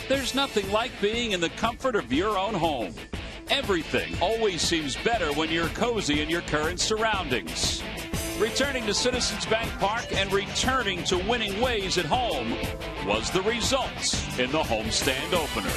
There's nothing like being in the comfort of your own home. Everything always seems better when you're cozy in your current surroundings. Returning to Citizens Bank Park and returning to winning ways at home was the results in the homestand opener.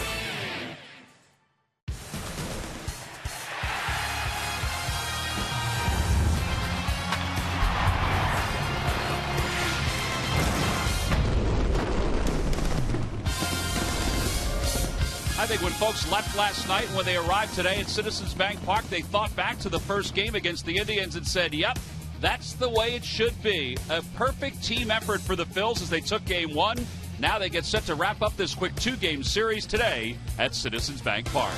I think when folks left last night, when they arrived today at Citizens Bank Park, they thought back to the first game against the Indians and said, yep, that's the way it should be. A perfect team effort for the Phils as they took game one. Now they get set to wrap up this quick two-game series today at Citizens Bank Park.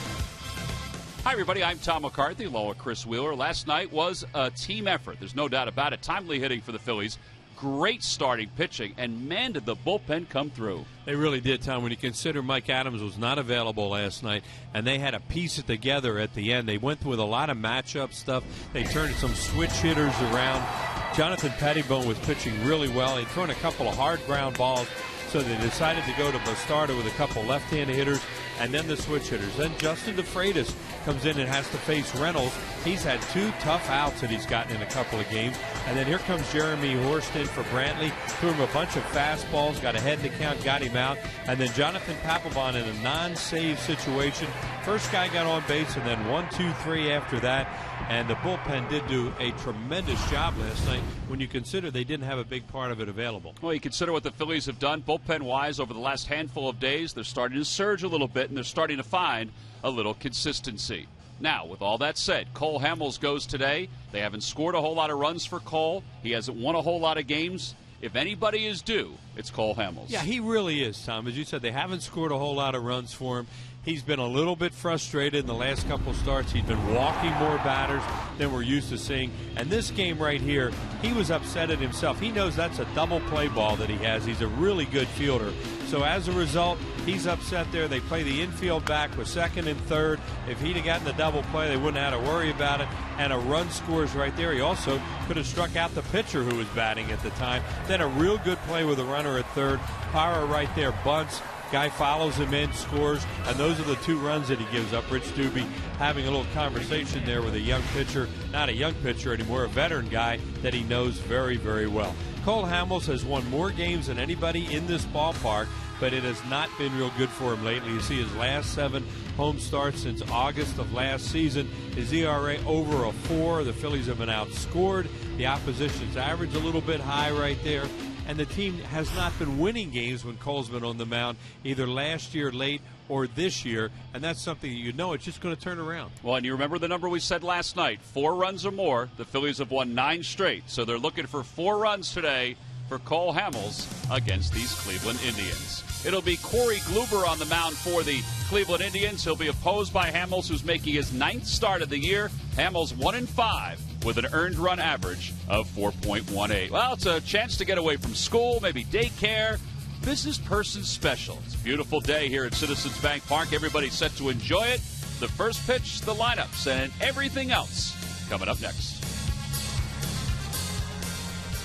Hi, everybody. I'm Tom McCarthy, along with Chris Wheeler. Last night was a team effort. There's no doubt about it. Timely hitting for the Phillies. Great starting pitching, and man, did the bullpen come through. They really did, Tom. When you consider Mike Adams was not available last night, and they had to piece it together at the end. They went with a lot of matchup stuff. They turned some switch hitters around. Jonathan Pettibone was pitching really well. He'd thrown a couple of hard ground balls, so they decided to go to Bastardo with a couple left-handed hitters and then the switch hitters. Then Justin DeFreitas comes in and has to face Reynolds. He's had two tough outs that he's gotten in a couple of games. And then here comes Jeremy Horst in for Brantley. Threw him a bunch of fastballs, got ahead in the count, got him out. And then Jonathan Papelbon in a non-save situation. First guy got on base, and then 1, 2, 3 after that. And the bullpen did do a tremendous job last night when you consider they didn't have a big part of it available. Well, you consider what the Phillies have done bullpen-wise over the last handful of days. They're starting to surge a little bit, and they're starting to find a little consistency. Now, with all that said, Cole Hamels goes today. They haven't scored a whole lot of runs for Cole. He hasn't won a whole lot of games. If anybody is due, it's Cole Hamels. Yeah, he really is, Tom. As you said, they haven't scored a whole lot of runs for him. He's been a little bit frustrated in the last couple starts. He's been walking more batters than we're used to seeing. And this game right here, he was upset at himself. He knows that's a double play ball that he has. He's a really good fielder. So as a result, he's upset there. They play the infield back with second and third. If he'd have gotten the double play, they wouldn't have had to worry about it. And a run scores right there. He also could have struck out the pitcher who was batting at the time. Then a real good play with a runner at third. Parra right there bunts. Guy follows him in, scores, and those are the two runs that he gives up. Rich Doobie having a little conversation there with a young pitcher, not a young pitcher anymore, a veteran guy that he knows very, very well. Cole Hamels has won more games than anybody in this ballpark, but it has not been real good for him lately. You see his last 7 home starts since August of last season. His ERA over a 4. The Phillies have been outscored. The opposition's average a little bit high right there. And the team has not been winning games when Cole's been on the mound, either last year late or this year, and that's something that you know it's just going to turn around. Well, and you remember the number we said last night, 4 runs or more. The Phillies have won 9 straight, so they're looking for 4 runs today for Cole Hamels against these Cleveland Indians. It'll be Corey Kluber on the mound for the Cleveland Indians. He'll be opposed by Hamels, who's making his 9th start of the year. Hamels 1-5 with an earned run average of 4.18. Well, it's a chance to get away from school, maybe daycare. Business person special. It's a beautiful day here at Citizens Bank Park. Everybody's set to enjoy it. The first pitch, the lineups, and everything else coming up next.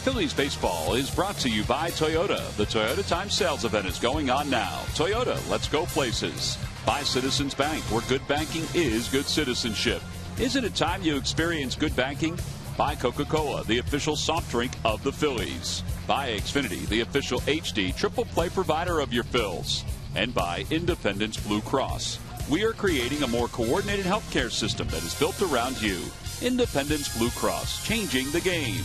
Phillies baseball is brought to you by Toyota. The Toyota Time Sales event is going on now. Toyota, let's go places. By Citizens Bank, where good banking is good citizenship. Isn't it time you experience good banking? By Coca-Cola, the official soft drink of the Phillies. By Xfinity, the official HD triple play provider of your Phils. And by Independence Blue Cross. We are creating a more coordinated healthcare system that is built around you. Independence Blue Cross, changing the game.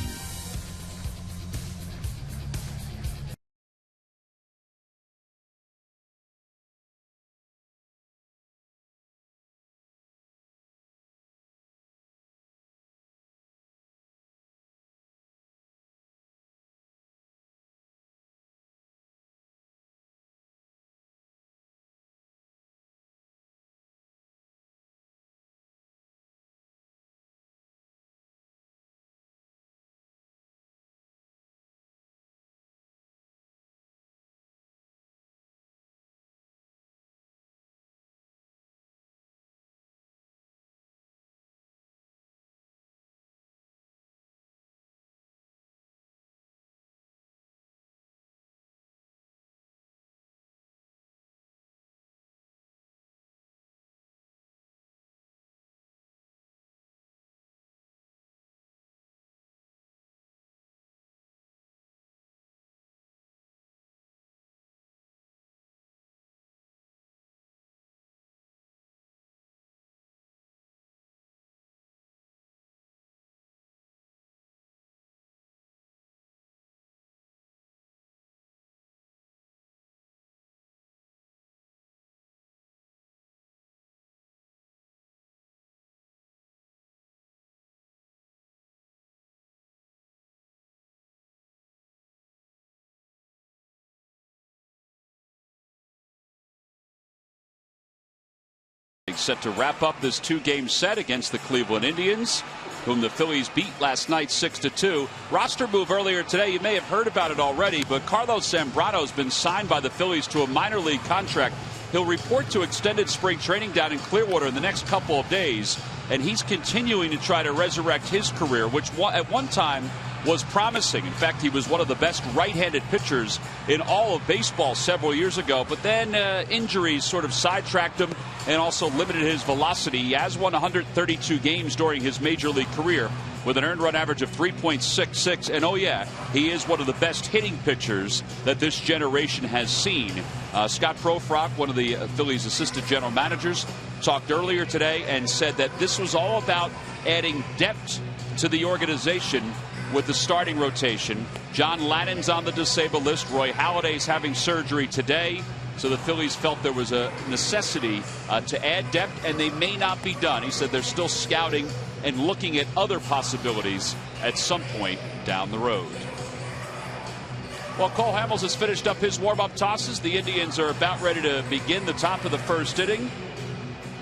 He's set to wrap up this 2-game set against the Cleveland Indians, whom the Phillies beat last night 6-2. Roster move earlier today, you may have heard about it already, but Carlos Zambrano's been signed by the Phillies to a minor league contract. He'll report to extended spring training down in Clearwater in the next couple of days, and he's continuing to try to resurrect his career, which at one time was promising. In fact, he was one of the best right-handed pitchers in all of baseball several years ago, but then injuries sort of sidetracked him and also limited his velocity. He has won 132 games during his major league career with an earned run average of 3.66, and oh yeah, he is one of the best hitting pitchers that this generation has seen. Scott Profrock, one of the Phillies assistant general managers, talked earlier today and said that this was all about adding depth to the organization with the starting rotation. John Lannon's on the disabled list. Roy Halladay's having surgery today. So the Phillies felt there was a necessity to add depth, and they may not be done. He said they're still scouting and looking at other possibilities at some point down the road. Well, Cole Hamels has finished up his warm-up tosses. The Indians are about ready to begin the top of the first inning.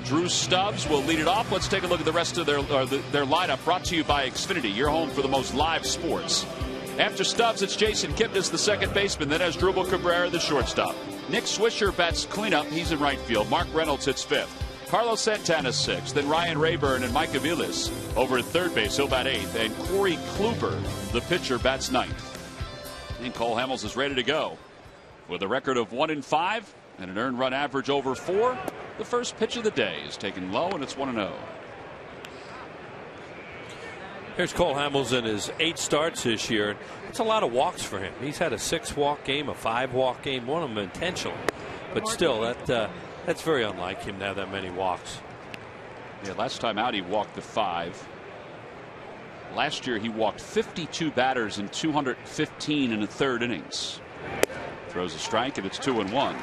Drew Stubbs will lead it off. Let's take a look at the rest of their lineup, brought to you by Xfinity, your home for the most live sports. After Stubbs, it's Jason Kipnis, the second baseman. Then Asdrubal Cabrera, the shortstop. Nick Swisher bats cleanup. He's in right field. Mark Reynolds hits fifth. Carlos Santana sixth. Then Ryan Rayburn and Mike Aviles over at third base. He'll bat eighth. And Corey Kluber, the pitcher, bats ninth. And Cole Hamels is ready to go. With a record of 1-5 and an earned run average over 4, the first pitch of the day is taken low, and it's 1-0. Here's Cole Hamels in his 8 starts this year. It's a lot of walks for him. He's had a 6-walk game, a 5-walk game, one of them intentional. But still, that's very unlike him to have that many walks. Yeah, last time out he walked the 5. Last year he walked 52 batters in 215 in the third innings. Throws a strike, and it's 2-1.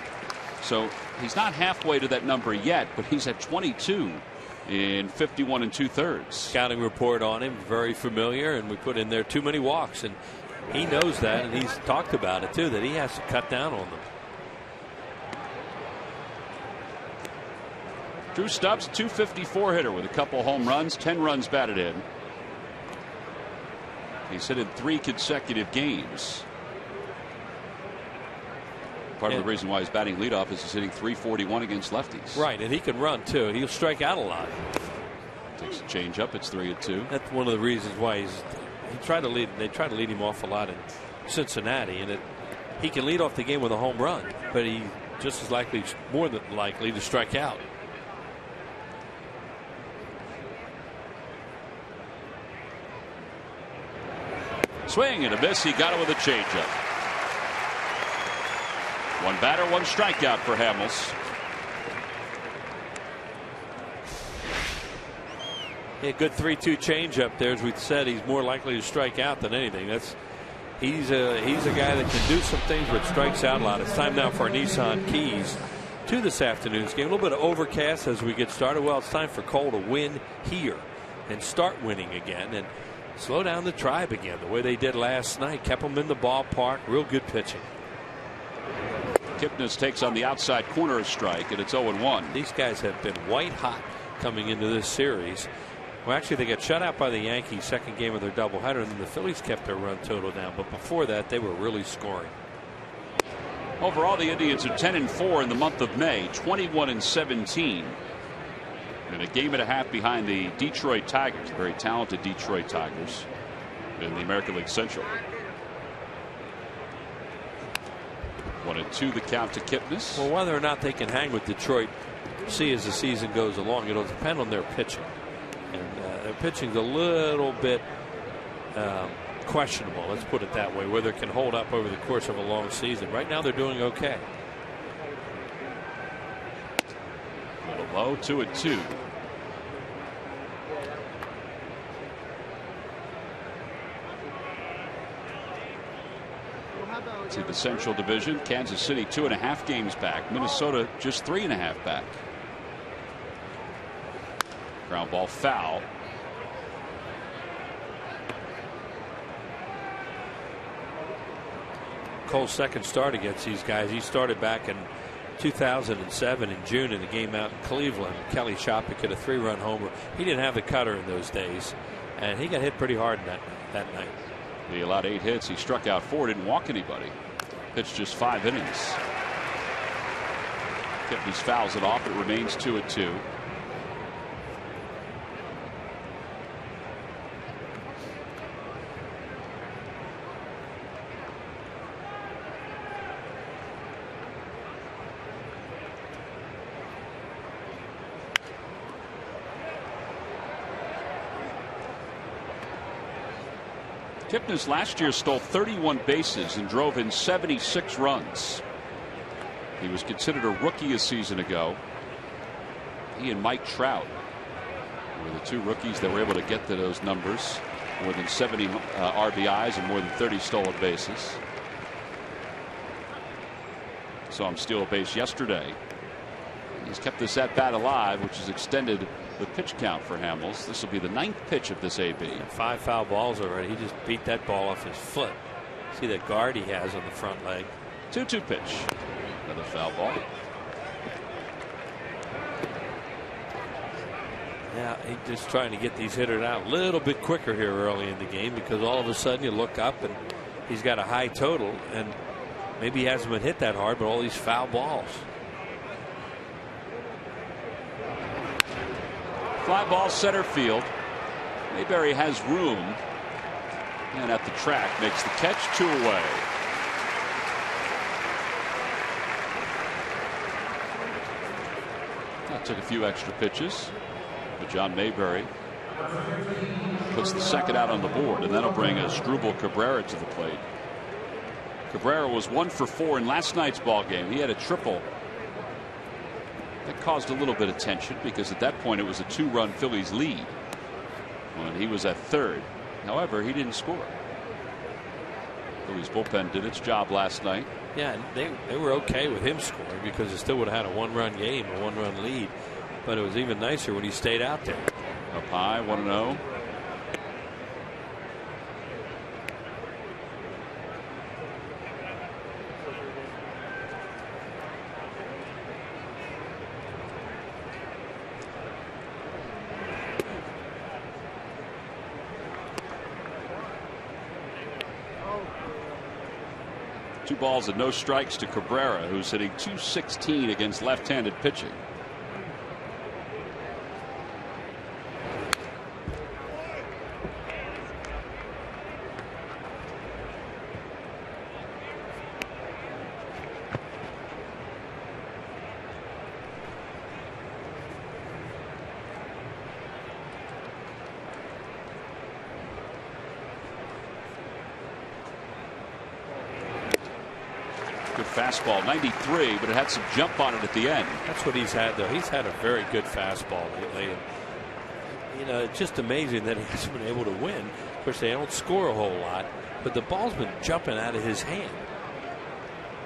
So he's not halfway to that number yet, but he's at 22 in 51 2/3. Scouting report on him, very familiar, and we put in there too many walks, and he knows that, and he's talked about it too, that he has to cut down on them. Drew Stubbs, 254 hitter with a couple home runs, 10 runs batted in. He's hit in 3 consecutive games. Part of the reason why he's batting leadoff is he's hitting .341 against lefties. Right, and he can run too. He'll strike out a lot. Takes a change up. It's 3-2. That's one of the reasons why they try to lead him off a lot in Cincinnati, and he can lead off the game with a home run, but he just as likely, more than likely, to strike out. Swing and a miss. He got it with a changeup. 1 batter, 1 strikeout for Hamels. A good 3-2 changeup there. As we said, he's more likely to strike out than anything. He's a guy that can do some things but strikes out a lot. It's time now for our Nissan Keys to this afternoon's game. A little bit of overcast as we get started. Well, it's time for Cole to win here and start winning again and slow down the Tribe again the way they did last night. Kept them in the ballpark. Real good pitching. Kipnis takes on the outside corner a strike, and it's 0-1. These guys have been white hot coming into this series. Well, actually, they got shut out by the Yankees second game of their doubleheader, and then the Phillies kept their run total down. But before that, they were really scoring. Overall, the Indians are 10-4 in the month of May, 21-17. And a game and a half behind the Detroit Tigers, very talented Detroit Tigers in the American League Central. 1-2 the count to Kipnis. Well, whether or not they can hang with Detroit, see as the season goes along, it'll depend on their pitching. And their pitching's a little bit questionable, let's put it that way, whether it can hold up over the course of a long season. Right now they're doing okay. A little low, 2-2. To the Central Division, Kansas City 2.5 games back. Minnesota just 3.5 back. Ground ball foul. Cole's second start against these guys. He started back in 2007 in June in the game out in Cleveland. Kelly Shoppach hit a 3-run homer. He didn't have the cutter in those days, and he got hit pretty hard that night. He allowed 8 hits. He struck out 4, didn't walk anybody. Pitched just 5 innings. Kipnis fouls it off. It remains 2-2. Kipnis last year stole 31 bases and drove in 76 runs. He was considered a rookie a season ago. He and Mike Trout were the 2 rookies that were able to get to those numbers. More than 70 RBIs and more than 30 stolen bases. Saw him steal a base yesterday. He's kept this at bat alive, which has extended the pitch count for Hamels. This will be the 9th pitch of this AB. 5 foul balls already. He just beat that ball off his foot. See that guard he has on the front leg. 2-2 pitch. Another foul ball. Yeah, he's just trying to get these hitters out a little bit quicker here early in the game, because all of a sudden you look up and he's got a high total, and maybe he hasn't been hit that hard, but all these foul balls. Fly ball center field. Mayberry has room, and at the track makes the catch. 2 away. That took a few extra pitches, but John Mayberry puts the second out on the board, and that'll bring Asdrubal Cabrera to the plate. Cabrera was 1 for 4 in last night's ball game. He had a triple. That caused a little bit of tension, because at that point it was a 2-run Phillies lead when he was at third. However, he didn't score. Phillies bullpen did its job last night. Yeah, and they were okay with him scoring, because it still would have had a 1-run game, a 1-run lead. But it was even nicer when he stayed out there. Up high, 1-0. Two balls and no strikes to Cabrera, who's hitting .216 against left-handed pitching. Fastball, 93, but it had some jump on it at the end. That's what he's had, though. He's had a very good fastball lately. And, you know, it's just amazing that he hasn't been able to win. Of course, they don't score a whole lot, but the ball's been jumping out of his hand.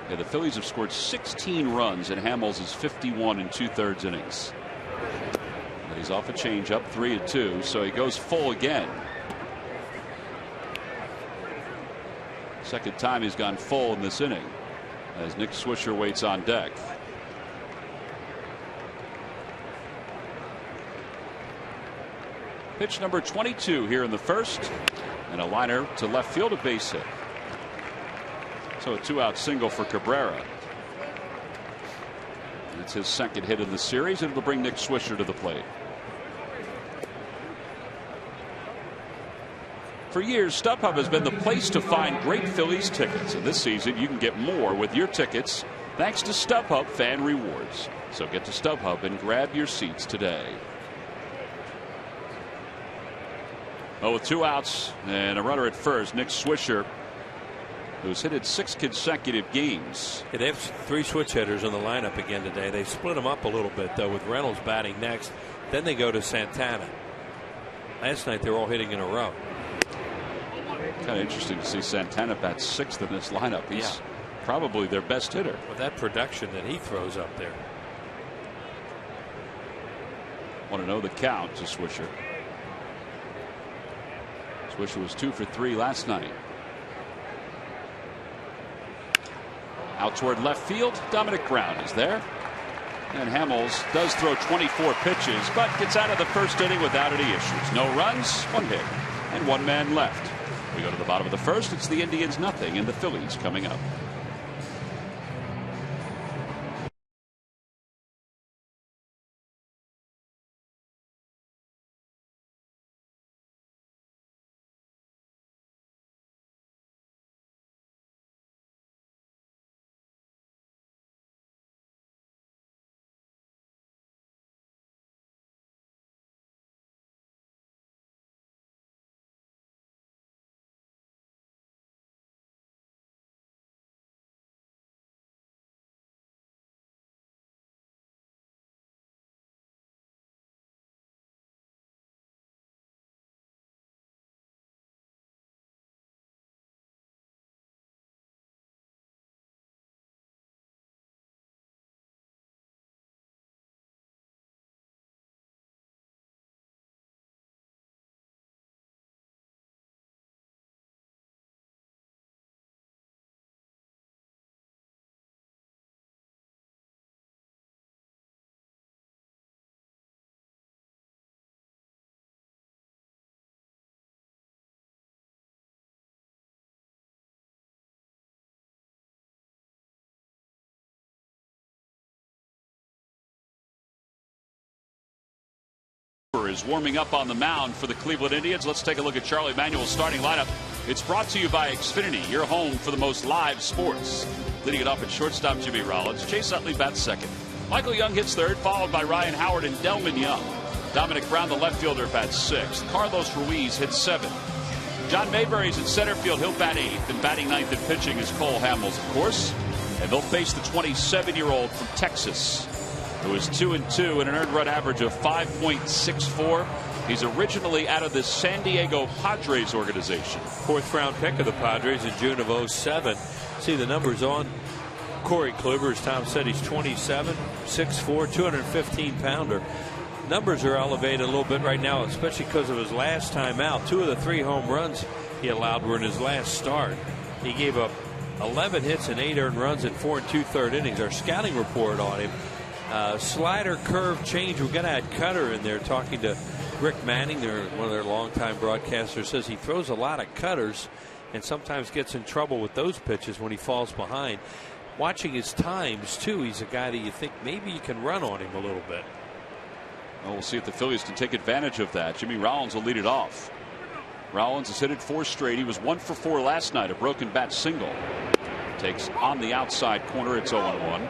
Yeah, the Phillies have scored 16 runs in Hamels' 51 2/3 innings. And he's off a changeup, 3-2, so he goes full again. Second time he's gone full in this inning, as Nick Swisher waits on deck. Pitch number 22 here in the first, and a liner to left field, a base hit. So a 2-out single for Cabrera. It's his second hit in the series, and it'll bring Nick Swisher to the plate. For years, StubHub has been the place to find great Phillies tickets, and this season you can get more with your tickets thanks to StubHub Fan Rewards. So get to StubHub and grab your seats today. Oh, with 2 outs and a runner at first, Nick Swisher, who's hit it 6 consecutive games. Yeah, they have 3 switch hitters in the lineup again today. They split them up a little bit, though, with Reynolds batting next. Then they go to Santana. Last night they were all hitting in a row. Kind of interesting to see Santana bat 6th in this lineup. He's probably their best hitter. With that production that he throws up there. Want to know the count to Swisher. Swisher was 2 for 3 last night. Out toward left field, Dominic Brown is there. And Hamels does throw 24 pitches, but gets out of the first inning without any issues. No runs, 1 hit, and 1 man left. We go to the bottom of the first. It's the Indians nothing, and the Phillies coming up. Is warming up on the mound for the Cleveland Indians. Let's take a look at Charlie Manuel's starting lineup. It's brought to you by Xfinity, your home for the most live sports. Leading it off at shortstop, Jimmy Rollins. Chase Utley bats second. Michael Young hits third, followed by Ryan Howard and Delman Young. Dominic Brown, the left fielder, bats sixth. Carlos Ruiz hits seventh. John Mayberry's in center field. He'll bat eighth. And batting ninth and pitching is Cole Hamels, of course. And they'll face the 27-year-old from Texas, who is 2-2 and an earned run average of 5.64. He's originally out of the San Diego Padres organization. 4th round pick of the Padres in June of 07. See the numbers on Corey Kluber. As Tom said, he's 27, 6'4", 215 pounder. Numbers are elevated a little bit right now, especially because of his last time out. 2 of the 3 home runs he allowed were in his last start. He gave up 11 hits and 8 earned runs in 4 2/3 innings. Our scouting report on him: slider, curve, change. We're going to add cutter in there. Talking to Rick Manning, one of their longtime broadcasters, says he throws a lot of cutters and sometimes gets in trouble with those pitches when he falls behind. Watching his times, too, he's a guy that you think maybe you can run on him a little bit. Well, we'll see if the Phillies can take advantage of that. Jimmy Rollins will lead it off. Rollins has hit it 4 straight. He was 1 for 4 last night, a broken bat single. Takes on the outside corner. It's 0-1.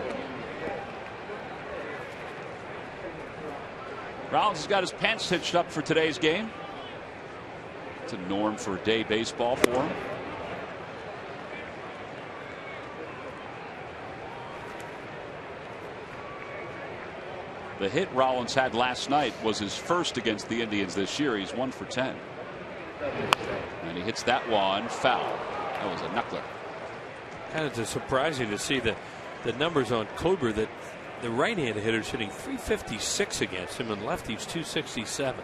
Rollins has got his pants hitched up for today's game. It's a norm for day baseball for him. The hit Rollins had last night was his first against the Indians this year. He's 1 for 10. And he hits that one foul. That was a knuckler. Kind of surprising to see the numbers on Kluber, that the right-handed hitter's hitting .356 against him, and lefty's .267.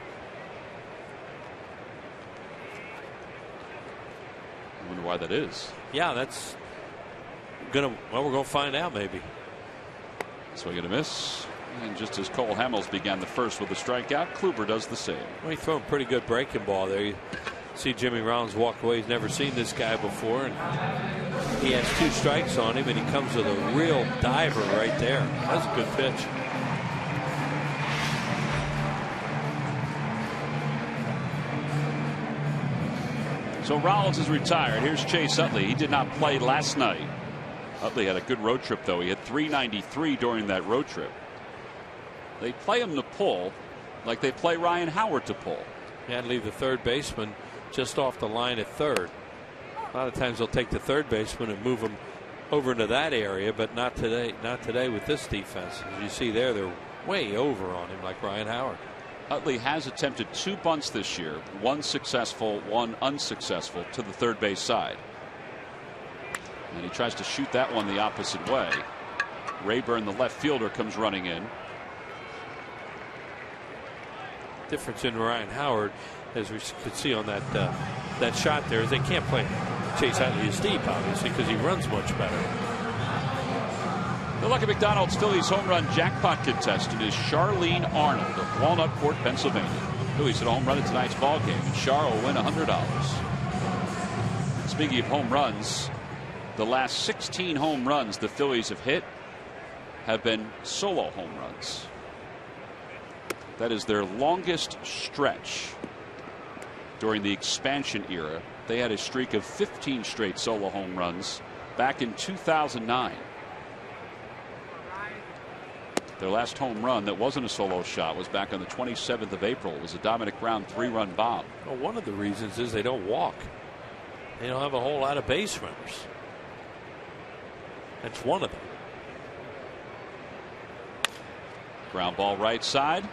I wonder why that is. Yeah, that's we're gonna find out maybe. Swing and a miss. And just as Cole Hamels began the first with a strikeout, Kluber does the same. Well, he's throwing a pretty good breaking ball there. You see Jimmy Rollins walk away. He's never seen this guy before, and he has 2 strikes on him, and he comes with a real diver right there. That's a good pitch. So Rollins is retired. Here's Chase Utley. He did not play last night. Utley had a good road trip, though. He had .393 during that road trip. They play him to pull like they play Ryan Howard to pull. You had to leave the third baseman just off the line at third. A lot of times they'll take the third baseman and move him over into that area, but not today. Not today with this defense. As you see there, they're way over on him like Ryan Howard. Utley has attempted 2 bunts this year, 1 successful, 1 unsuccessful to the third base side. And he tries to shoot that one the opposite way. Rayburn, the left fielder, comes running in. Difference in Ryan Howard, as we could see on that shot there, is they can't play Chase Utley as deep, obviously, because he runs much better. The Lucky McDonald's Phillies home run jackpot contestant is Charlene Arnold of Walnut Port, Pennsylvania. Phillies hit a home run in tonight's ball game, and Char will win $100. Speaking of home runs, the last 16 home runs the Phillies have hit have been solo home runs. That is their longest stretch during the expansion era. They had a streak of 15 straight solo home runs back in 2009. Their last home run that wasn't a solo shot was back on the 27th of April. It was a Dominic Brown 3-run bomb. Well, one of the reasons is they don't walk. They don't have a whole lot of base runners. That's one of them. Ground ball right side.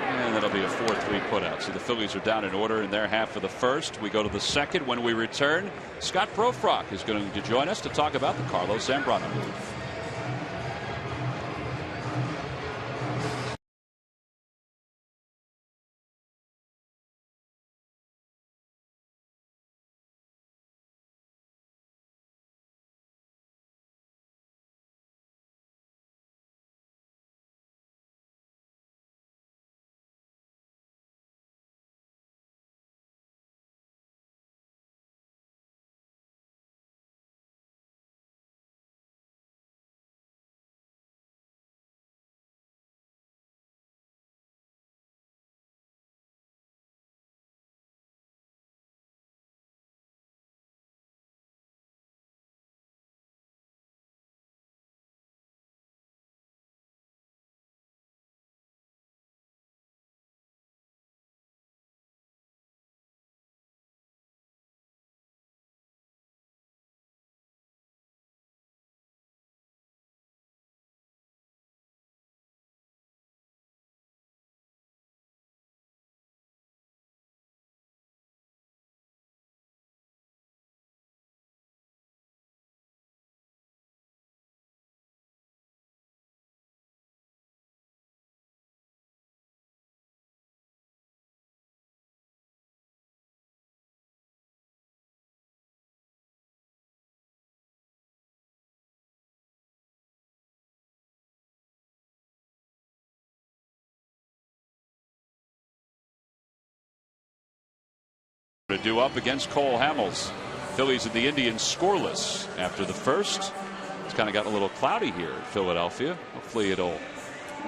And that'll be a 4-3 putout. So the Phillies are down in order in their half of the first. We go to the second. When we return, Scott Profrock is going to join us to talk about the Carlos Zambrano move. To do up against Cole Hamels. Phillies and the Indians scoreless after the first. It's kind of gotten a little cloudy here in Philadelphia. Hopefully it'll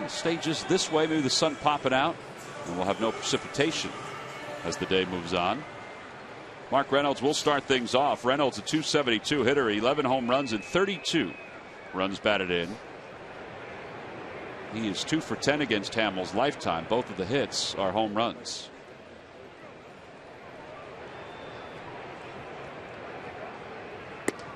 stay just this way. Maybe the sun popping out, and we'll have no precipitation as the day moves on. Mark Reynolds will start things off. Reynolds, a .272 hitter, 11 home runs and 32 runs batted in. He is 2 for 10 against Hamels lifetime. Both of the hits are home runs.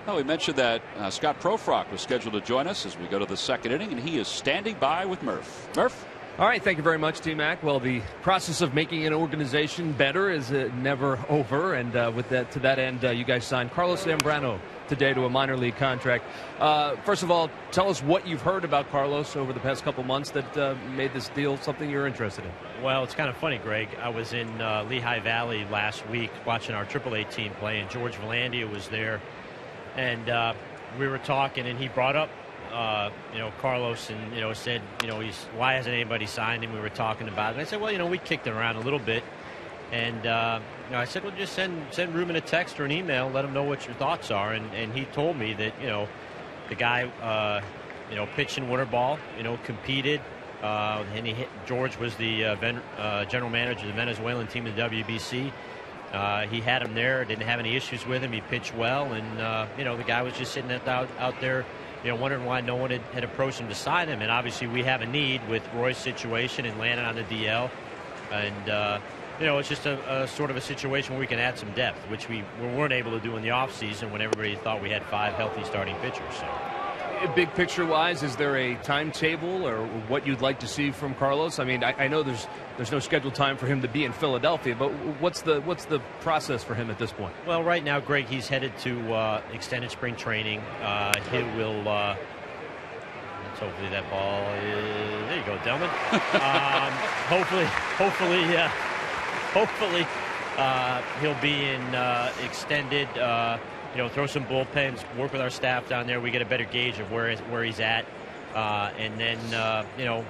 Well, we mentioned that Scott Profrock was scheduled to join us as we go to the second inning, and he is standing by with Murph. Murph? All right, thank you very much, T-Mac. Well, the process of making an organization better is never over, and with that, to that end, you guys signed Carlos Zambrano today to a minor league contract. First of all, tell us what you've heard about Carlos over the past couple months that made this deal something you're interested in. Well, it's kind of funny, Greg. I was in Lehigh Valley last week watching our AAA team play, and George Volandia was there. And we were talking, and he brought up, Carlos, and said, why hasn't anybody signed him? We were talking about it. And I said, well, we kicked it around a little bit, and I said, well, just send Ruben a text or an email, let him know what your thoughts are. And he told me that the guy pitched in winter ball, competed, and George was the general manager of the Venezuelan team in the WBC. He had him there, didn't have any issues with him. He pitched well, and the guy was just sitting out there, wondering why no one had approached him to sign him. And obviously we have a need with Roy's situation and landing on the DL, and it's just a sort of a situation where we can add some depth, which we weren't able to do in the offseason when everybody thought we had 5 healthy starting pitchers. So. Big picture wise, is there a timetable or what you'd like to see from Carlos? I mean, I know there's no scheduled time for him to be in Philadelphia, but what's the process for him at this point? Well, right now, Greg, he's headed to extended spring training. He will. Hopefully that ball is, there you go, Delman. Hopefully he'll be in extended. Throw some bullpens, work with our staff down there. We get a better gauge of where he's at. And then,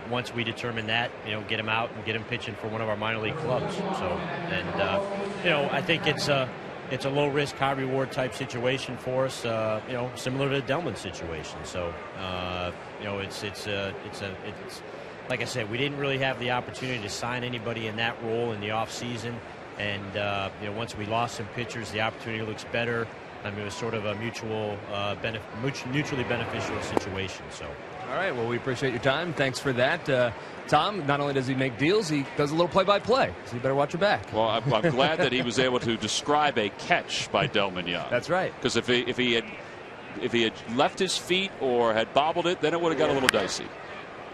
once we determine that, get him out and get him pitching for one of our minor league clubs. So, and, I think it's a low-risk, high-reward type situation for us, similar to the Delman situation. So, it's like I said, we didn't really have the opportunity to sign anybody in that role in the offseason. And, once we lost some pitchers, the opportunity looks better. I mean, it was sort of a mutually beneficial situation. So. All right. Well, we appreciate your time. Thanks for that. Tom, not only does he make deals, he does a little play-by-play. So you better watch your back. Well, I'm glad that he was able to describe a catch by Delman Young. That's right. Because if he had left his feet or had bobbled it, then it would have got a little dicey.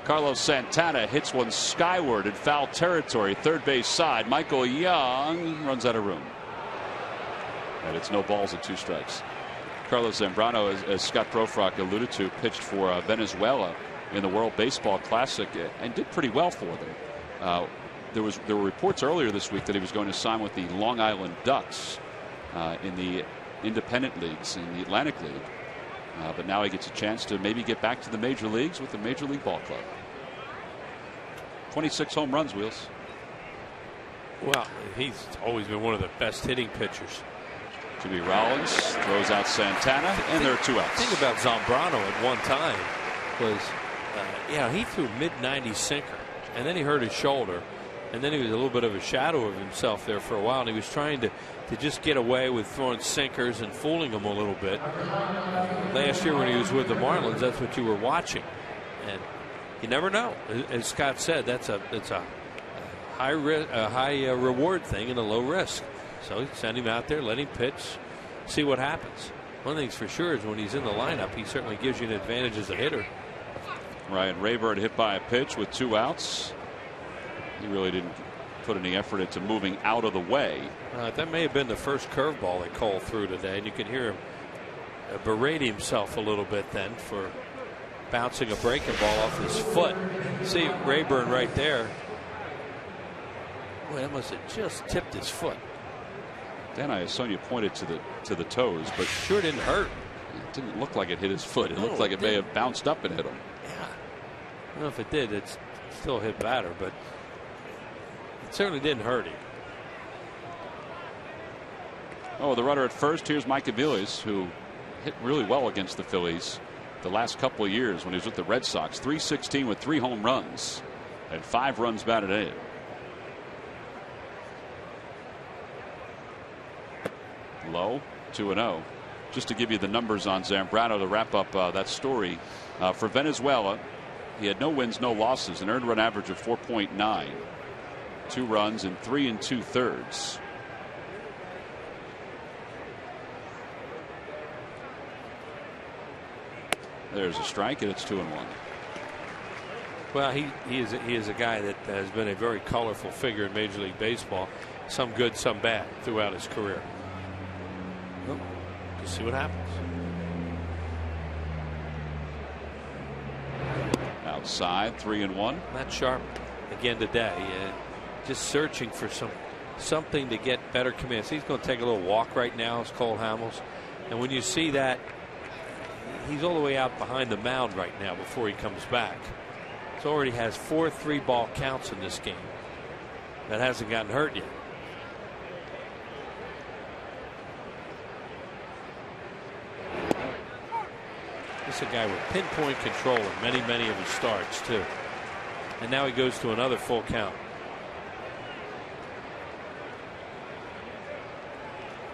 Carlos Santana hits one skyward in foul territory, third base side. Michael Young runs out of room. And it's no balls and 2 strikes. Carlos Zambrano, as Scott Profrock alluded to, pitched for Venezuela in the World Baseball Classic and did pretty well for them. There were reports earlier this week that he was going to sign with the Long Island Ducks in the independent leagues in the Atlantic League. But now he gets a chance to maybe get back to the major leagues with the Major League Ball Club. 26 home runs, Wheels. Well, he's always been one of the best hitting pitchers. Jimmy Rollins throws out Santana, and there are 2 outs. The thing about Zambrano at one time was, he threw mid-90s sinker, and then he hurt his shoulder, and then he was a little bit of a shadow of himself there for a while, and he was trying to just get away with throwing sinkers and fooling them a little bit. Last year when he was with the Marlins, that's what you were watching, and you never know. As Scott said, it's a high reward thing and a low risk. So send him out there, let him pitch, see what happens. One thing's for sure is when he's in the lineup, he certainly gives you an advantage as a hitter. Ryan Rayburn hit by a pitch with 2 outs. He really didn't put any effort into moving out of the way. That may have been the first curveball that Cole threw today, and you can hear him berate himself a little bit then for bouncing a breaking ball off his foot. See Rayburn right there. Boy, that must have just tipped his foot. Dan Iasonia pointed to the toes, but sure didn't hurt. It didn't look like it hit his foot. It looked like it may have bounced up and hit him. Yeah. I don't know if it did. It's still hit batter, but it certainly didn't hurt him. Oh, the runner at first. Here's Mike Aviles, who hit really well against the Phillies the last couple of years when he was with the Red Sox. .316 with 3 home runs and 5 runs batted in. Low, 2-0. Just to give you the numbers on Zambrano to wrap up that story. For Venezuela, he had no wins, no losses, an earned run average of 4.9. 2 runs in 3 2/3. There's a strike, and it's 2-1. Well, he is a guy that has been a very colorful figure in Major League Baseball. Some good, some bad throughout his career. Well, we'll see what happens. Outside, 3-1. Not sharp again today. Just searching for something to get better command. So he's going to take a little walk right now as Cole Hamels. And when you see that, he's all the way out behind the mound right now before he comes back. So already has 4 3-ball counts in this game. That hasn't gotten hurt yet. This is a guy with pinpoint control in many of his starts too. And now he goes to another full count.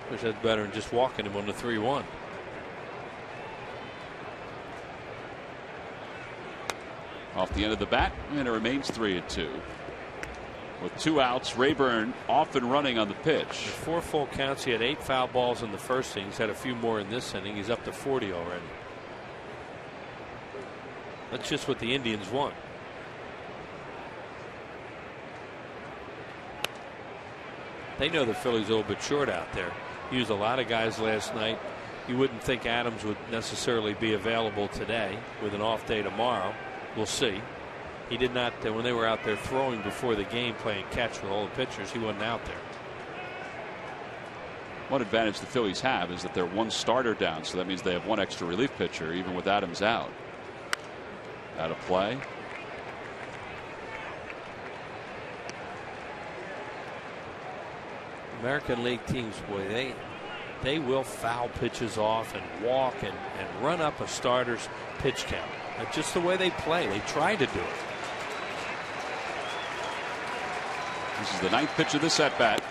Wish that's better than just walking him on the 3-1. Off the end of the bat, and it remains 3-2. With 2 outs, Rayburn off and running on the pitch. 4 full counts. He had 8 foul balls in the first inning. He's had a few more in this inning. He's up to 40 already. That's just what the Indians want. They know the Phillies are a little bit short out there. Used a lot of guys last night. You wouldn't think Adams would necessarily be available today with an off day tomorrow. We'll see. He did not, when they were out there throwing before the game, playing catch with all the pitchers, he wasn't out there. One advantage the Phillies have is that they're 1 starter down, so that means they have 1 extra relief pitcher even with Adams out. Out of play. American League teams, boy, they will foul pitches off and walk and run up a starter's pitch count. That's just the way they play. They try to do it. This is the 9th pitch of this at bat.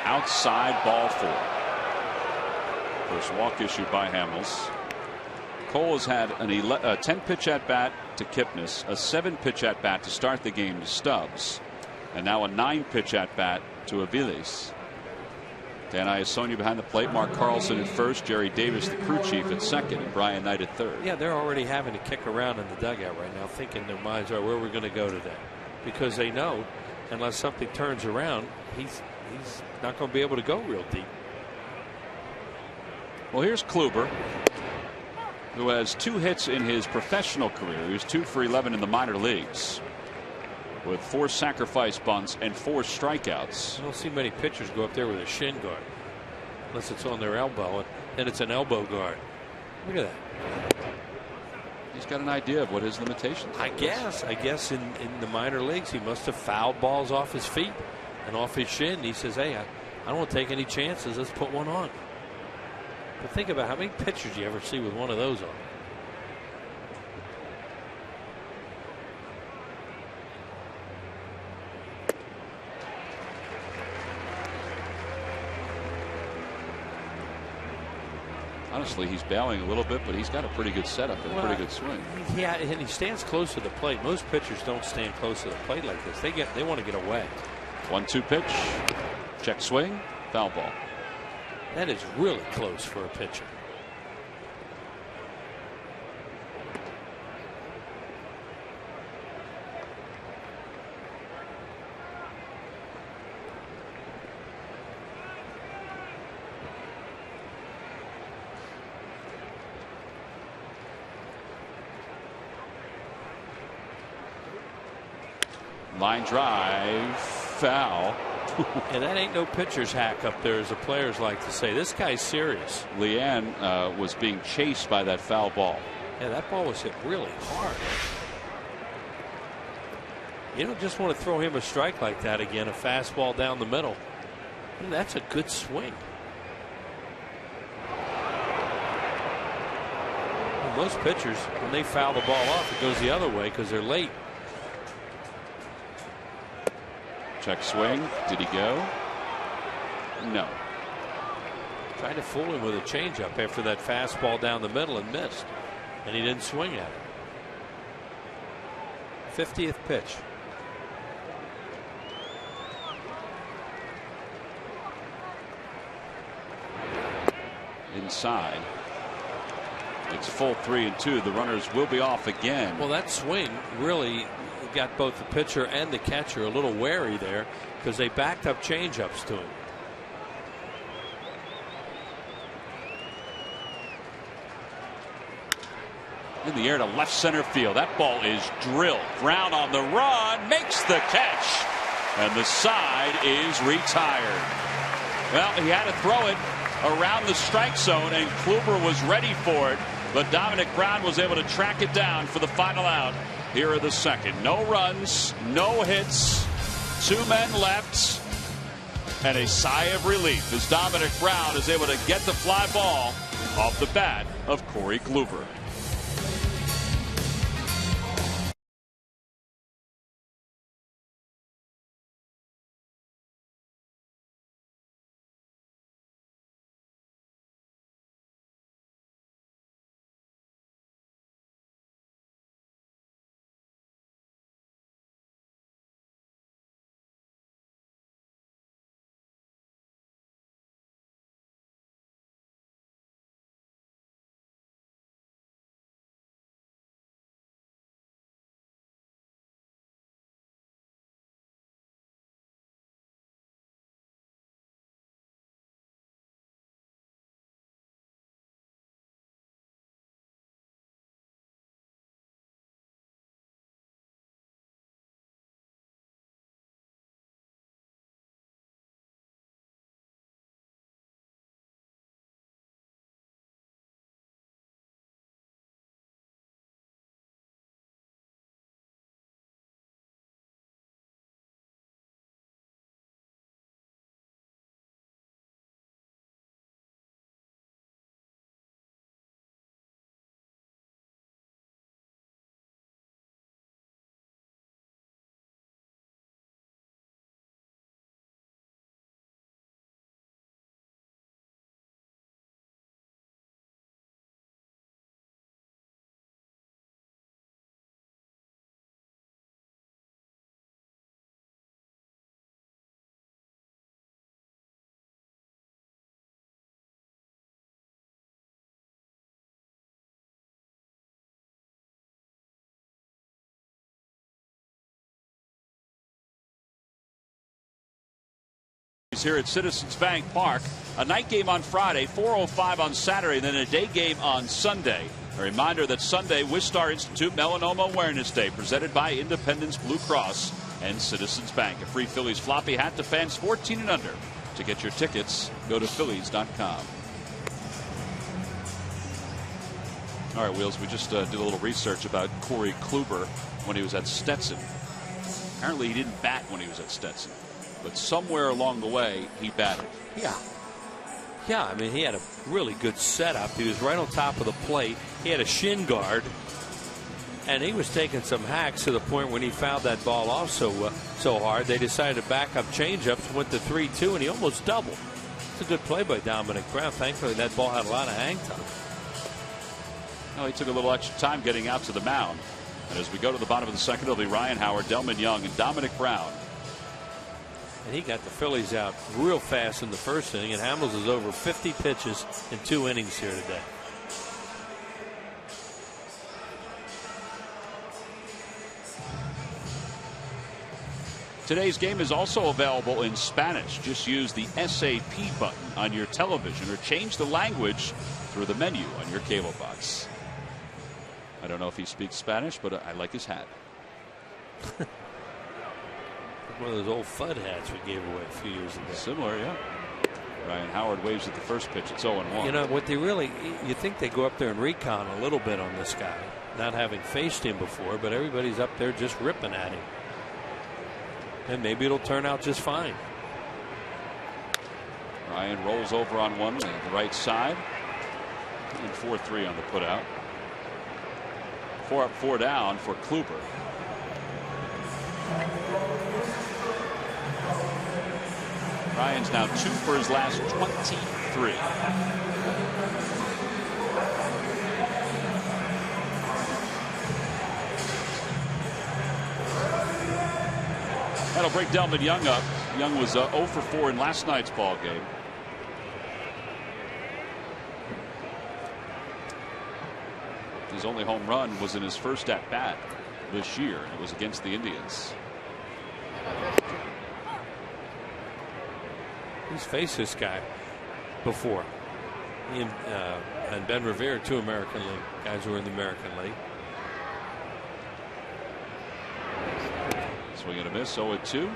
Outside, ball 4. First walk issued by Hamels. Cole has had a 10 pitch at bat to Kipnis, a 7 pitch at bat to start the game to Stubbs, and now a 9 pitch at bat to Aviles. Dan Iasonia behind the plate, Mark Carlson at first, Jerry Davis, the crew chief, at second, and Brian Knight at third. Yeah, they're already having to kick around in the dugout right now, thinking in their minds, where we're going to go today, because they know unless something turns around, he's not going to be able to go real deep. Well, here's Kluber, who has 2 hits in his professional career. He was 2 for 11 in the minor leagues, with 4 sacrifice bunts and 4 strikeouts. I don't see many pitchers go up there with a shin guard unless it's on their elbow, and then it's an elbow guard. Look at that. He's got an idea of what his limitations are. I guess in the minor leagues he must have fouled balls off his feet and off his shin. He says, hey, I don't want to take any chances. Let's put one on. But think about how many pitchers you ever see with one of those on. Honestly, he's bowing a little bit, but he's got a pretty good setup and a pretty good swing. Yeah, and he stands close to the plate. Most pitchers don't stand close to the plate like this. They want to get away. 1-2 pitch. Check swing. Foul ball. That is really close for a pitcher. Line drive, foul. And that ain't no pitcher's hack up there, as the players like to say. This guy's serious. Leanne was being chased by that foul ball. Yeah, that ball was hit really hard. You don't just want to throw him a strike like that again, a fastball down the middle. And that's a good swing. And most pitchers, when they foul the ball off, it goes the other way because they're late. Check swing. Did he go? No. Tried to fool him with a changeup after that fastball down the middle and missed. And he didn't swing at it. 50th pitch. Inside. It's full 3-2. The runners will be off again. Well, that swing really got both the pitcher and the catcher a little wary there because they backed up changeups to him. In the air to left center field. That ball is drilled. Brown on the run, makes the catch, and the side is retired. Well, he had to throw it around the strike zone, and Kluber was ready for it, but Dominic Brown was able to track it down for the final out here in the second. No runs, no hits, 2 men left, and a sigh of relief as Dominic Brown is able to get the fly ball off the bat of Corey Kluber. Here at Citizens Bank Park. A night game on Friday, 4:05 on Saturday, and then a day game on Sunday. A reminder that Sunday, Wistar Institute Melanoma Awareness Day, presented by Independence Blue Cross and Citizens Bank. A free Phillies floppy hat to fans 14 and under. To get your tickets, go to Phillies.com. All right, Wheels, we just did a little research about Corey Kluber when he was at Stetson. Apparently he didn't bat when he was at Stetson, but somewhere along the way he batted. Yeah, I mean, he had a really good setup. He was right on top of the plate. He had a shin guard, and he was taking some hacks to the point when he fouled that ball off so hard they decided to back up changeups, went to 3-2, and he almost doubled. It's a good play by Dominic Brown. Thankfully, that ball had a lot of hang time. Well, he took a little extra time getting out to the mound. And as we go to the bottom of the second, it'll be Ryan Howard, Delman Young, and Dominic Brown. And he got the Phillies out real fast in the first inning, and Hamels is over 50 pitches in 2 innings here today. Today's game is also available in Spanish. Just use the SAP button on your television or change the language through the menu on your cable box. I don't know if he speaks Spanish, but I like his hat. One of those old FUD hats we gave away a few years ago. Similar, yeah. Ryan Howard waves at the first pitch. It's 0-1. You know what they really, you think they go up there and recon a little bit on this guy, not having faced him before, but everybody's up there just ripping at him. And maybe it'll turn out just fine. Ryan rolls over on one to the right side. And 4-3 on the putout. 4 up, 4 down for Kluber. Ryan's now 2 for his last 23. That'll break Delman Young up. Young was 0 for 4 in last night's ball game. His only home run was in his first at bat this year. It was against the Indians. He's faced this guy before. He and Ben Revere, 2 American League guys who were in the American League. Swing and a miss, 0-2.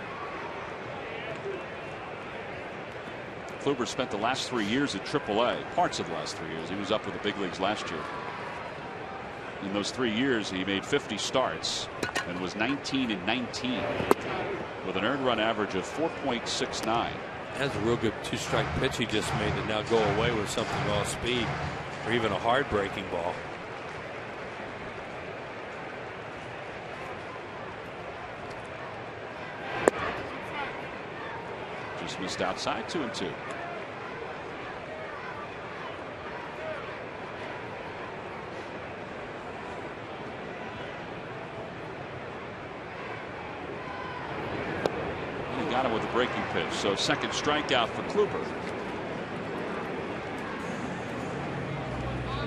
Kluber spent the last 3 years at AAA, parts of the last 3 years. He was up with the big leagues last year. In those 3 years, he made 50 starts and was 19-19 with an earned run average of 4.69. That's a real good 2-strike pitch he just made to now go away with something off speed or even a hard breaking ball. Just missed outside, 2-2. Got him with a breaking pitch, so second strikeout for Kluber.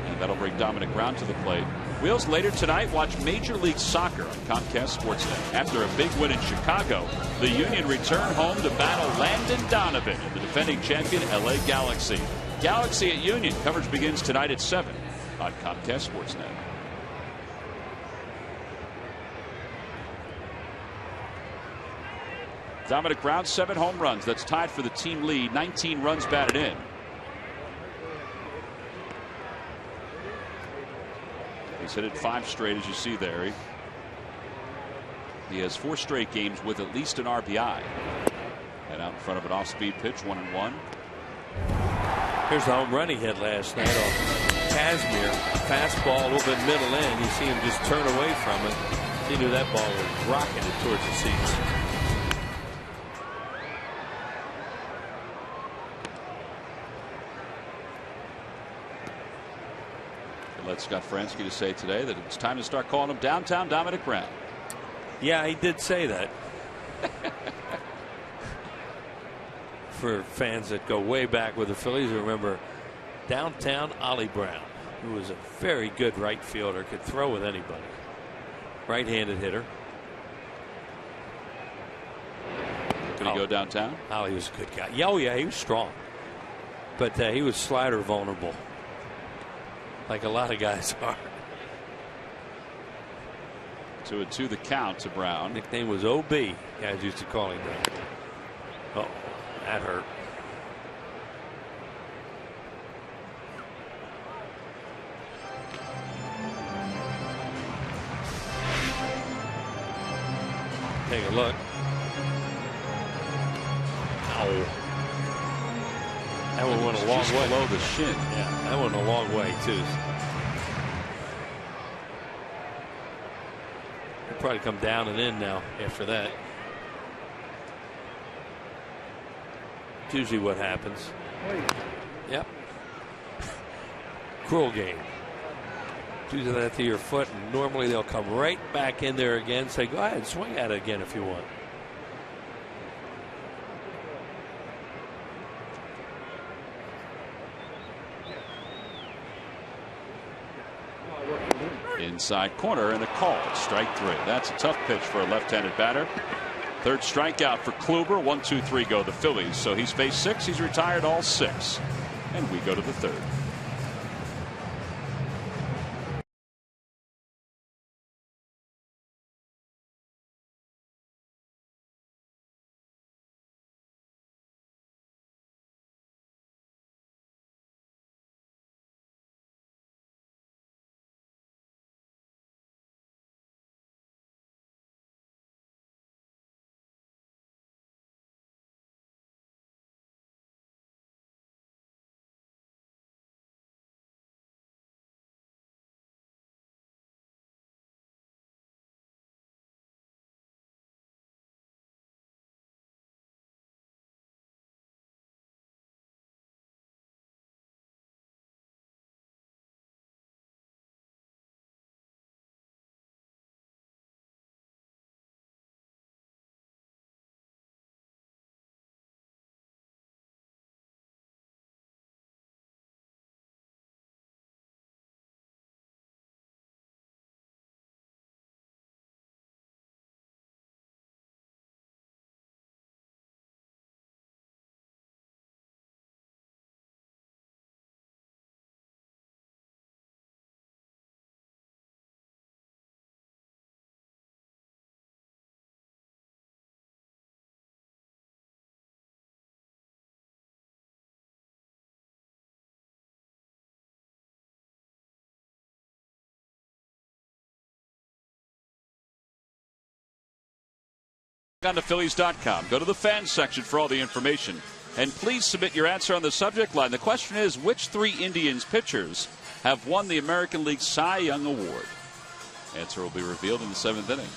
And that'll bring Dominic Brown to the plate. Wheels, later tonight, watch Major League Soccer on Comcast Sportsnet. After a big win in Chicago, the Union return home to battle Landon Donovan and the defending champion LA Galaxy. Galaxy at Union. Coverage begins tonight at 7 on Comcast Sportsnet. Dominic Brown, 7 home runs. That's tied for the team lead. 19 runs batted in. He's hit it 5 straight, as you see there. He has 4 straight games with at least an RBI. And out in front of an off-speed pitch, 1-1. Here's the home run he hit last night off Kazmir. Fastball, a little bit middle in. You see him just turn away from it. He knew that ball was rocketed towards the seats. Let Scott Fransky to say today that it's time to start calling him downtown Dominic Brown. Yeah, he did say that. For fans that go way back with the Phillies, remember downtown Ollie Brown, who was a very good right fielder, could throw with anybody. Right-handed hitter. Could he go downtown? Oh, he was a good guy. Yeah, oh, yeah, he was strong. But he was slider vulnerable, like a lot of guys are. 2-2 the count to Brown. Nickname was OB. Guys used to call him that. Oh, that hurt. Take a look. Ow. That one went a long way. Below the shin. Yeah, that went a long way, too. He'll probably come down and in now after that. It's usually what happens. Yep. Cruel game. Do that to your foot, and normally they'll come right back in there again. Say, go ahead, swing at it again if you want. Inside corner and a call. Strike 3. That's a tough pitch for a left-handed batter. Third strikeout for Kluber. 1-2-3 go the Phillies. So he's faced 6. He's retired all 6. And we go to the third. On to Phillies.com. Go to the fans section for all the information. And please submit your answer on the subject line. The question is, which 3 Indians pitchers have won the American League Cy Young Award? Answer will be revealed in the 7th inning.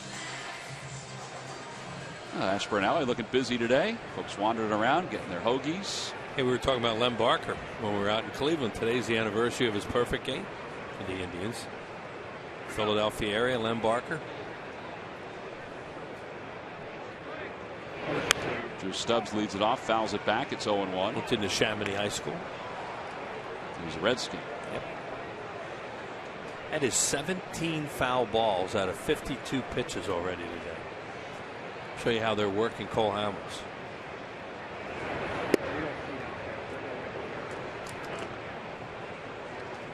Ashburn Alley looking busy today. Folks wandering around, getting their hoagies. Hey, we were talking about Lem Barker when we were out in Cleveland. Today's the anniversary of his perfect game for the Indians. Philadelphia area, Lem Barker. Drew Stubbs leads it off, fouls it back. It's 0-1. Went into Chamonix High School. He was a Redskin. Yep. That is 17 foul balls out of 52 pitches already today. Show you how they're working Cole Hamels.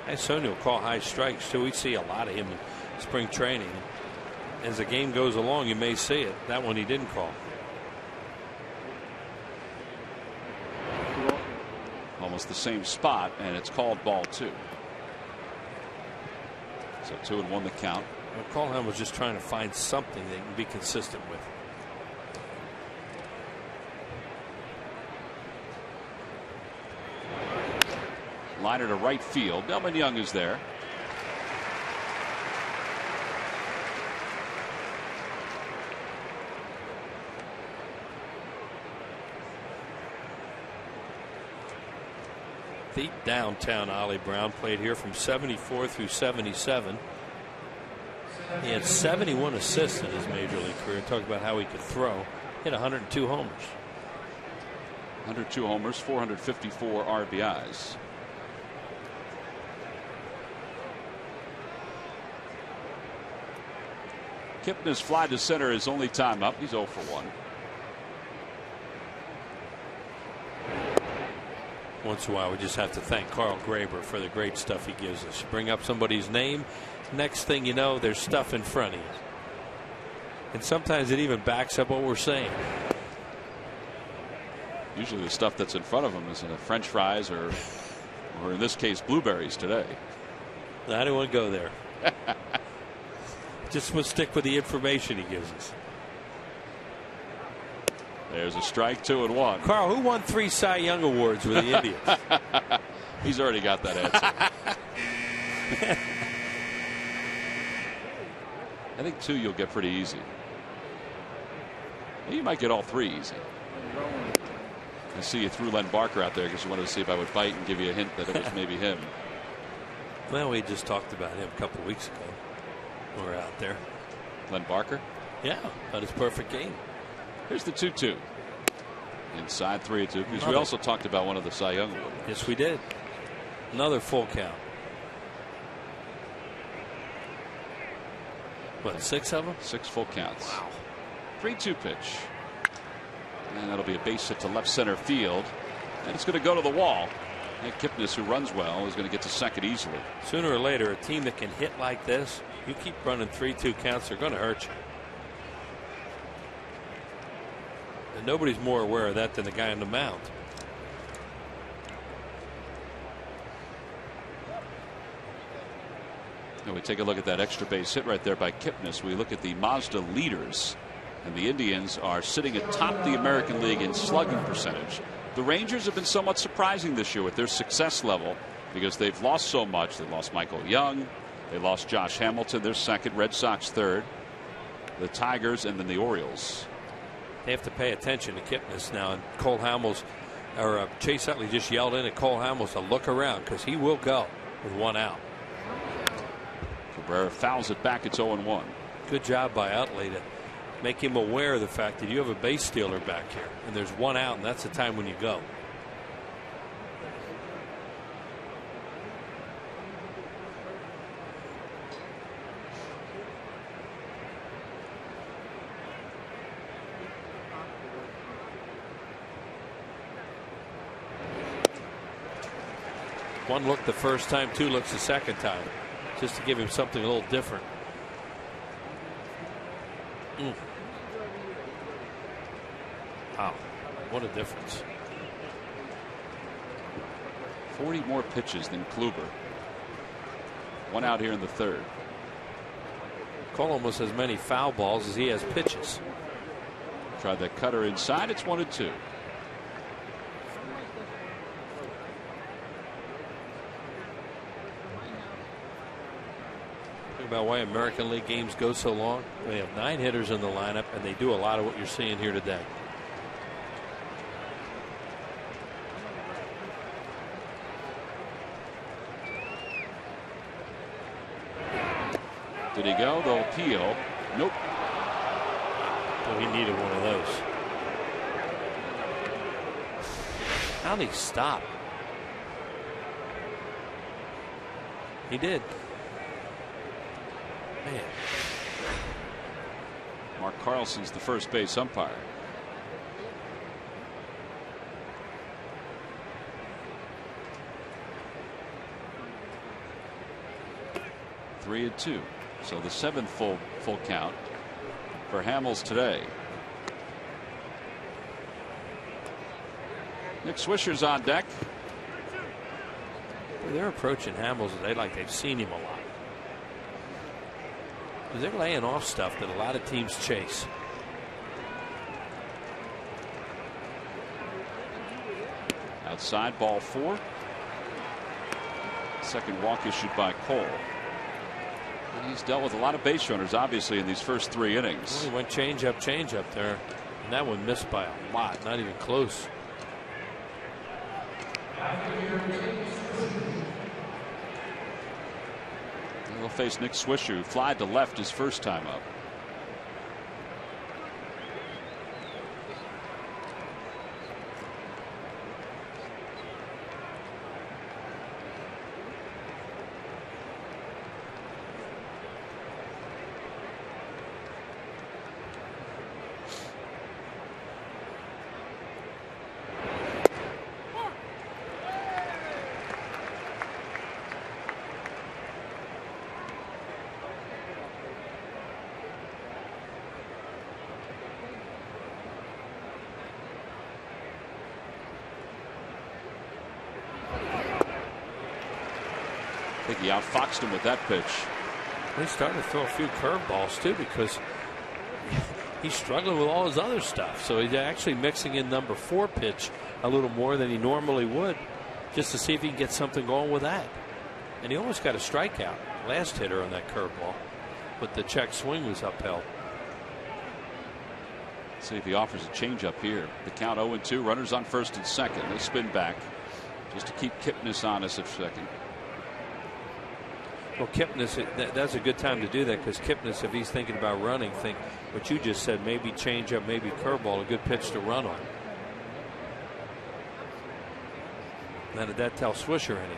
And Sonia will call high strikes too. We see a lot of him in spring training. As the game goes along, you may see it. That one he didn't call. Almost the same spot, and it's called ball 2. So 2-1 the count. Well, Colham was just trying to find something they can be consistent with. Liner to right field. Delman Young is there. Deep downtown, Ollie Brown played here from 74 through 77. He had 71 assists in his major league career. Talk about how he could throw. Hit 102 homers. 102 homers, 454 RBIs. Kipnis fly to center his only time up. He's 0 for 1. Once in a while, we just have to thank Carl Graber for the great stuff he gives us. You bring up somebody's name, next thing you know, there's stuff in front of you. And sometimes it even backs up what we're saying. Usually the stuff that's in front of them is French fries or in this case, blueberries today. I don't want to go there. Just want to stick with the information he gives us. There's a strike, 2-1. Carl, who won 3 Cy Young Awards with the Indians? He's already got that answer. I think 2 you'll get pretty easy. You might get all 3 easy. I see you threw Len Barker out there because you wanted to see if I would bite and give you a hint that it was maybe him. Well, we just talked about him a couple of weeks ago. We were out there. Len Barker? Yeah, about his perfect game. Here's the 2-2. Inside 3-2 because we also talked about one of the Cy Young Awards. Yes, we did. Another full count. What, 6 of them? 6 full counts. Wow. 3-2 pitch. And that'll be a base hit to left center field. And it's going to go to the wall. And Kipnis, who runs well, is going to get to second easily. Sooner or later, a team that can hit like this, you keep running 3-2 counts, they're going to hurt you. And nobody's more aware of that than the guy on the mound. And we take a look at that extra base hit right there by Kipnis. We look at the Mazda leaders. And the Indians are sitting atop the American League in slugging percentage. The Rangers have been somewhat surprising this year with their success level because they've lost so much. They lost Michael Young. They lost Josh Hamilton, their second. Red Sox third. The Tigers and then the Orioles. They have to pay attention to Kipnis now. And Cole Hamels, or Chase Utley just yelled in at Cole Hamels to look around because he will go with 1 out. Cabrera fouls it back. It's 0-1. Good job by Utley to make him aware of the fact that you have a base stealer back here and there's 1 out, and that's the time when you go. One look the first time, 2 looks the second time, just to give him something a little different. Wow, what a difference. 40 more pitches than Kluber. 1 out here in the third. Cole almost as many foul balls as he has pitches. Tried that cutter inside. It's 1-2. Think about why American League games go so long. They have 9 hitters in the lineup, and they do a lot of what you're seeing here today. Did he go? They'll appeal. Nope. Well, he needed one of those. How did he stop? He did. Man. Mark Carlson's the first base umpire. Three and 2. So the 7th full count for Hamels today. Nick Swisher's on deck. They're approaching Hamels today like they've seen him a lot. Because they're laying off stuff that a lot of teams chase. Outside, ball 4. Second walk issued by Cole. And he's dealt with a lot of base runners, obviously, in these first 3 innings. Well, he went change up there. And that one missed by a lot, not even close. They'll face Nick Swisher, who flied to left his first time up. think he outfoxed him with that pitch. He's starting to throw a few curveballs too, because he's struggling with all his other stuff. So he's actually mixing in number 4 pitch a little more than he normally would, just to see if he can get something going with that. And he almost got a strikeout last hitter on that curveball, but the check swing was upheld. See if he offers a changeup here. The count 0-2. Runners on first and second. They spin back just to keep Kipnis honest at second. Well, Kipnis, that's a good time to do that, because Kipnis, if he's thinking about running, think what you just said, maybe changeup, maybe curveball, a good pitch to run on. Now, did that tell Swisher anything?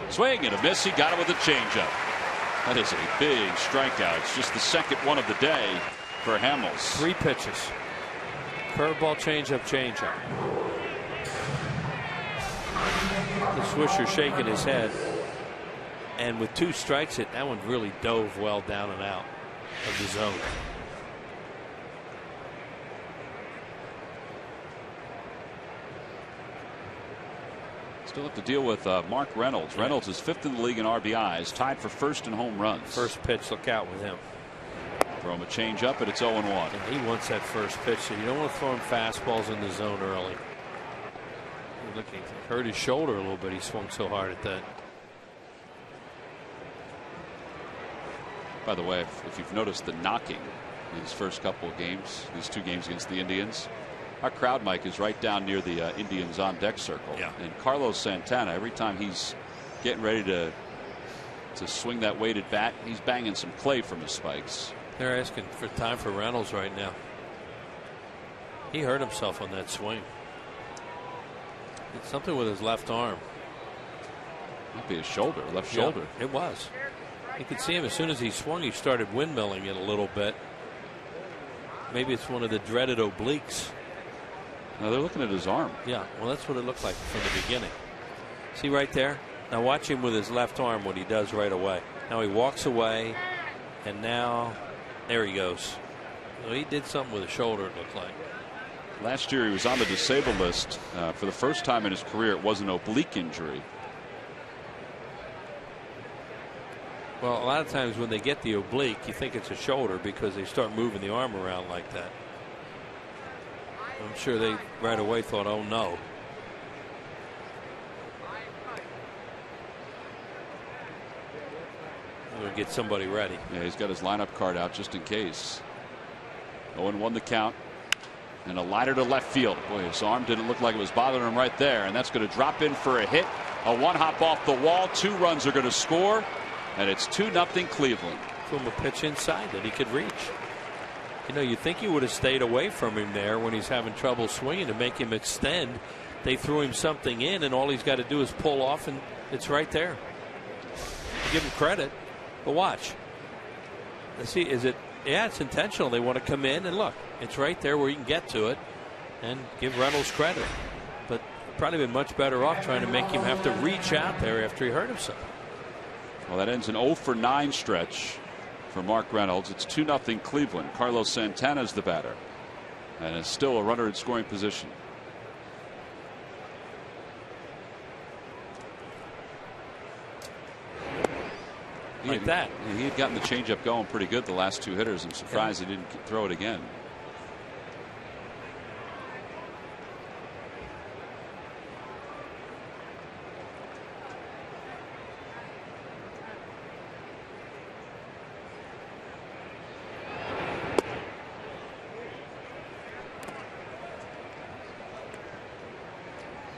Swing and a miss. He got it with a changeup. That is a big strikeout. It's just the second one of the day for Hamels. 3 pitches. Curveball, changeup, changeup. The Swisher shaking his head. And with 2 strikes, that one really dove well down and out of the zone. Still have to deal with Mark Reynolds. Yeah. Reynolds is 5th in the league in RBIs, tied for 1st in home runs. First pitch, look out with him. Throw him a change up, and it's 0-1. And he wants that first pitch, so you don't want to throw him fastballs in the zone early. Looking, hurt his shoulder a little bit. He swung so hard at that. By the way, if you've noticed the knocking in his first couple of games, these 2 games against the Indians, our crowd mic is right down near the Indians on deck circle. Yeah. And Carlos Santana, every time he's getting ready to swing that weighted bat, he's banging some clay from his spikes. They're asking for time for Reynolds right now. He hurt himself on that swing. It's something with his left arm. Might be his shoulder, left shoulder. Yeah, it was. You could see him as soon as he swung, he started windmilling it a little bit. Maybe it's one of the dreaded obliques. Now they're looking at his arm. Yeah, well, that's what it looked like from the beginning. See right there? Now watch him with his left arm, what he does right away. Now he walks away, and now there he goes. Well, he did something with his shoulder, it looked like. Last year he was on the disabled list. For the first time in his career, it was an oblique injury. Well, a lot of times when they get the oblique, you think it's a shoulder because they start moving the arm around like that. I'm sure they right away thought, oh no. We'll get somebody ready. Yeah, he's got his lineup card out just in case. 0-1 the count. And a liner to left field. Boy, his arm didn't look like it was bothering him right there. And that's going to drop in for a hit. A 1-hop off the wall. 2 runs are going to score. And it's 2-0 Cleveland. Threw him a pitch inside that he could reach. You know, you think you would have stayed away from him there when he's having trouble swinging to make him extend. They threw him something in, and all he's got to do is pull off, and it's right there. I give him credit, but watch. Let's see, is it? Yeah, it's intentional. They want to come in, and look, it's right there where you can get to it and give Reynolds credit. But probably been much better off trying to make him have to reach out there after he hurt himself. Well, that ends an 0-for-9 stretch for Mark Reynolds. It's 2-0 Cleveland. Carlos Santana is the batter, and it's still a runner in scoring position. He had gotten the changeup going pretty good the last 2 hitters. I'm surprised he didn't throw it again.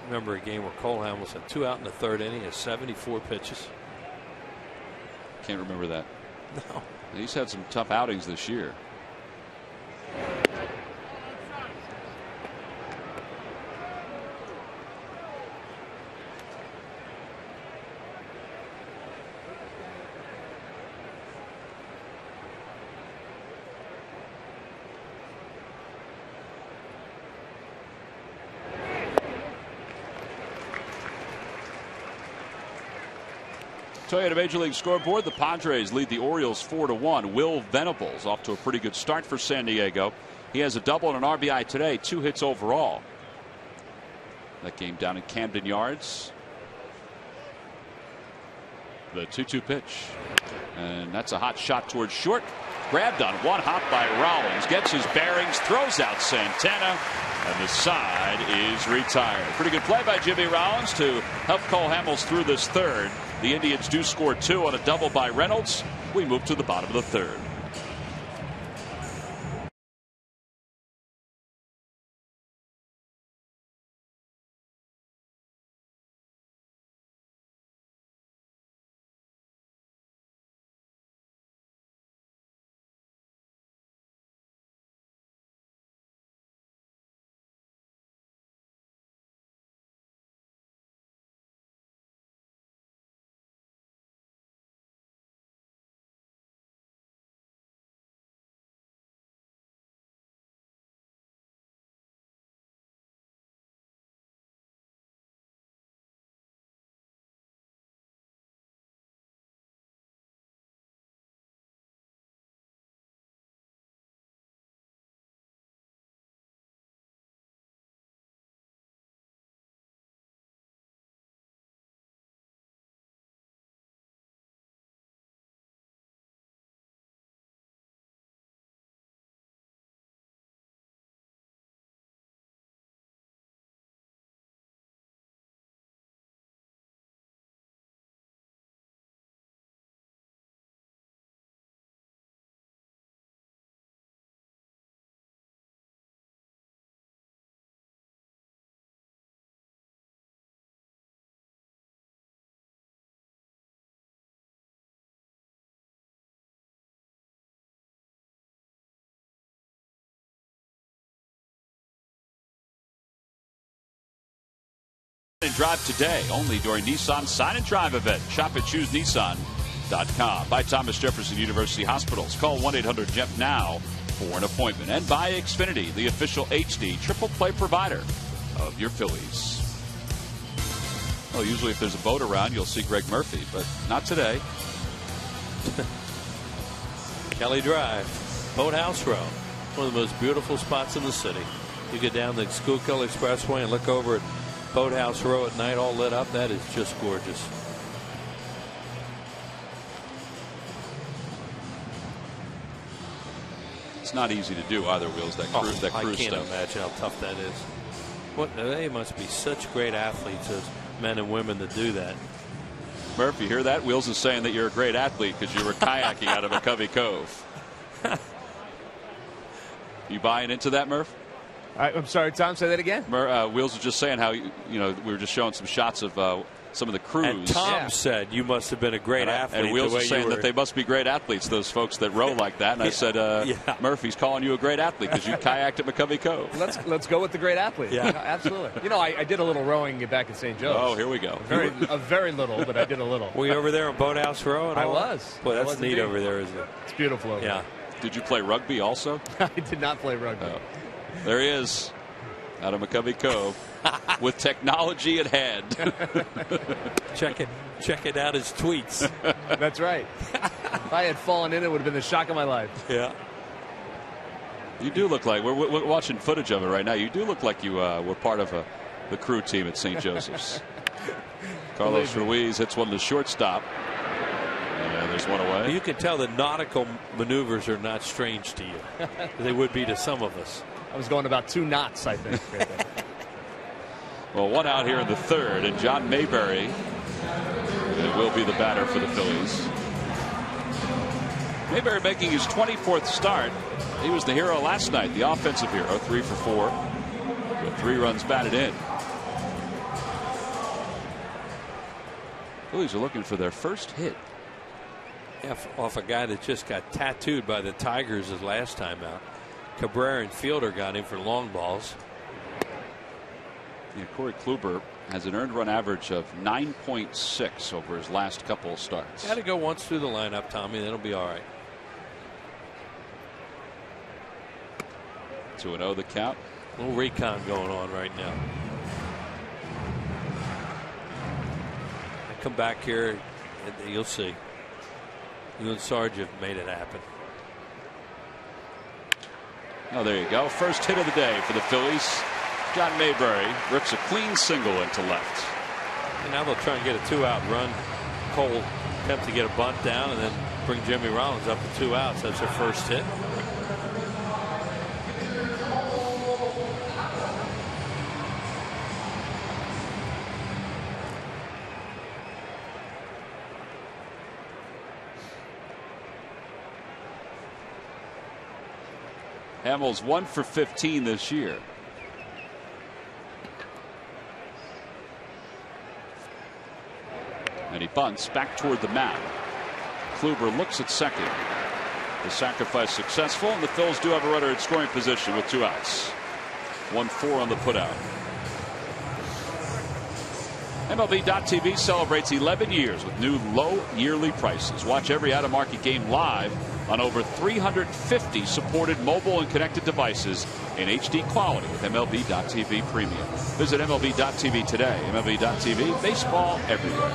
Remember a game where Cole Hamels had 2 out in the 3rd inning, has 74 pitches. Can't remember that. No. He's had some tough outings this year. Toyota Major League Scoreboard. The Padres lead the Orioles 4-1. Will Venables off to a pretty good start for San Diego. He has a double and an RBI today, 2 hits overall. That game down in Camden Yards. The 2-2 pitch. And that's a hot shot towards short. Grabbed on one hop by Rollins. Gets his bearings. Throws out Santana. And the side is retired. Pretty good play by Jimmy Rollins to help Cole Hamels through this third. The Indians do score 2 on a double by Reynolds. We move to the bottom of the third. And drive today only during Nissan's Sign and Drive event. Shop at ChooseNissan.com. By Thomas Jefferson University Hospitals. Call 1-800-JEF now for an appointment. And by Xfinity, the official HD triple play provider of your Phillies. Well, usually if there's a boat around, you'll see Greg Murphy, but not today. Kelly Drive, Boathouse Row, one of the most beautiful spots in the city. You get down the Schuylkill Expressway and look over at Boathouse Row at night, all lit up. That is just gorgeous. It's not easy to do either, Wheels. That cruise, that cruise I can't stuff. imagine how tough that is. What they must be such great athletes as men and women that do that. Murph, you hear that? Wheels is saying that you're a great athlete because you were kayaking out of McCovey Cove. You buying into that, Murph? I'm sorry, Tom, say that again. Wheels was just saying how you know we were just showing some shots of some of the crews. And Tom said you must have been a great athlete. And Wheels was saying that they must be great athletes, those folks that row like that. And I said, Murphy's calling you a great athlete because you kayaked at McCovey Cove. Let's go with the great athlete. Yeah, absolutely. You know, I did a little rowing back at St. Joe's. Oh, here we go. A very little, but I did a little. Were you over there on Boathouse Row? I was. Boy, that's neat over there, isn't it? It's beautiful over there. Did you play rugby also? I did not play rugby. Oh. There he is. Out of McCovey Cove with technology at hand. Checking out his tweets. That's right. If I had fallen in, it would have been the shock of my life. Yeah. You do look like, we're watching footage of it right now. You do look like you were part of the crew team at St. Joseph's. Carlos Ruiz hits one to shortstop. And there's one away. You can tell the nautical maneuvers are not strange to you. They would be to some of us. I was going about 2 knots, I think. Well, one out here in the third, and John Mayberry will be the batter for the Phillies. Mayberry making his 24th start. He was the hero last night, the offensive hero, 3 for 4 with 3 runs batted in. Phillies are looking for their first hit. Yeah, off a guy that just got tattooed by the Tigers his last time out. Cabrera and Fielder got him for long balls. Yeah, Corey Kluber has an earned run average of 9.6 over his last couple of starts. Got to go once through the lineup, Tommy. That'll be all right. 2-0 the count. A little recon going on right now. I come back here and you'll see. You and Sarge have made it happen. Oh, there you go. First hit of the day for the Phillies. John Mayberry rips a clean single into left. And now they'll try and get a 2-out run. Cole attempt to get a bunt down and then bring Jimmy Rollins up to 2 outs. That's their first hit. Hamels 1 for 15 this year. And he bunts back toward the mound. Kluber looks at second. The sacrifice successful, and the Phils do have a runner in scoring position with 2 outs. 1-4 on the putout. MLB.TV celebrates 11 years with new low yearly prices. Watch every out-of-market game live on over 350 supported mobile and connected devices in HD quality with MLB.TV Premium. Visit MLB.TV today. MLB.TV, baseball everywhere.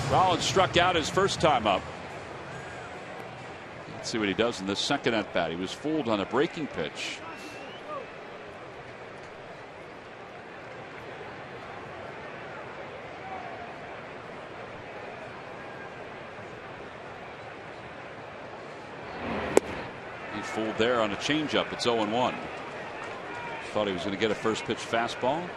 Rollins struck out his first time up. Let's see what he does in the second at bat. He was fooled on a breaking pitch. He fooled there on a changeup. It's 0-1. Thought he was going to get a first pitch fastball.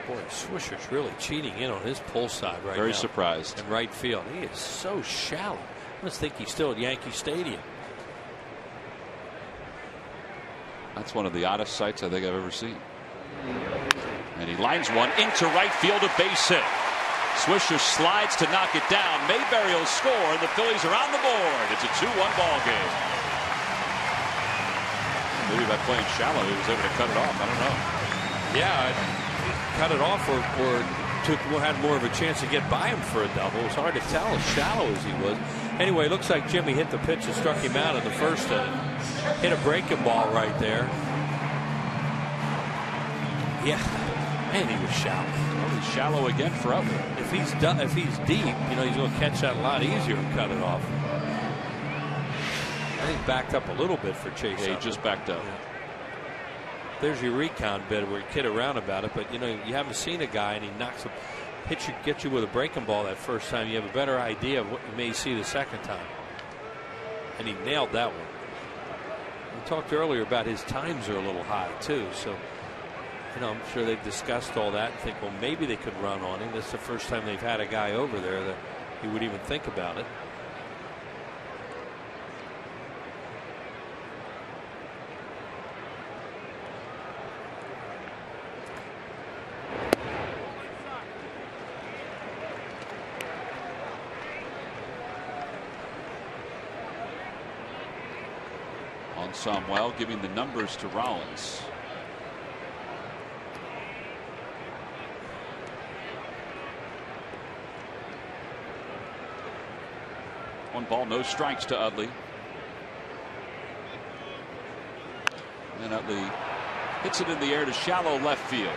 Boy, Swisher's really cheating in on his pull side right now. Very surprised. In right field. He is so shallow. I must think he's still at Yankee Stadium. That's one of the oddest sights I think I've ever seen. And he lines one into right field, a base hit. Swisher slides to knock it down. Mayberry will score, and the Phillies are on the board. It's a 2-1 ball game. Maybe by playing shallow, he was able to cut it off. I don't know. Yeah, cut it off or had more of a chance to get by him for a double. It was hard to tell as shallow as he was. Anyway, looks like Jimmy hit the pitch that struck him out in the first inning. Hit a breaking ball right there. Yeah, man, he was shallow. Well, he's shallow again forever. If he's deep, you know, he's going to catch that a lot easier and cut it off. I think backed up a little bit for Chase. Yeah, he just backed up. Yeah. There's your recon bit where you kid around about it, but you know, you haven't seen a guy and he knocks a pitch, gets you with a breaking ball that first time. You have a better idea of what you may see the second time. And he nailed that one. We talked earlier about his times are a little high too, so you know, I'm sure they've discussed all that and think, well, maybe they could run on him. This is the first time they've had a guy over there that he would even think about it. Samuel giving the numbers to Rollins. One ball, no strikes to Utley. And Utley hits it in the air to shallow left field.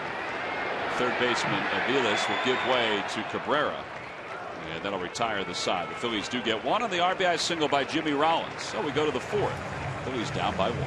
Third baseman Aviles will give way to Cabrera. And that'll retire the side. The Phillies do get one on the RBI single by Jimmy Rollins. So we go to the fourth. Phillies down by 1.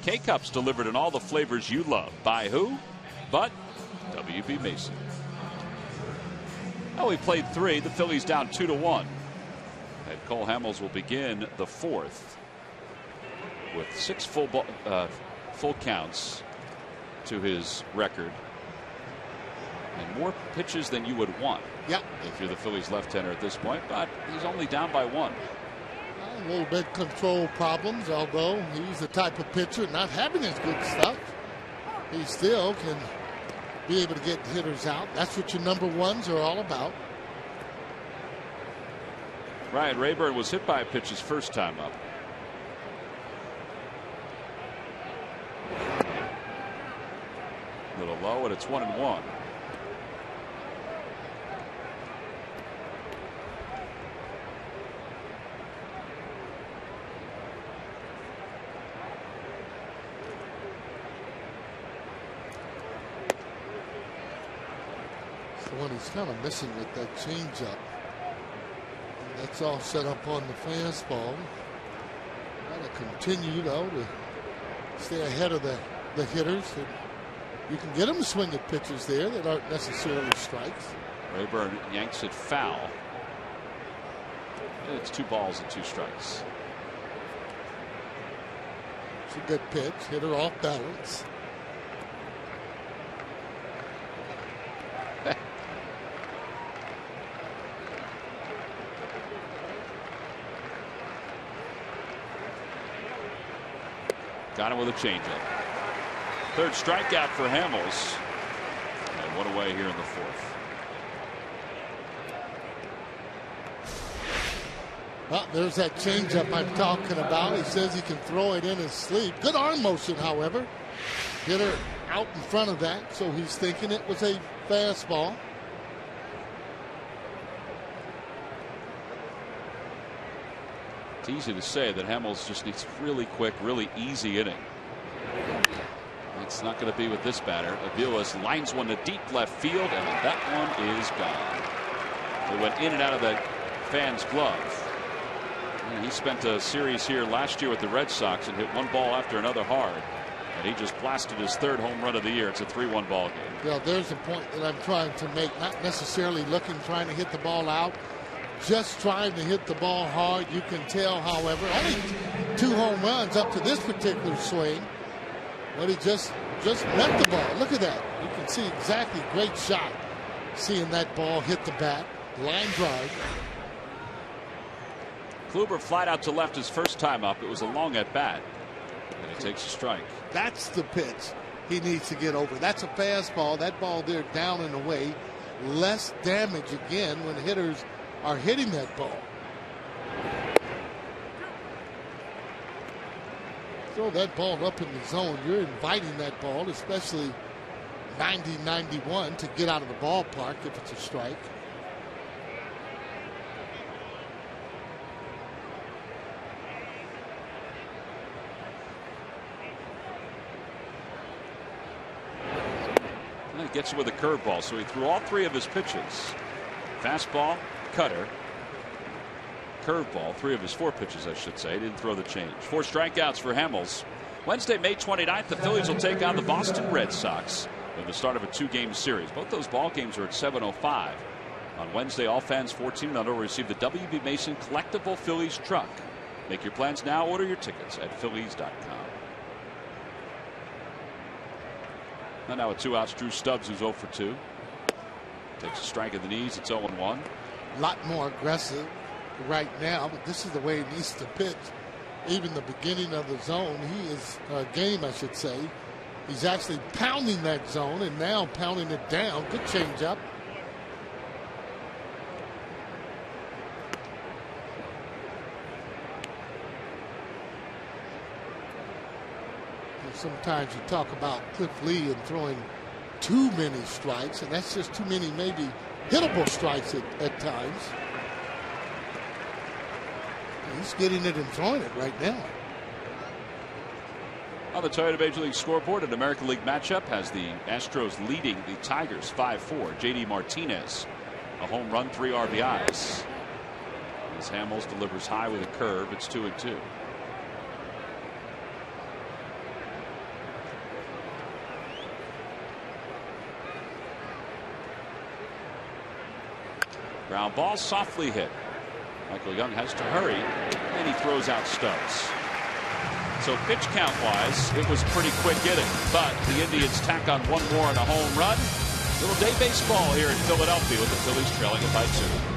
K-Cups delivered in all the flavors you love. By who? But W.B. Mason. Oh, we played 3. The Phillies down 2-1. And Cole Hamels will begin the 4th with 6 full counts to his record. And more pitches than you would want. Yep. If you're the Phillies left-hander at this point, but he's only down by 1. A little bit control problems, although he's the type of pitcher not having his good stuff. He still can be able to get hitters out. That's what your number ones are all about. Ryan Rayburn was hit by a pitch his first time up. A little low, and it's 1-1. One he's kind of missing with that changeup. That's all set up on the fastball. Got to continue though to stay ahead of the hitters. And you can get them to swing at pitches there that aren't necessarily strikes. Rayburn yanks it foul. It's 2 balls and 2 strikes. It's a good pitch. Hitter off balance. Got him with a changeup. 3rd strikeout for Hamels. And 1 away here in the 4th. Well, there's that changeup I'm talking about. He says he can throw it in his sleep. Good arm motion, however. Hitter out in front of that, so he's thinking it was a fastball. It's easy to say that Hamels just needs really quick, really easy inning. It's not going to be with this batter. Aviles lines one to deep left field, and that one is gone. It went in and out of the fan's glove. And he spent a series here last year with the Red Sox and hit 1 ball after another hard. And he just blasted his 3rd home run of the year. It's a 3-1 ball game. Well, there's a point that I'm trying to make. Not necessarily trying to hit the ball out. Just trying to hit the ball hard. You can tell, however, only 2 home runs up to this particular swing. But he just met the ball. Look at that. You can see exactly. Great shot. Seeing that ball hit the bat. Line drive. Kluber flied out to left his first time up. It was a long at bat. And he takes a strike. That's the pitch he needs to get over. That's a fastball. That ball there down and away. Less damage again when hitters are hitting that ball. Throw that ball up in the zone. You're inviting that ball, especially 90-91, to get out of the ballpark if it's a strike. And he gets it with a curveball, so he threw all 3 of his pitches. Fastball, cutter, curveball, 3 of his 4 pitches, I should say. He didn't throw the change. 4 strikeouts for Hamels. Wednesday, May 29th, the Phillies will take on the Boston Red Sox at the start of a 2-game series. Both those ball games are at 7:05. On Wednesday, all fans 14 and under will receive the W.B. Mason collectible Phillies truck. Make your plans now. Order your tickets at Phillies.com. And now with 2 outs, Drew Stubbs, who's 0 for 2. Takes a strike at the knees. It's 0-1. A lot more aggressive right now, but this is the way he needs to pitch. Even the beginning of the zone, game, I should say. He's actually pounding that zone and now pounding it down. Good changeup. Sometimes you talk about Cliff Lee and throwing too many strikes, and that's just too many maybe hittable strikes at times. He's getting it and throwing it right now. On the Toyota Major League scoreboard, an American League matchup has the Astros leading the Tigers 5-4. J.D. Martinez, a home run, 3 RBIs. As Hamels delivers high with a curve, it's 2-2. Ground ball softly hit. Michael Young has to hurry, and he throws out Stubbs. So pitch count wise, it was pretty quick inning, but the Indians tack on one more and a home run. Little day baseball here in Philadelphia with the Phillies trailing it by 2.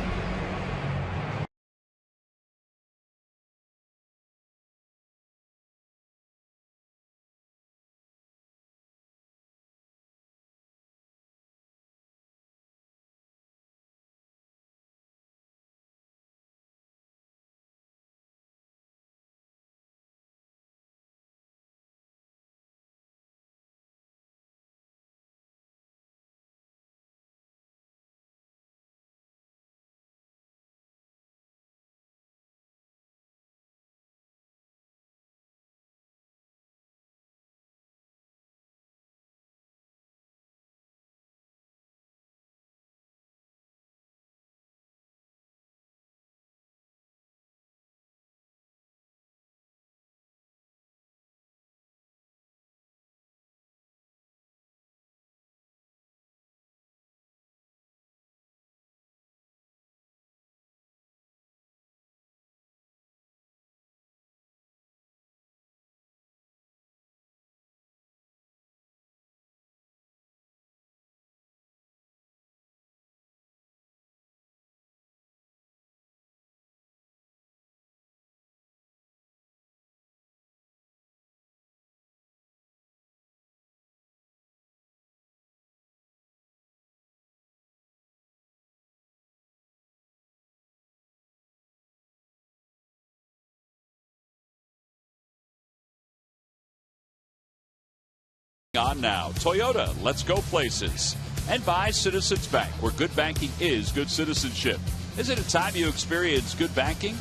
On now, Toyota, let's go places. And by Citizens Bank, where good banking is good citizenship. Is it a time you experience good banking?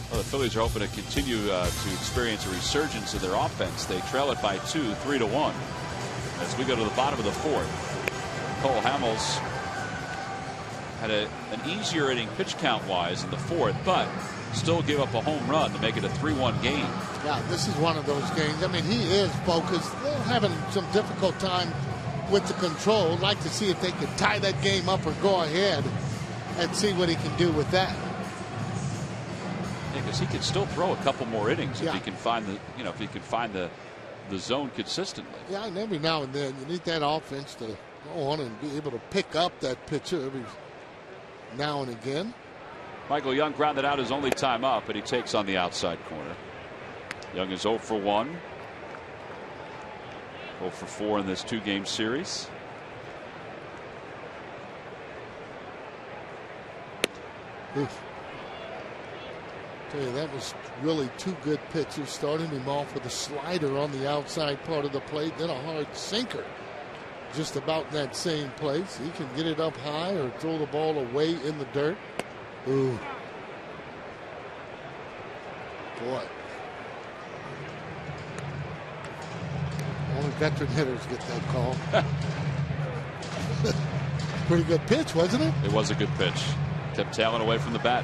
Well, the Phillies are hoping to continue to experience a resurgence in their offense. They trail it by 2, 3-1. As we go to the bottom of the 4th, Cole Hamels had an easier inning pitch count wise in the 4th, but still give up a home run to make it a 3-1 game. Yeah, this is one of those games. I mean, he is focused. They're having some difficult time with the control. I'd like to see if they could tie that game up or go ahead and see what he can do with that. Yeah, because he can still throw a couple more innings if he can find the, if he can find the zone consistently. Yeah, and every now and then you need that offense to go on and be able to pick up that pitcher every now and again. Michael Young grounded out his only time up, but he takes on the outside corner. Young is 0 for 1. 0 for 4 in this 2-game series. Oof. Tell you, that was really 2 good pitches. Starting him off with a slider on the outside part of the plate, then a hard sinker just about in that same place. He can get it up high or throw the ball away in the dirt. Ooh. Boy. Only veteran hitters get that call. Pretty good pitch, wasn't it? It was a good pitch. Kept tailing away from the bat.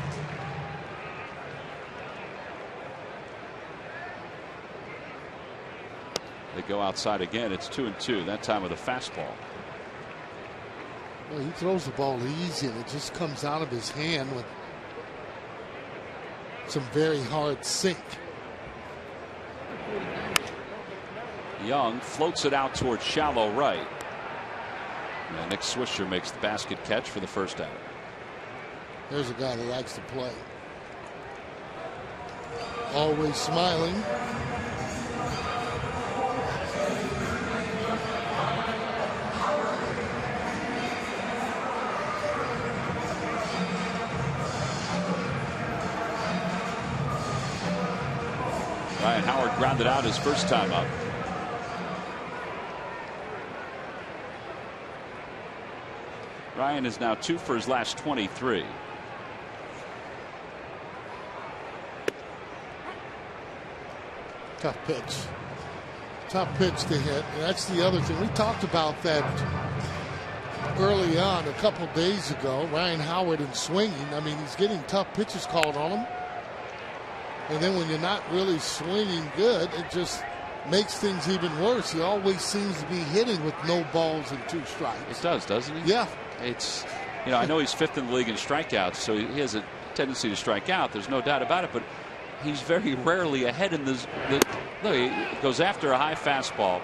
They go outside again. It's 2-2. That time with a fastball. Well, he throws the ball easy, and it just comes out of his hand with some very hard sink. Young floats it out towards shallow right. And Nick Swisher makes the basket catch for the first out. There's a guy that likes to play. Always smiling. Ryan Howard grounded out his first time up. Ryan is now 2 for his last 23. Tough pitch. Tough pitch to hit. And that's the other thing. We talked about that early on a couple days ago. Ryan Howard in swinging. I mean, he's getting tough pitches called on him. And then when you're not really swinging good, it just makes things even worse. He always seems to be hitting with no balls and 2 strikes. It does, doesn't he? Yeah. It's, I know he's 5th in the league in strikeouts, so he has a tendency to strike out. There's no doubt about it, but he's very rarely ahead in this. Look, he goes after a high fastball,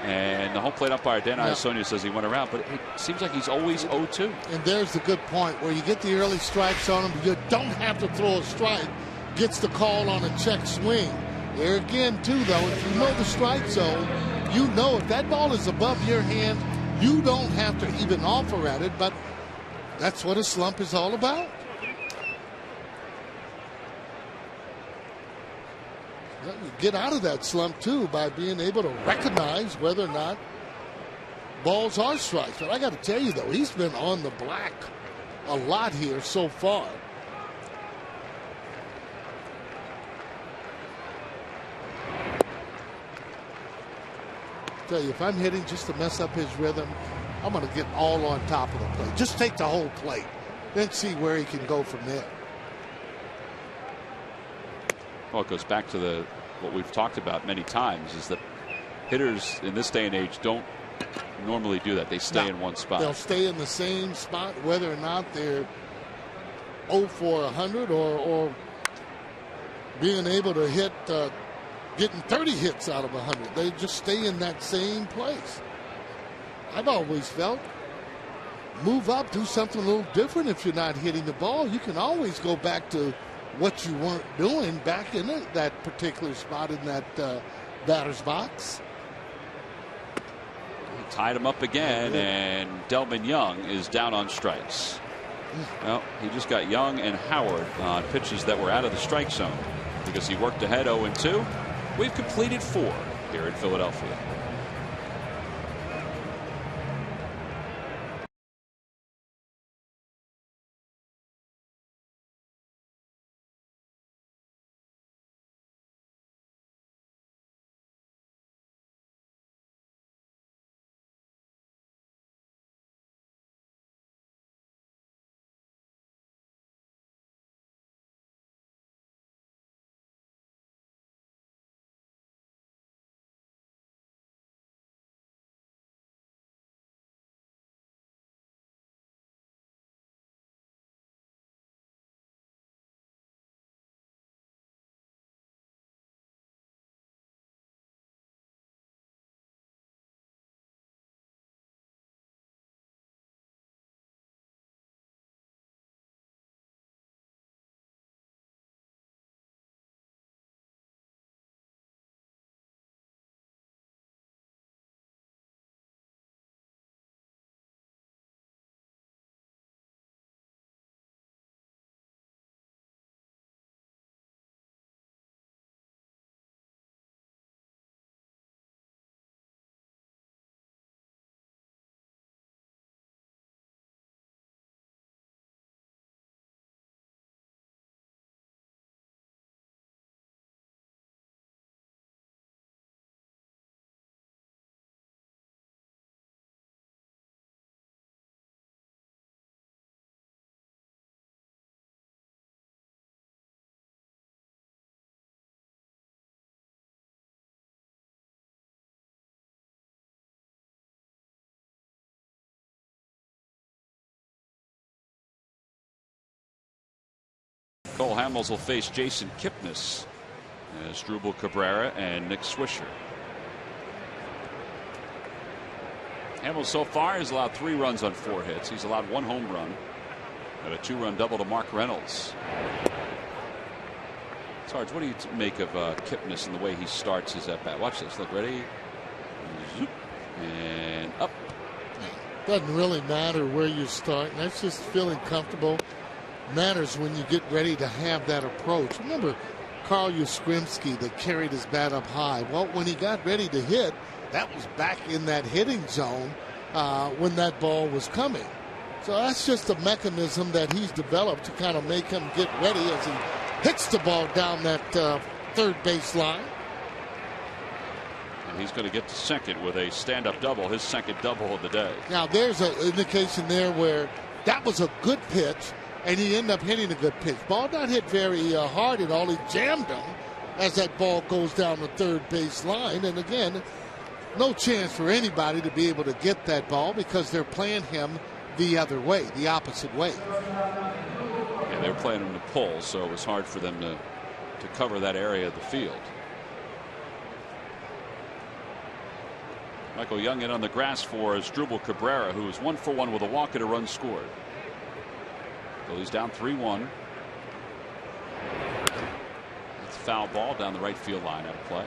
and the home plate umpire, Dan Iasonia, says he went around, but it seems like he's always 0-2. And there's the good point where you get the early strikes on him. You don't have to throw a strike. Gets the call on a check swing. There again, too, though, if you know the strike zone, you know if that ball is above your hand, you don't have to even offer at it, but that's what a slump is all about. Well, you get out of that slump, too, by being able to recognize whether or not balls are strikes. But I got to tell you, though, he's been on the black a lot here so far. Tell you, if I'm hitting just to mess up his rhythm, I'm going to get all on top of the plate. Just take the whole plate, then see where he can go from there. Well, it goes back to what we've talked about many times, is that hitters in this day and age don't normally do that. They stay in one spot. They'll stay in the same spot, whether or not they're 0 for 100 or being able to hit. Getting 30 hits out of 100. They just stay in that same place. I've always felt, move up, do something a little different. If you're not hitting the ball, you can always go back to what you weren't doing back in that particular spot in that batter's box. He tied him up again, and Delvin Young is down on strikes. Well, he just got Young and Howard on pitches that were out of the strike zone because he worked ahead 0-2. We've completed 4 here in Philadelphia. Cole Hamels will face Jason Kipnis as Drupal Cabrera and Nick Swisher. Hamels so far has allowed 3 runs on 4 hits. He's allowed 1 home run and a 2-run double to Mark Reynolds. Sarge, what do you make of Kipnis and the way he starts his at bat? Watch this. Look, ready? Zoop, and up. Doesn't really matter where you start. That's just feeling comfortable. Matters when you get ready to have that approach. Remember Carl Yastrzemski that carried his bat up high? Well, when he got ready to hit, that was back in that hitting zone when that ball was coming. So that's just a mechanism that he's developed to kind of make him get ready as he hits the ball down that third base line. And he's going to get to second with a stand-up double, his second double of the day. Now there's an indication there where that was a good pitch, and he ended up hitting a good pitch. Ball not hit very hard at all. He jammed him, as that ball goes down the third base line. And again, no chance for anybody to be able to get that ball because they're playing him the other way, the opposite way. Yeah, they were playing him to pull, so it was hard for them to cover that area of the field. Michael Young in on the grass for Asdrubal Cabrera, who is 1 for 1 with a walk and a run scored. Phillies down 3-1. It's a foul ball down the right field line out of play.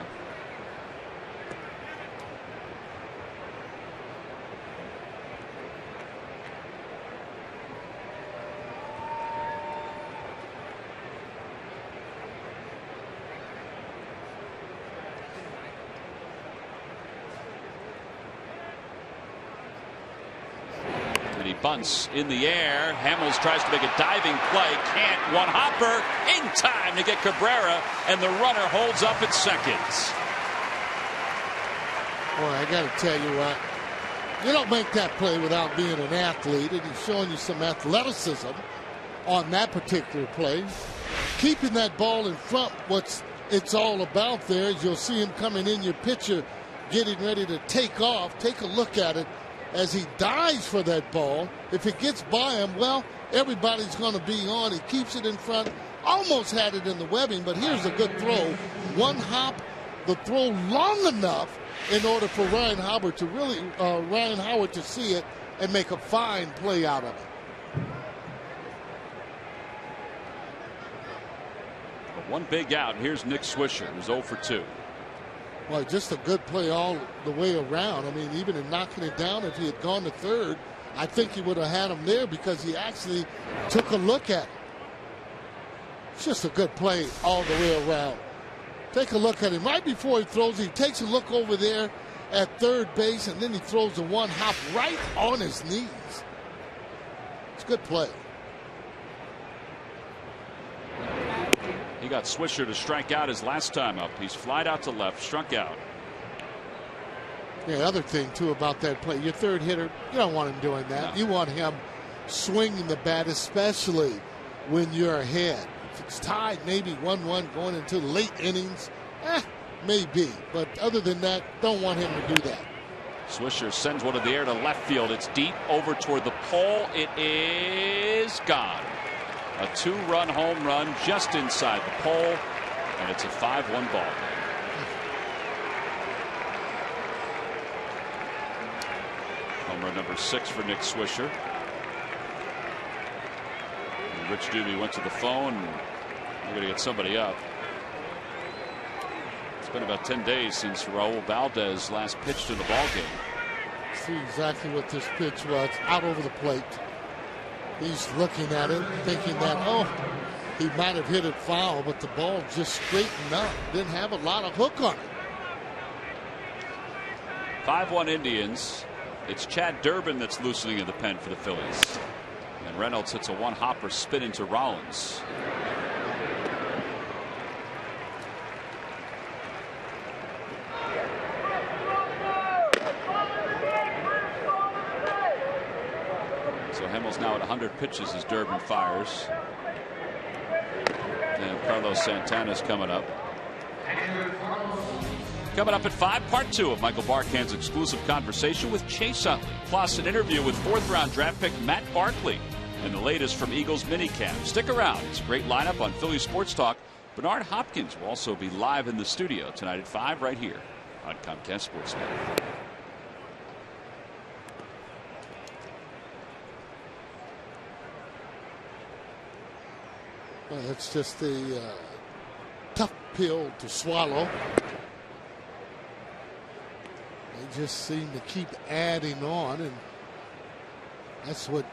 Bunts in the air. Hamels tries to make a diving play. Can't. One hopper in time to get Cabrera, and the runner holds up at second. Boy, I got to tell you what, you don't make that play without being an athlete, and he's showing you some athleticism on that particular play. Keeping that ball in front, it's all about there is you'll see him coming in your pitcher, getting ready to take off. Take a look at it. As he dives for that ball, if it gets by him, well, everybody's going to be on. He keeps it in front, almost had it in the webbing, but here's a good throw. One hop, the throw long enough in order for Ryan Howard to see it and make a fine play out of it. One big out. Here's Nick Swisher, who's 0 for 2. Well, just a good play all the way around. I mean, even in knocking it down, if he had gone to third, I think he would have had him there because he actually took a look at it. It's just a good play all the way around. Take a look at him. Right before he throws, he takes a look over there at third base, and then he throws the one hop right on his knees. It's a good play. He got Swisher to strike out his last time up. He's flied out to left, struck out. Yeah, other thing, too, about that play, your third hitter, you don't want him doing that. No. You want him swinging the bat, especially when you're ahead. If it's tied, maybe 1-1 going into late innings, maybe. But other than that, don't want him to do that. Swisher sends one in the air to left field. It's deep over toward the pole. It is gone. A 2-run home run just inside the pole, and it's a 5-1 ball. Home run number 6 for Nick Swisher. And Rich Doobie went to the phone. We're going to get somebody up. It's been about 10 days since Raul Valdez last pitched in the ball game. See exactly what this pitch was, out over the plate. He's looking at it, thinking that, he might have hit it foul, but the ball just straightened up. Didn't have a lot of hook on it. 5-1 Indians. It's Chad Durbin that's loosening in the pen for the Phillies. And Reynolds hits a one-hopper spin into Rollins. So Hamels now at 100 pitches as Durbin fires. And Carlos Santana's coming up. Coming up at 5, part 2 of Michael Barkan's exclusive conversation with Chase Utley. Plus an interview with 4th-round draft pick Matt Barkley. And the latest from Eagles minicamp. Stick around. It's a great lineup on Philly Sports Talk. Bernard Hopkins will also be live in the studio tonight at 5 right here on Comcast Sports Network. Well, it's just a tough pill to swallow. They just seem to keep adding on, and that's what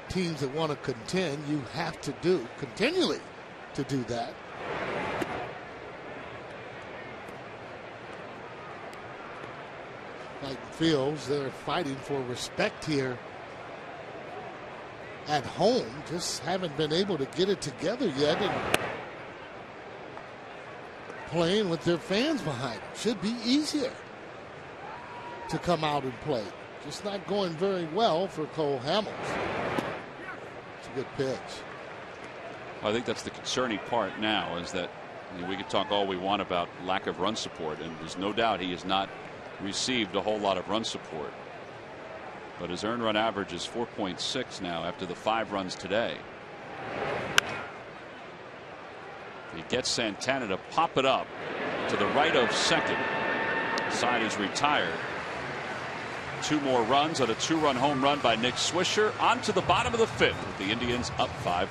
teams that want to contend, you have to do continually to do that. Like Phillies, they're fighting for respect here at home, just haven't been able to get it together yet, and playing with their fans behind them should be easier to come out and play. Just not going very well for Cole Hamels. It's a good pitch. Well, I think that's the concerning part now, is that We could talk all we want about lack of run support, and there's no doubt he has not received a whole lot of run support. But his earned run average is 4.6 now after the 5 runs today. He gets Santana to pop it up to the right of second. Side is retired. 2 more runs on a 2-run home run by Nick Swisher. On to the bottom of the 5th with the Indians up 5-1.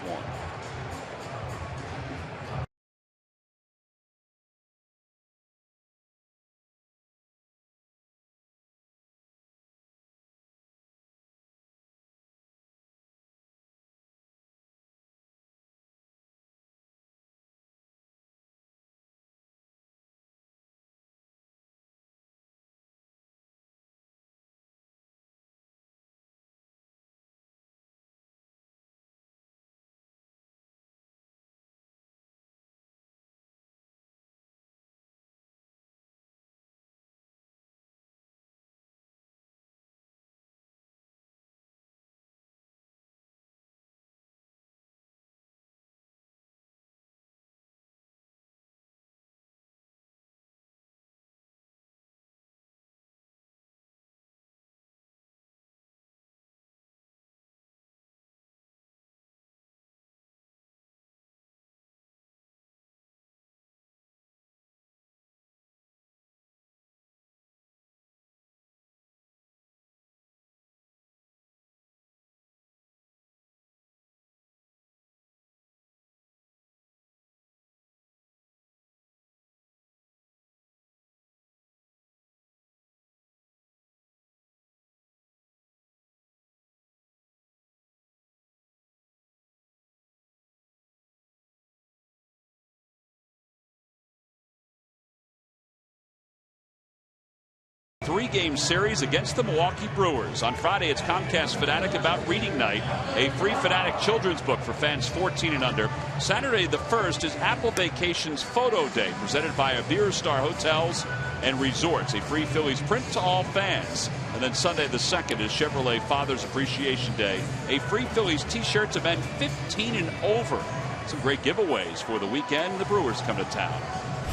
Three-game series against the Milwaukee Brewers. On Friday, it's Comcast Fanatic About Reading Night, a free Fanatic children's book for fans 14 and under. Saturday the 1st is Apple Vacations Photo Day, presented by Beer Star Hotels and Resorts, a free Phillies print to all fans. And then Sunday the 2nd is Chevrolet Father's Appreciation Day, a free Phillies t-shirt to men 15 and over. Some great giveaways for the weekend. The Brewers come to town.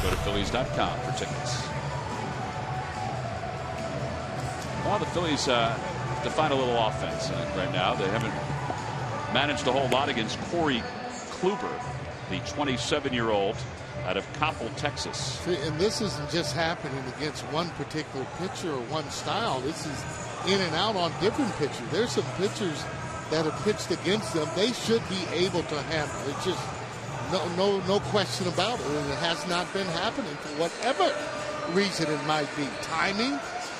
Go to Phillies.com for tickets. Well, the Phillies have to find a little offense right now. They haven't managed a whole lot against Corey Kluber, the 27-year-old out of Coppell, Texas. And this isn't just happening against one particular pitcher or one style. This is in and out on different pitchers. There's some pitchers that have pitched against them. They should be able to handle it. It's just no question about it. And it has not been happening for whatever reason it might be. Timing.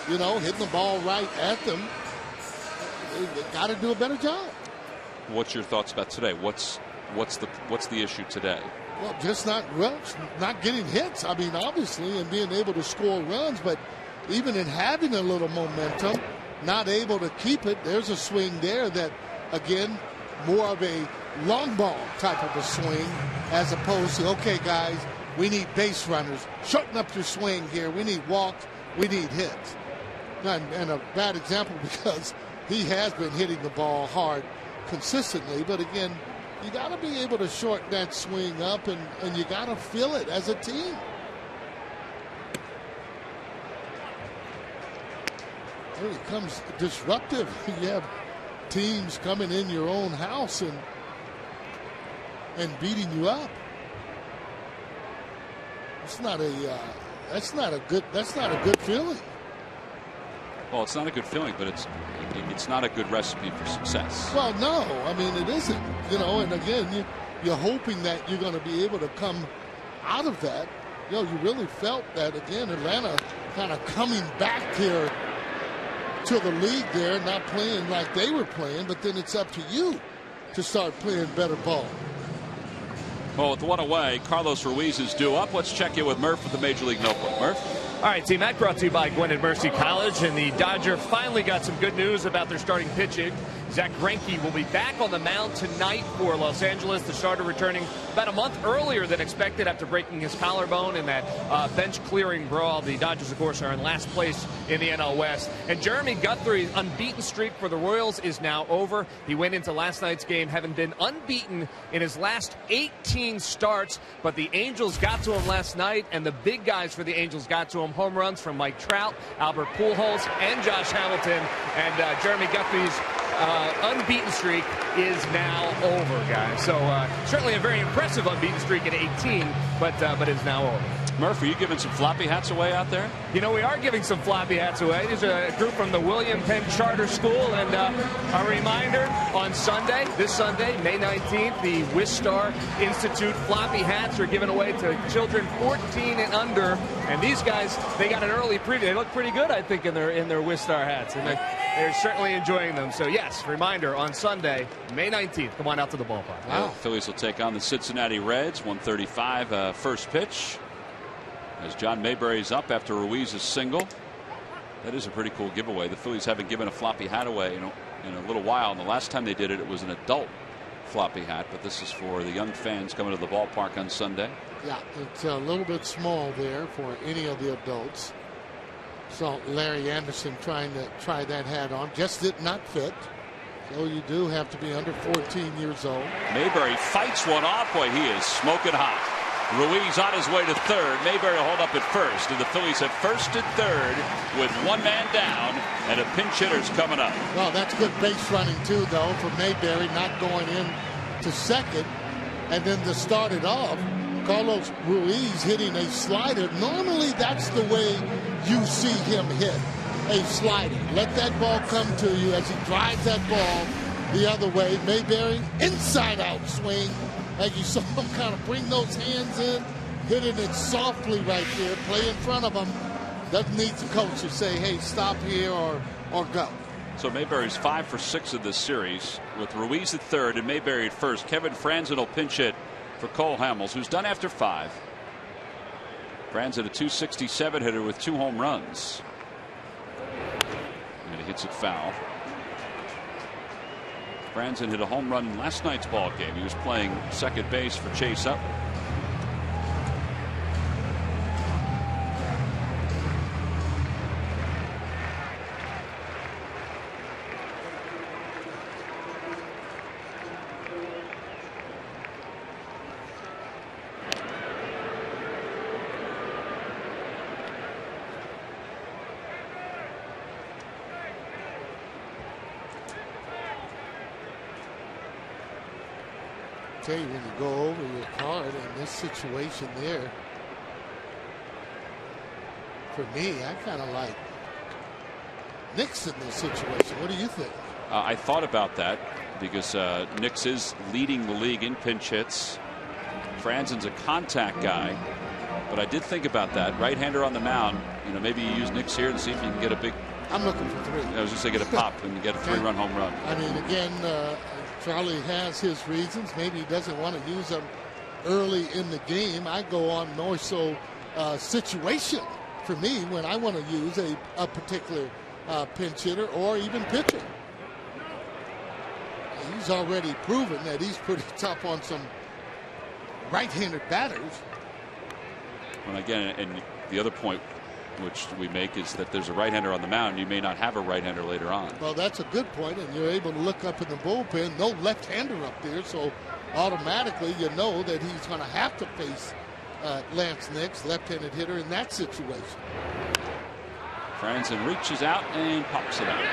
Hitting the ball right at them. They got to do a better job. What's your thoughts about today? What's the issue today? Well, just not getting hits. I mean, obviously, and being able to score runs, but even in having a little momentum, not able to keep it. There's a swing there that, again, more of a long ball type of a swing, as opposed to, okay, guys, we need base runners. Shorten up your swing here. We need walks. We need hits. And a bad example because he has been hitting the ball hard consistently. But again, you got to be able to shorten that swing up, and you got to feel it as a team. It becomes disruptive. You have teams coming in your own house and beating you up. That's not a good feeling. Well, it's not a good feeling, but it's not a good recipe for success. Well, no, I mean it isn't. And again, you're hoping that you're going to be able to come out of that. You really felt that again. Atlanta kind of coming back here to the league there, not playing like they were playing, but then it's up to you to start playing better ball. Well, with one away, Carlos Ruiz is due up. Let's check in with Murph with the Major League Notebook. Murph? All right, T-Mac, brought to you by Gwinnett Mercy College, and the Dodgers finally got some good news about their starting pitching. Zach Greinke will be back on the mound tonight for Los Angeles. The starter returning about a month earlier than expected after breaking his collarbone in that bench-clearing brawl. The Dodgers, of course, are in last place in the NL West. And Jeremy Guthrie's unbeaten streak for the Royals is now over. He went into last night's game having been unbeaten in his last 18 starts, but the Angels got to him last night, and the big guys for the Angels got to him. Home runs from Mike Trout, Albert Pujols, and Josh Hamilton. And Jeremy Guthrie's unbeaten streak is now over, guys. So certainly a very impressive unbeaten streak at 18, but it's now over. Murph, are you giving some floppy hats away out there? You know, we are giving some floppy hats away. There's a group from the William Penn Charter School, and a reminder on Sunday, this Sunday, May 19th, the Wistar Institute floppy hats are given away to children 14 and under. And these guys, they got an early preview. They look pretty good, I think, in their Wistar hats, and they're certainly enjoying them. So yes, reminder on Sunday, May 19th. Come on out to the ballpark. Wow. The Phillies will take on the Cincinnati Reds. 1:35 first pitch. As John Mayberry's up after Ruiz's single. That is a pretty cool giveaway. The Phillies haven't given a floppy hat away in a little while. And the last time they did it, it was an adult floppy hat. But this is for the young fans coming to the ballpark on Sunday. Yeah, it's a little bit small there for any of the adults. So Larry Anderson trying to try that hat on. Just did not fit. So you do have to be under 14 years old. Mayberry fights one off. Boy, he is smoking hot. Ruiz on his way to third. Mayberry will hold up at first. And the Phillies have first and third with one man down. And a pinch hitter's coming up. Well, that's good base running, too, though, for Mayberry not going in to second. And then to start it off, Carlos Ruiz hitting a slider. Normally, that's the way you see him hit a slider. Let that ball come to you as he drives that ball the other way. Mayberry, inside-out swing. Like you saw him kind of bring those hands in, hitting it softly right there, play in front of him. Doesn't need the coach to say, hey, stop here or go. So Mayberry's 5 for 6 in this series with Ruiz at third and Mayberry at first. Kevin Franzen will pinch hit for Cole Hamels, who's done after 5. Franzen, a .267 hitter with 2 home runs. And he hits it foul. Franzen hit a home run in last night's ball game. He was playing second base for Chase Up. When you go over your card in this situation there, for me, I kind of like Nix in this situation. What do you think? I thought about that because Nix is leading the league in pinch hits. Franzen's a contact guy, but I did think about that. Right-hander on the mound. You know, maybe you use Nix here to see if you can get a big. I'm looking for 3. I was just saying, get a pop and get a 3-run home run. I mean, again, Charlie has his reasons. Maybe he doesn't want to use them early in the game. I go on more so situation for me when I want to use a particular pinch hitter or even pitcher. He's already proven that he's pretty tough on some right-handed batters. And again, and the other point which we make is that there's a right-hander on the mound. You may not have a right-hander later on. Well, that's a good point, and you're able to look up in the bullpen. No left-hander up there, so automatically you know that he's going to have to face Lance Nix, left-handed hitter, in that situation. Franzen reaches out and pops it out.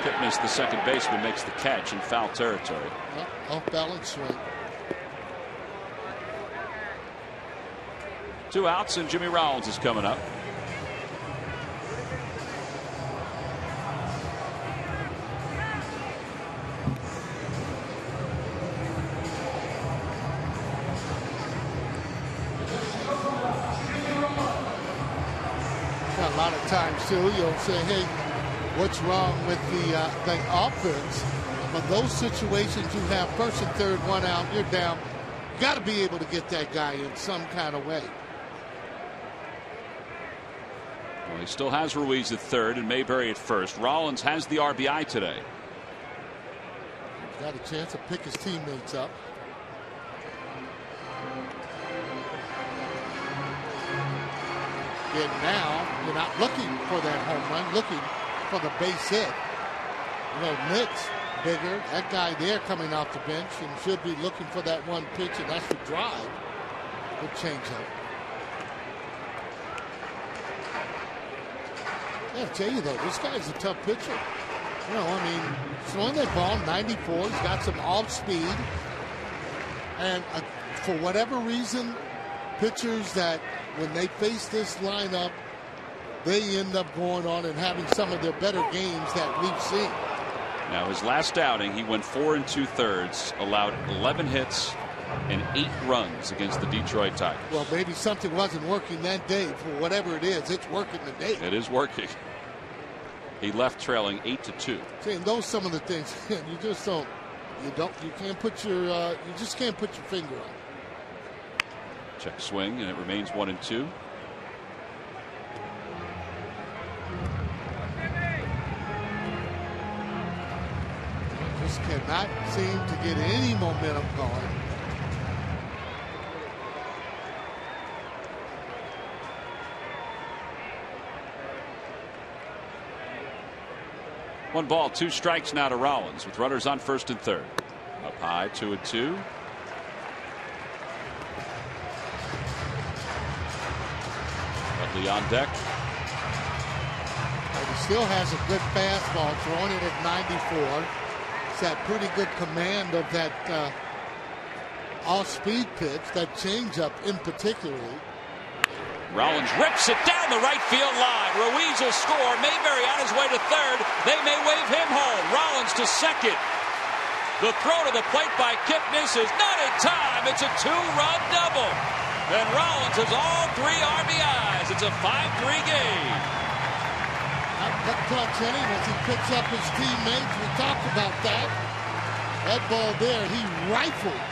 Kipnis, the second baseman, makes the catch in foul territory. Off-balance swing. 2 outs, and Jimmy Rollins is coming up. A lot of times, too, you'll say, hey, what's wrong with the offense? But those situations you have first and third, 1 out, you're down. You got to be able to get that guy in some kind of way. Well, he still has Ruiz at third and Mayberry at first. Rollins has the RBI today. Got a chance to pick his teammates up. And now you're not looking for that home run, looking for the base hit. You know, Nick's bigger. That guy there coming off the bench and should be looking for that one pitch, and that's the drive. Good changeup. I gotta tell you though, this guy's a tough pitcher. You know, I mean, throwing that ball 94, he's got some off speed. And for whatever reason, pitchers that when they face this lineup, they end up going on and having some of their better games that we've seen. Now his last outing, he went 4 2/3, allowed 11 hits and 8 runs against the Detroit Tigers. Well, maybe something wasn't working that day. For whatever it is, it's working today. It is working. He left trailing 8-2. See, and those some of the things you just don't. You can't put your. You just can't put your finger on. Check swing, and it remains 1-2. Just cannot seem to get any momentum going. One ball, 2 strikes now to Rollins with runners on first and third. Up high, 2-2. Utley on deck. And he still has a good fastball, throwing it at 94. It's that pretty good command of that off-speed pitch, that changeup in particular. Rollins rips it down the right field line. Ruiz will score. Mayberry on his way to third. They may wave him home. Rollins to second. The throw to the plate by Kipnis is not in time. It's a 2-run double. And Rollins has all 3 RBIs. It's a 5-3 game. That clutch inning as he picks up his teammates. We talked about that. That ball there, he rifles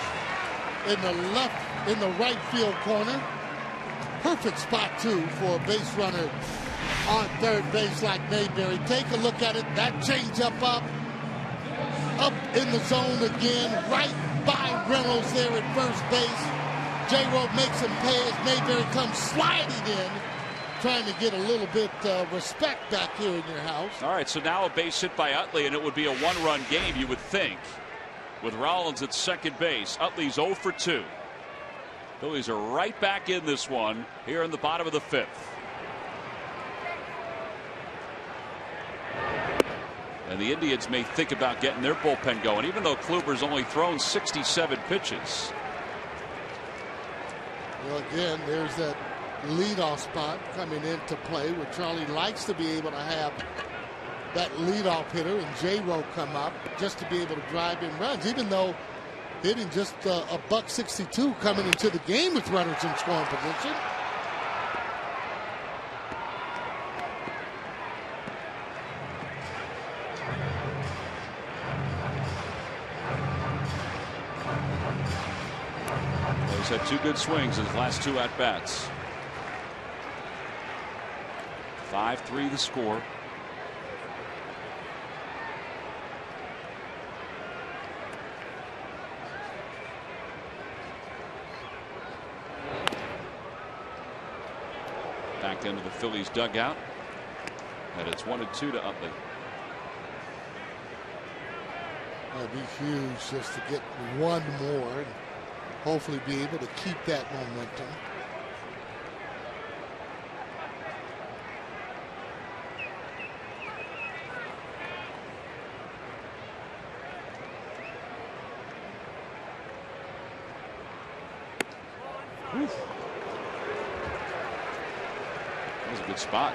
in the right field corner. Perfect spot, too, for a base runner on third base like Mayberry. Take a look at it. That changeup up in the zone again, right by Reynolds there at first base. J-Rob makes him pay as Mayberry comes sliding in, trying to get a little bit respect back here in your house. All right, so now a base hit by Utley, and it would be a 1-run game, you would think. With Rollins at second base, Utley's 0 for 2. Phillies are right back in this one here in the bottom of the 5th. And the Indians may think about getting their bullpen going, even though Kluber's only thrown 67 pitches. Well, again, there's that leadoff spot coming into play where Charlie likes to be able to have that leadoff hitter and J-Row come up just to be able to drive in runs, even though hitting just a $162 coming into the game with runners in scoring position. He's had 2 good swings in his last 2 at-bats. 5-3 the score. Back into the Phillies dugout, and it's 1-2 to Utley. That'd be huge just to get one more and hopefully be able to keep that momentum. That was a good spot.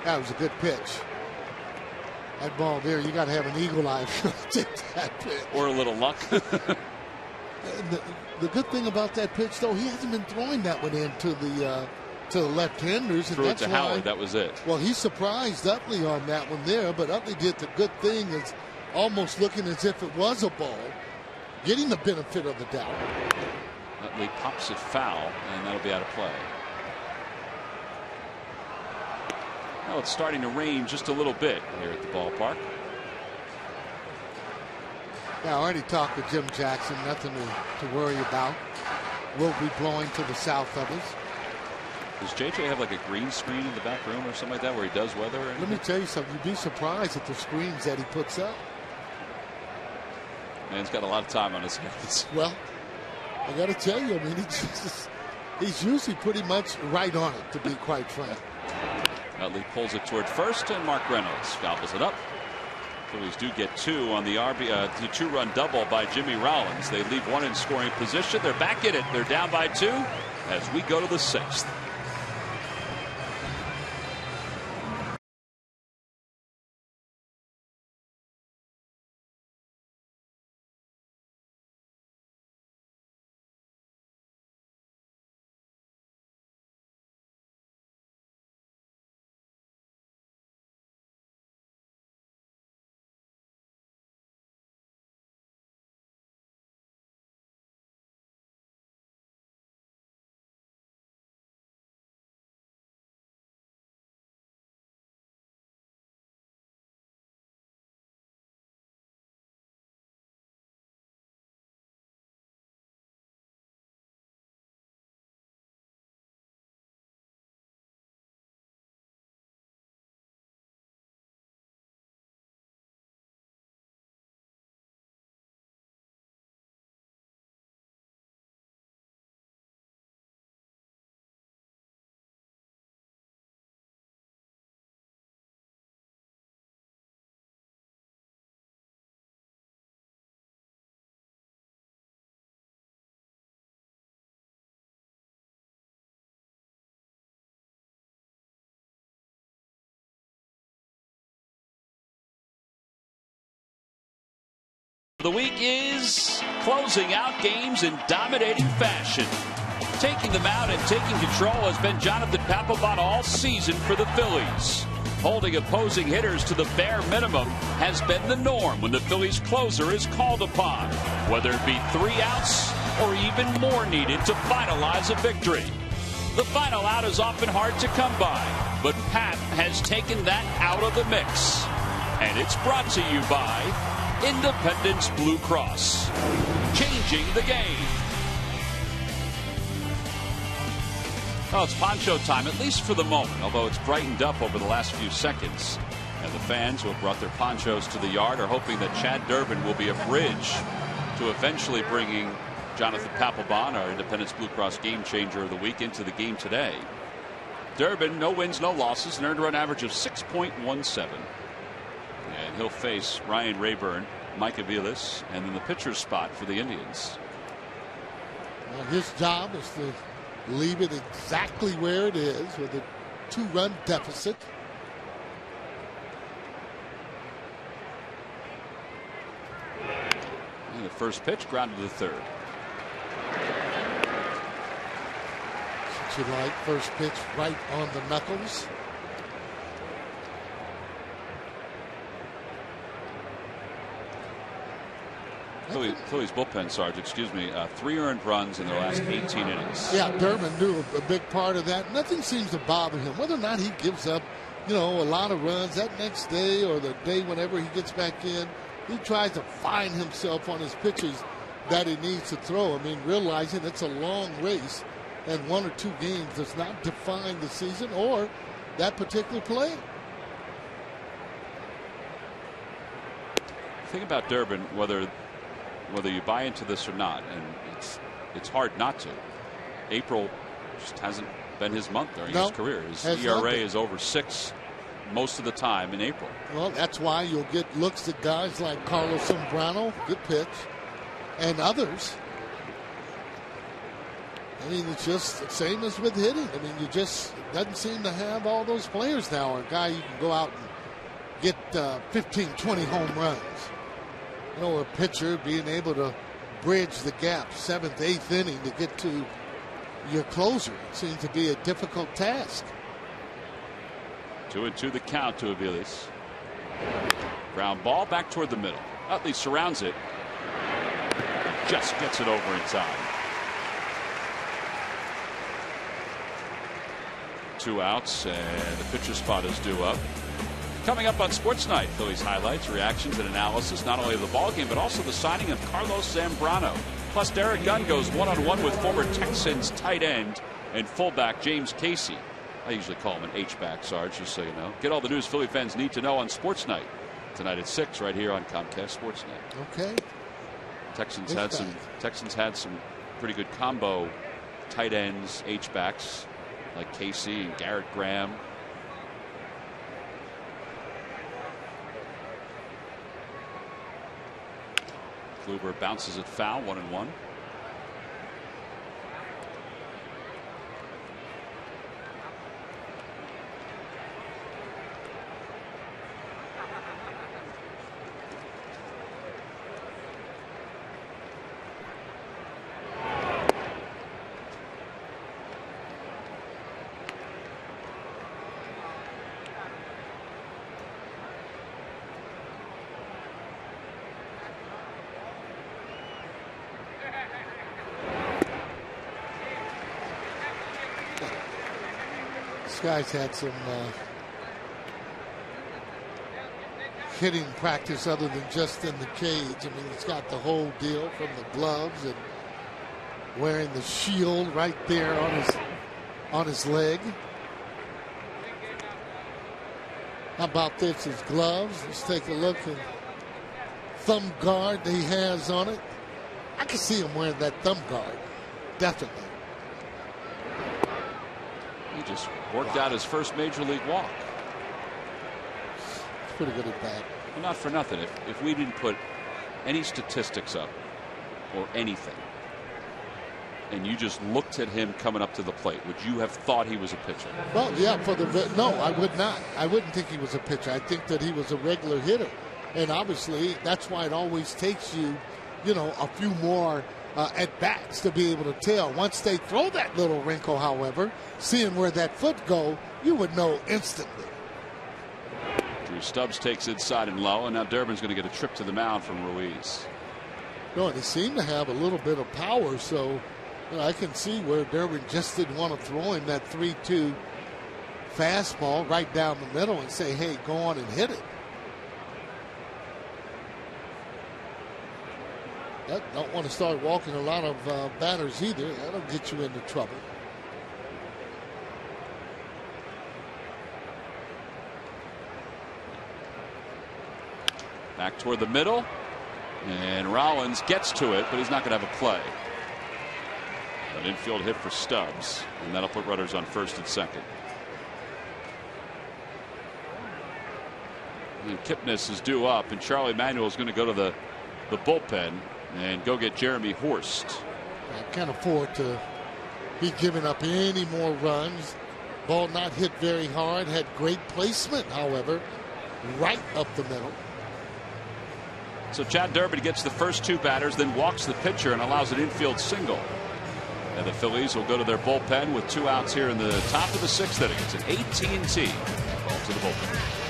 That was a good pitch. That ball there, you got to have an eagle eye to take that pitch. Or a little luck. The good thing about that pitch, though, he hasn't been throwing that one into the left-handers. Threw it to Howard. That was it. Well, he surprised Utley on that one there, but Utley did the good thing, is almost looking as if it was a ball, getting the benefit of the doubt. Utley pops it foul, and that'll be out of play. Well, it's starting to rain just a little bit here at the ballpark. Yeah, I already talked to Jim Jackson. Nothing to worry about. We'll be blowing to the south of us. Does JJ have like a green screen in the back room or something like that where he does weather? Let me tell you something. You'd be surprised at the screens that he puts up. Man's got a lot of time on his hands. Well, I got to tell you, I mean, he's usually pretty much right on it, to be quite frank. Utley pulls it toward first, and Mark Reynolds gobbles it up. Phillies do get 2 on the the 2-run double by Jimmy Rollins. They leave 1 in scoring position. They're back in it. They're down by 2 as we go to the 6th. The week is closing out games in dominating fashion. Taking them out and taking control has been Jonathan Papelbon all season for the Phillies. Holding opposing hitters to the bare minimum has been the norm when the Phillies closer is called upon, whether it be 3 outs or even more needed to finalize a victory. The final out is often hard to come by, but Pap has taken that out of the mix. And it's brought to you by Independence Blue Cross, changing the game. Well, it's poncho time, at least for the moment, although it's brightened up over the last few seconds. And the fans who have brought their ponchos to the yard are hoping that Chad Durbin will be a bridge to eventually bringing Jonathan Papelbon, our Independence Blue Cross game changer of the week, into the game today. Durbin, no wins, no losses, an earned run average of 6.17. And he'll face Ryan Rayburn, Mike Aviles, and then the pitcher's spot for the Indians. Well, his job is to leave it exactly where it is with a 2-run deficit. And the first pitch grounded to third. Should you like first pitch right on the knuckles? Phillies bullpen, Sarge, excuse me, 3 earned runs in their last 18 innings. Yeah, Durbin knew a big part of that. Nothing seems to bother him. Whether or not he gives up, a lot of runs that next day or the day whenever he gets back in, he tries to find himself on his pitches that he needs to throw. I mean, realizing it's a long race and 1 or 2 games does not define the season or that particular play. The thing about Durbin, whether you buy into this or not, and it's hard not to. April just hasn't been his month during his career. His ERA is over 6 most of the time in April. Well, that's why you'll get looks at guys like Carlos Zambrano, good pitch, and others. I mean, it's just the same as with hitting. I mean, you just doesn't seem to have all those players now. A guy you can go out and get 15, 20 home runs. A pitcher being able to bridge the gap 7th, 8th inning to get to your closer. It seems to be a difficult task. 2-2 the count to Aviles. Ground ball back toward the middle. Utley surrounds it. Just gets it over in time. 2 outs, and the pitcher spot is due up. Coming up on Sports Night, Phillies highlights, reactions, and analysis, not only of the ballgame, but also the signing of Carlos Zambrano. Plus, Derek Gunn goes one-on-one with former Texans tight end and fullback James Casey. I usually call him an H-back, Sarge, just so you know. Get all the news Philly fans need to know on Sports Night. Tonight at 6 right here on Comcast Sports Night. Okay. Texans had some pretty good combo tight ends, H-backs, like Casey and Garrett Graham. Kluber bounces it foul, 1-1. Guy's had some hitting practice other than just in the cage. I mean, he's got the whole deal from the gloves and wearing the shield right there on his leg. How about this? His gloves. Let's take a look at thumb guard that he has on it. I can see him wearing that thumb guard. Definitely. He just worked out his first major league walk. It's pretty good at bat. Well, not for nothing. If we didn't put any statistics up or anything, and you just looked at him coming up to the plate, would you have thought he was a pitcher? Well, yeah, no, I would not. I wouldn't think he was a pitcher. I think that he was a regular hitter, and obviously that's why it always takes you, a few more at bats to be able to tell. Once they throw that little wrinkle, however, seeing where that foot go, you would know instantly. Drew Stubbs takes inside and low, and now Durbin's going to get a trip to the mound from Ruiz. No, and he seemed to have a little bit of power, so I can see where Durbin just didn't want to throw him that 3-2 fastball right down the middle and say, hey, go on and hit it. Don't want to start walking a lot of batters either. That'll get you into trouble. Back toward the middle, and Rollins gets to it, but he's not going to have a play. An infield hit for Stubbs, and that'll put runners on first and second. And Kipnis is due up, and Charlie Manuel is going to go to the bullpen and go get Jeremy Horst. I can't afford to be giving up any more runs. Ball not hit very hard. Had great placement, however, right up the middle. So Chad Durbin gets the first two batters, then walks the pitcher and allows an infield single. And the Phillies will go to their bullpen with 2 outs here in the top of the 6th inning. It's an AT&T. Ball to the bullpen.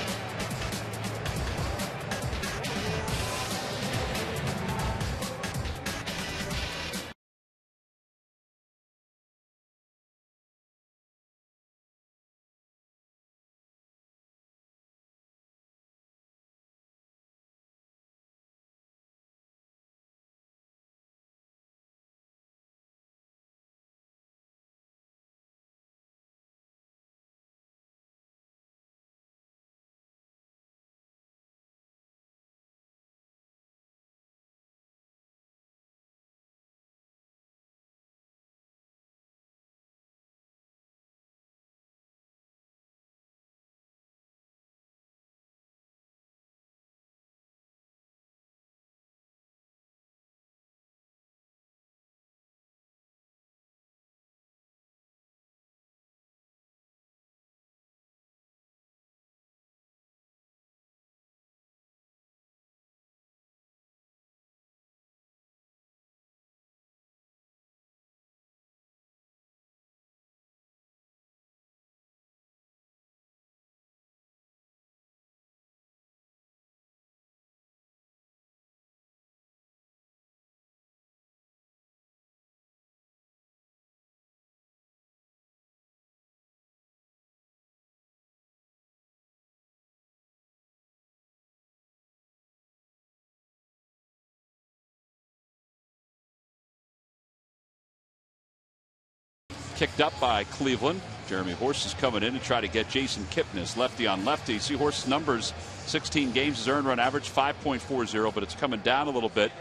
kicked up by Cleveland. Jeremy Horst is coming in to try to get Jason Kipnis lefty on lefty. See Horst's numbers, 16 games, his earned run average 5.40, but it's coming down a little bit.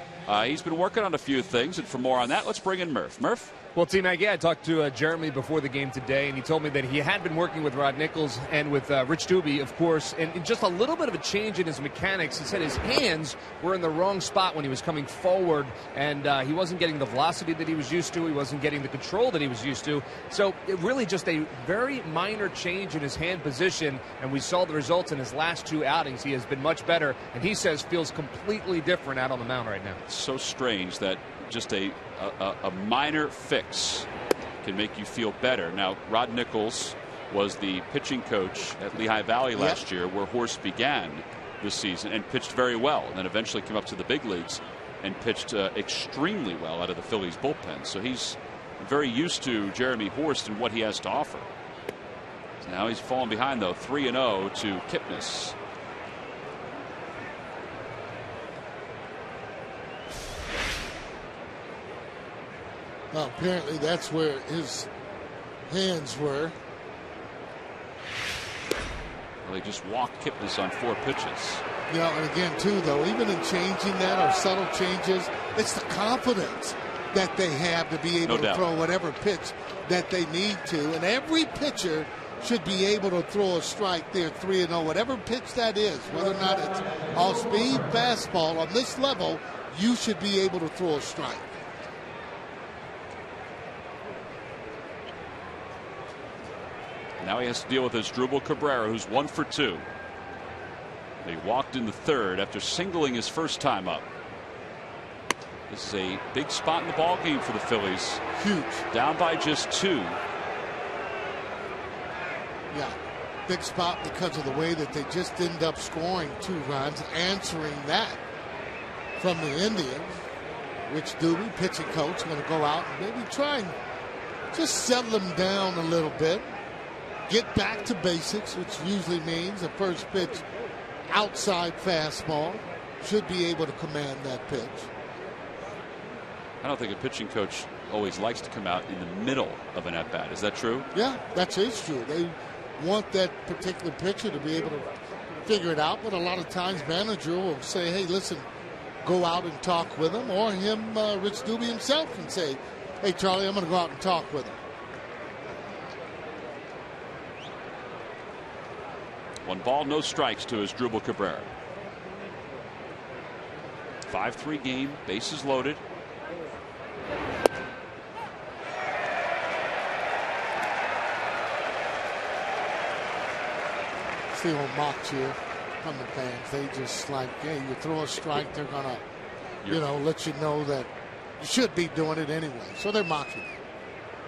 He's been working on a few things, and for more on that, let's bring in Murph. Murph? Well, T-Mac, I talked to Jeremy before the game today, and he told me that he had been working with Rod Nichols and with Rich Doobie, of course, and just a little bit of a change in his mechanics. He said his hands were in the wrong spot when he was coming forward, and he wasn't getting the velocity that he was used to. He wasn't getting the control that he was used to. So it really just a very minor change in his hand position, and we saw the results in his last 2 outings. He has been much better, and he says feels completely different out on the mound right now. It's so strange that just a minor fix can make you feel better. Now, Rod Nichols was the pitching coach at Lehigh Valley last year, where Horst began this season, and pitched very well, and then eventually came up to the big leagues and pitched extremely well out of the Phillies bullpen. So he's very used to Jeremy Horst and what he has to offer. So now he's fallen behind, though, 3-0 to Kipnis. Well, apparently that's where his hands were. Well, they just walked Kipnis on 4 pitches. You know, and again, too, though, even in changing that or subtle changes, it's the confidence that they have to be able to throw whatever pitch that they need to. And every pitcher should be able to throw a strike there, 3-0, whatever pitch that is, whether or not it's all-speed fastball. On this level, you should be able to throw a strike. Now he has to deal with Asdrubal Cabrera, who's 1 for 2. He walked in the 3rd after singling his first time up. This is a big spot in the ball game for the Phillies. Huge. Down by just 2. Yeah, big spot because of the way that they just end up scoring 2 runs, answering that from the Indians. Rich Doobie, pitching coach, going to go out and maybe try and just settle them down a little bit. Get back to basics, which usually means a first pitch outside fastball. Should be able to command that pitch. I don't think a pitching coach always likes to come out in the middle of an at-bat. Is that true? Yeah, that is true. They want that particular pitcher to be able to figure it out, but a lot of times manager will say, hey, listen, go out and talk with him, or him, Rich Doobie himself, and say, hey, Charlie, I'm going to go out and talk with him. 1 ball, no strikes to Asdrubal Cabrera. 5-3 game, bases loaded. It's the old mock cheer from the fans. They just like, hey, you throw a strike, they're going to, you know, let you know that you should be doing it anyway. So they're mocking.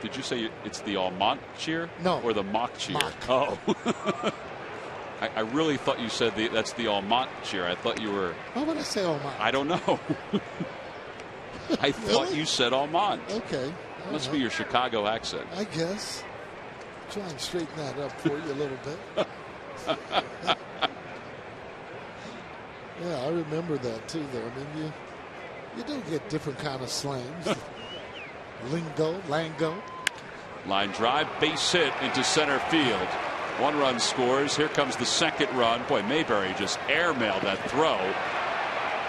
Did you say it's the Almont cheer? No. Or the mock cheer? Mock. Oh. I really thought you said that's the Almont cheer. I thought you were. Why would I say Almont? I don't know. I thought you said Almont. Okay. Must be your Chicago accent. I guess. Try and straighten that up for you a little bit. Yeah, I remember that too, though. I mean, you do get different kind of slangs. Lango. Line drive, base hit into center field. 1 run scores. Here comes the 2nd run. Boy, Mayberry just airmailed that throw.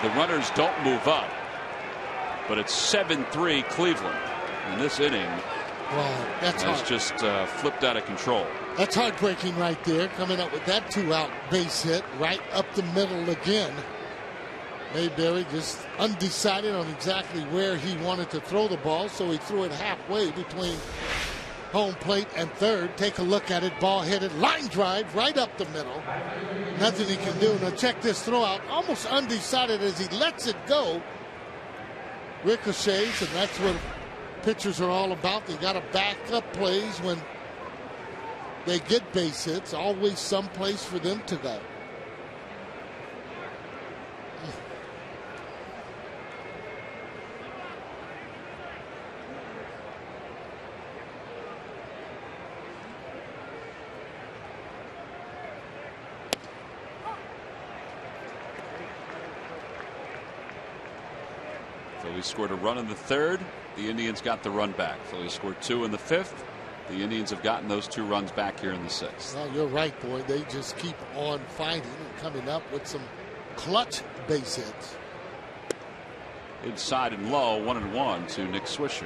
The runners don't move up. But it's 7-3 Cleveland. And this inning has just flipped out of control. That's heartbreaking right there. Coming up with that 2-out base hit right up the middle again. Mayberry just undecided on exactly where he wanted to throw the ball, so he threw it halfway between home plate and third. Take a look at it. Ball headed, line drive right up the middle. Nothing he can do. Now check this throw out. Almost undecided as he lets it go. Ricochets, and that's what pitchers are all about. They got to back up plays when they get base hits. Always some place for them to go. Phillies scored a run in the 3rd. The Indians got the run back. Phillies scored 2 in the 5th. The Indians have gotten those 2 runs back here in the 6th. Well, you're right, boy. They just keep on fighting and coming up with some clutch base hits. Inside and low, 1-1 to Nick Swisher.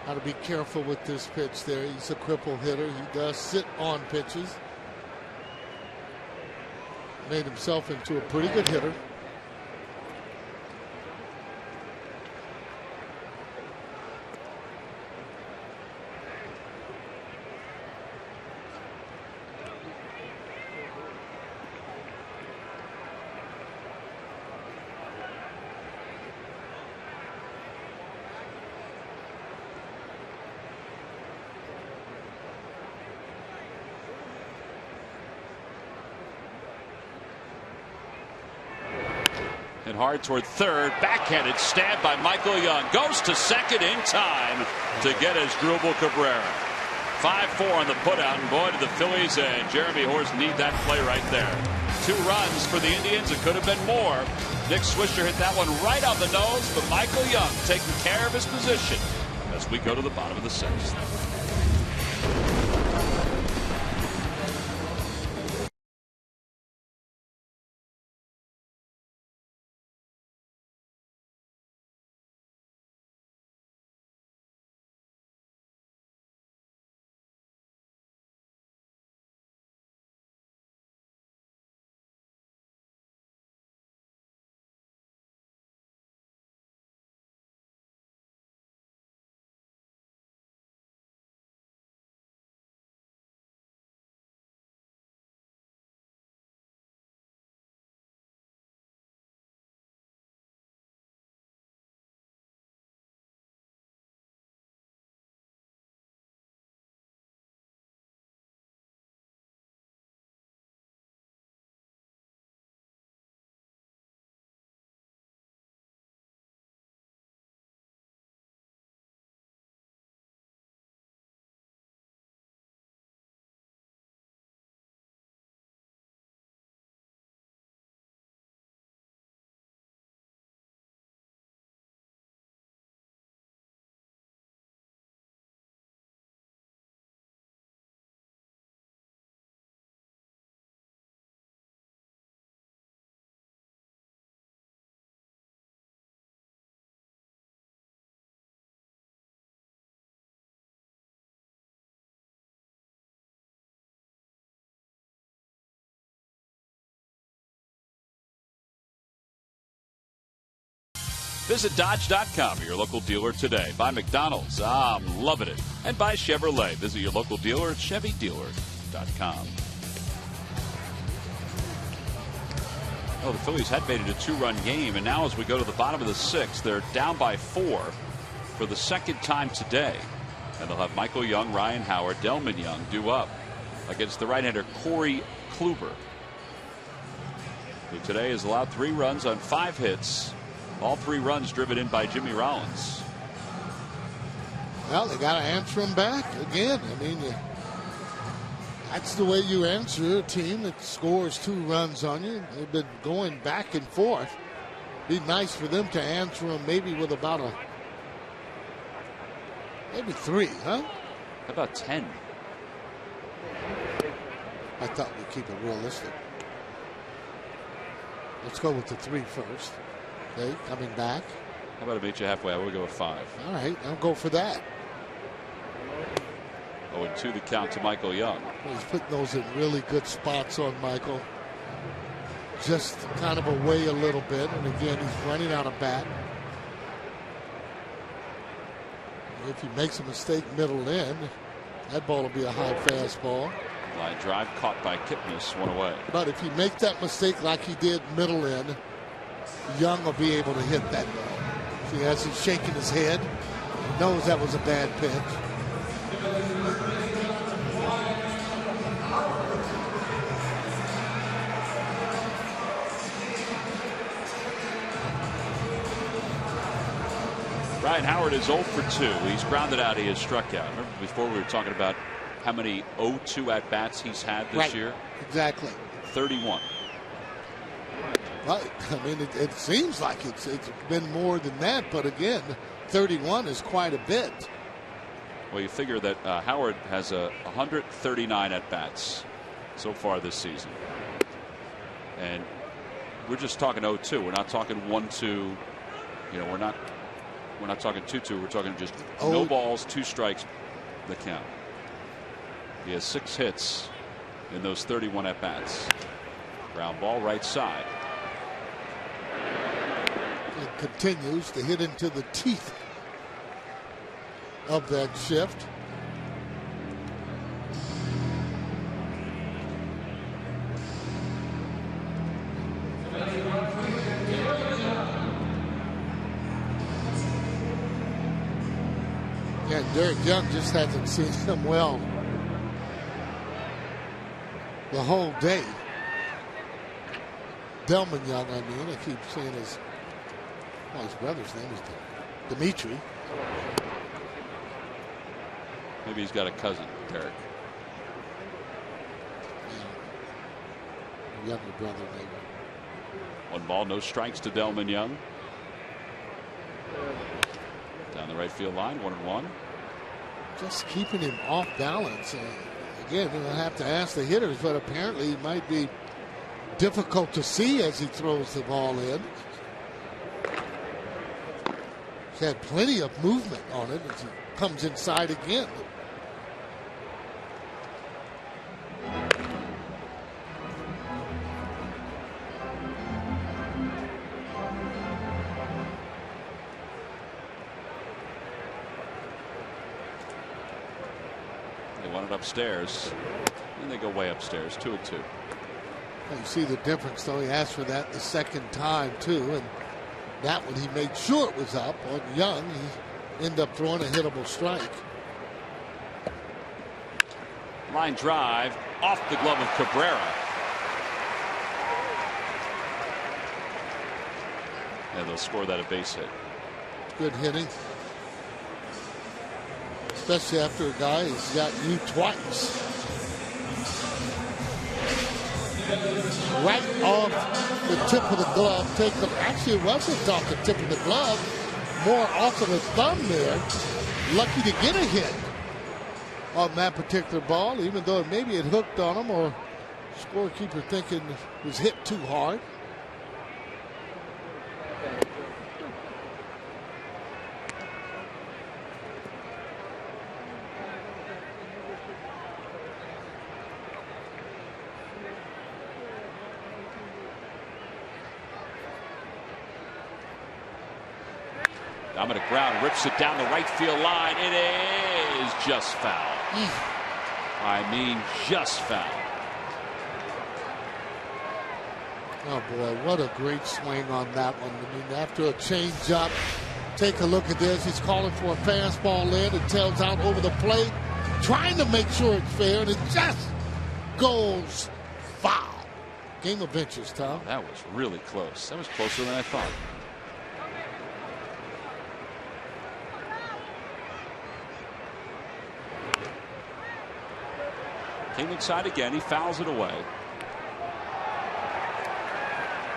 Got to be careful with this pitch there. He's a cripple hitter. He does sit on pitches. Made himself into a pretty good hitter. And hard toward third. Backhanded stab by Michael Young. Goes to second in time to get his Drupal Cabrera. 5-4 on the putout. And boy, did the Phillies and Jeremy Horst need that play right there. 2 runs for the Indians. It could have been more. Nick Swisher hit that one right on the nose. But Michael Young taking care of his position as we go to the bottom of the 6th. Visit Dodge.com, your local dealer today. Buy McDonald's. I'm loving it. And buy Chevrolet. Visit your local dealer at ChevyDealer.com. Oh, the Phillies had made it a 2-run game, and now as we go to the bottom of the 6th, they're down by 4 for the 2nd time today. And they'll have Michael Young, Ryan Howard, Delman Young due up against the right-hander Corey Kluber, who today has allowed 3 runs on 5 hits. All 3 runs driven in by Jimmy Rollins. Well, they got to answer him back again. I mean, that's the way you answer a team that scores 2 runs on you. They've been going back and forth. Be nice for them to answer him maybe with about maybe 3, huh? How about 10? I thought we'd keep it realistic. Let's go with the 3 first. Okay, coming back. How about I meet you halfway? I will go with 5. All right, I'll go for that. 0-2 the count to Michael Young. Well, he's putting those in really good spots on Michael. Just kind of away a little bit, and again, he's running out of bat. If he makes a mistake middle in, that ball will be a high fastball. Line drive caught by Kipnis, 1 away. But if he makes that mistake like he did middle in, Young will be able to hit that ball. See, as he's shaking his head, he knows that was a bad pitch. Ryan Howard is 0 for 2. He's grounded out. He has struck out. Remember before we were talking about how many 0-2 at bats he's had this year? Exactly. 31. Right. I mean, it seems like it's been more than that, but again, 31 is quite a bit. Well, you figure that Howard has 139 at bats so far this season, and we're just talking 0-2. We're not talking 1-2. You know, we're not talking 2-2. We're talking just no balls, 2 strikes, the count. He has 6 hits in those 31 at bats. Ground ball right side. It continues to hit into the teeth of that shift. Yeah, Derek Young just hasn't seen him well the whole day. Delman Young, I mean, I keep saying his brother's name is Dimitri. Maybe he's got a cousin, Derek. Yeah. Younger brother, maybe. 1 ball, no strikes to Delman Young. Down the right field line, 1-1. Just keeping him off balance. Again, we'll have to ask the hitters, but apparently it might be difficult to see as he throws the ball in. He's had plenty of movement on it as he comes inside again. They want it upstairs, and they go way upstairs, 2-2. You see the difference, though. He asked for that the second time, too, and that one he made sure it was up. On Young, he ended up throwing a hittable strike. Line drive off the glove of Cabrera. And they'll score that a base hit. Good hitting. Especially after a guy has got you twice. Right off the tip of the glove. Actually, it wasn't off the tip of the glove. More off of the thumb there. Lucky to get a hit on that particular ball, even though maybe it hooked on him, or scorekeeper thinking it was hit too hard. Dominic Brown rips it down the right field line. It is just foul. I mean, just foul. Oh boy, what a great swing on that one. I mean, after a change up, take a look at this. He's calling for a fastball in. It tails out over the plate, trying to make sure it's fair, and it just goes foul. Game of inches, Tom. That was really close. That was closer than I thought. Came inside again. He fouls it away.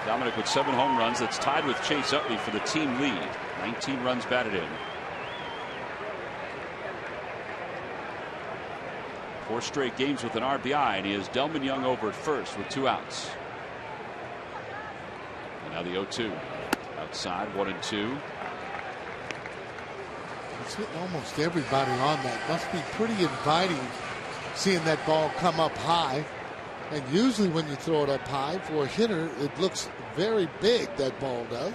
Dominic with 7 home runs. That's tied with Chase Utley for the team lead. 19 runs batted in. 4 straight games with an RBI, and he has Delman Young over at first with 2 outs. And now the 0-2. Outside, 1-2. It's hitting almost everybody on that. Must be pretty inviting seeing that ball come up high. And usually when you throw it up high for a hitter, it looks very big, that ball does.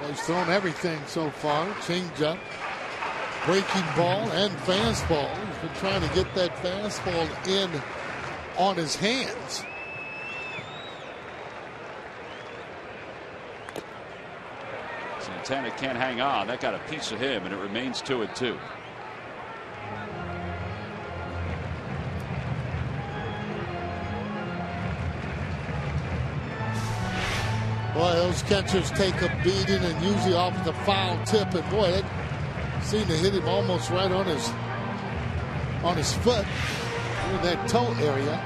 He's thrown everything so far. Changeup, breaking ball, and fastball. He's been trying to get that fastball in on his hands. Santana can't hang on. That got a piece of him, and it remains 2-2. Boy, those catchers take a beating, and usually off the foul tip. And boy, that seemed to hit him almost right on his foot, in that toe area.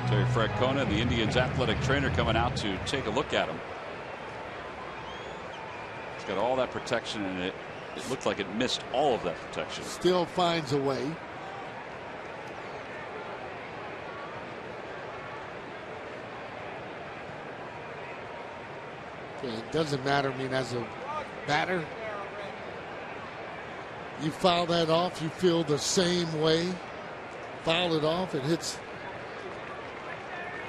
Terry Francona, the Indians' athletic trainer, coming out to take a look at him. It's got all that protection in it. It looked like it missed all of that protection. Still finds a way. It doesn't matter. I mean, as a batter, you foul that off, you feel the same way. Foul it off, it hits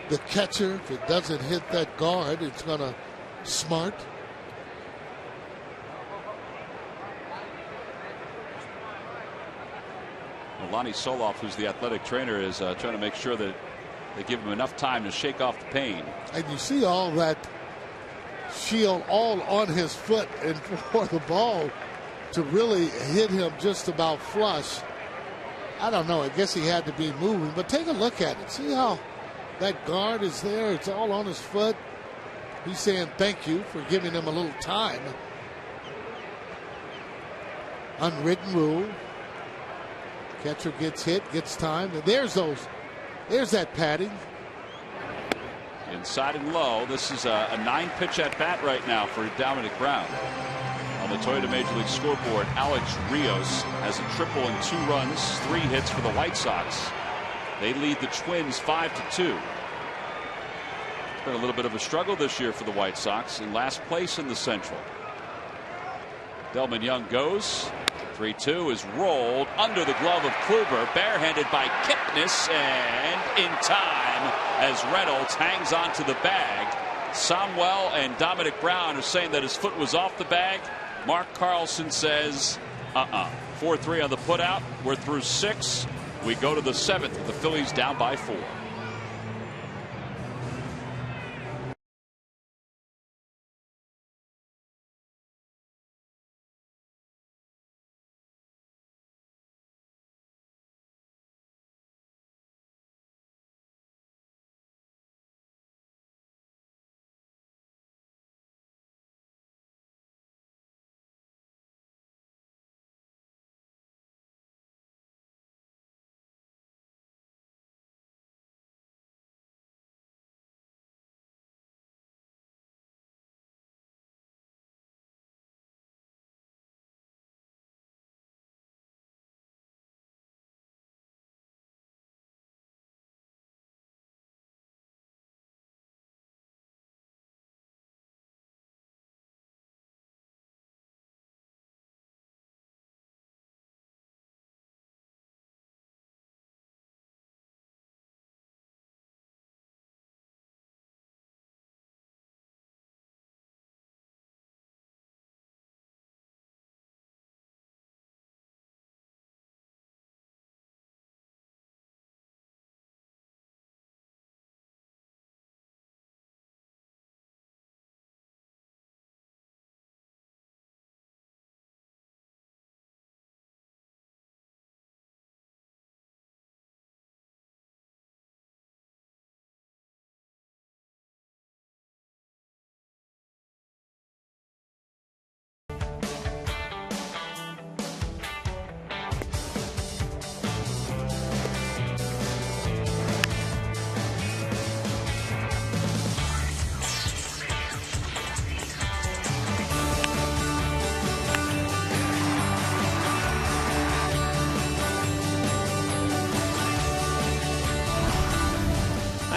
the catcher. If it doesn't hit that guard, it's going to smart. Lonnie Soloff, who's the athletic trainer, is trying to make sure that they give him enough time to shake off the pain. And you see all that shield all on his foot, and for the ball to really hit him just about flush, I don't know. I guess he had to be moving, but take a look at it. See how that guard is there? It's all on his foot. He's saying thank you for giving him a little time. Unwritten rule. Catcher gets hit, gets time. And there's that padding. Inside and low. This is a 9-pitch at bat right now for Dominic Brown. On the Toyota Major League scoreboard, Alex Rios has a triple and 2 runs, 3 hits for the White Sox. They lead the Twins 5-2. It's been a little bit of a struggle this year for the White Sox, in last place in the Central. Delman Young goes. 3-2 is rolled under the glove of Kluber, barehanded by Kipnis, and in time as Reynolds hangs onto the bag. Somwell and Dominic Brown are saying that his foot was off the bag. Mark Carlson says 4-3 on the putout. We're through 6. We go to the 7th with the Phillies down by 4.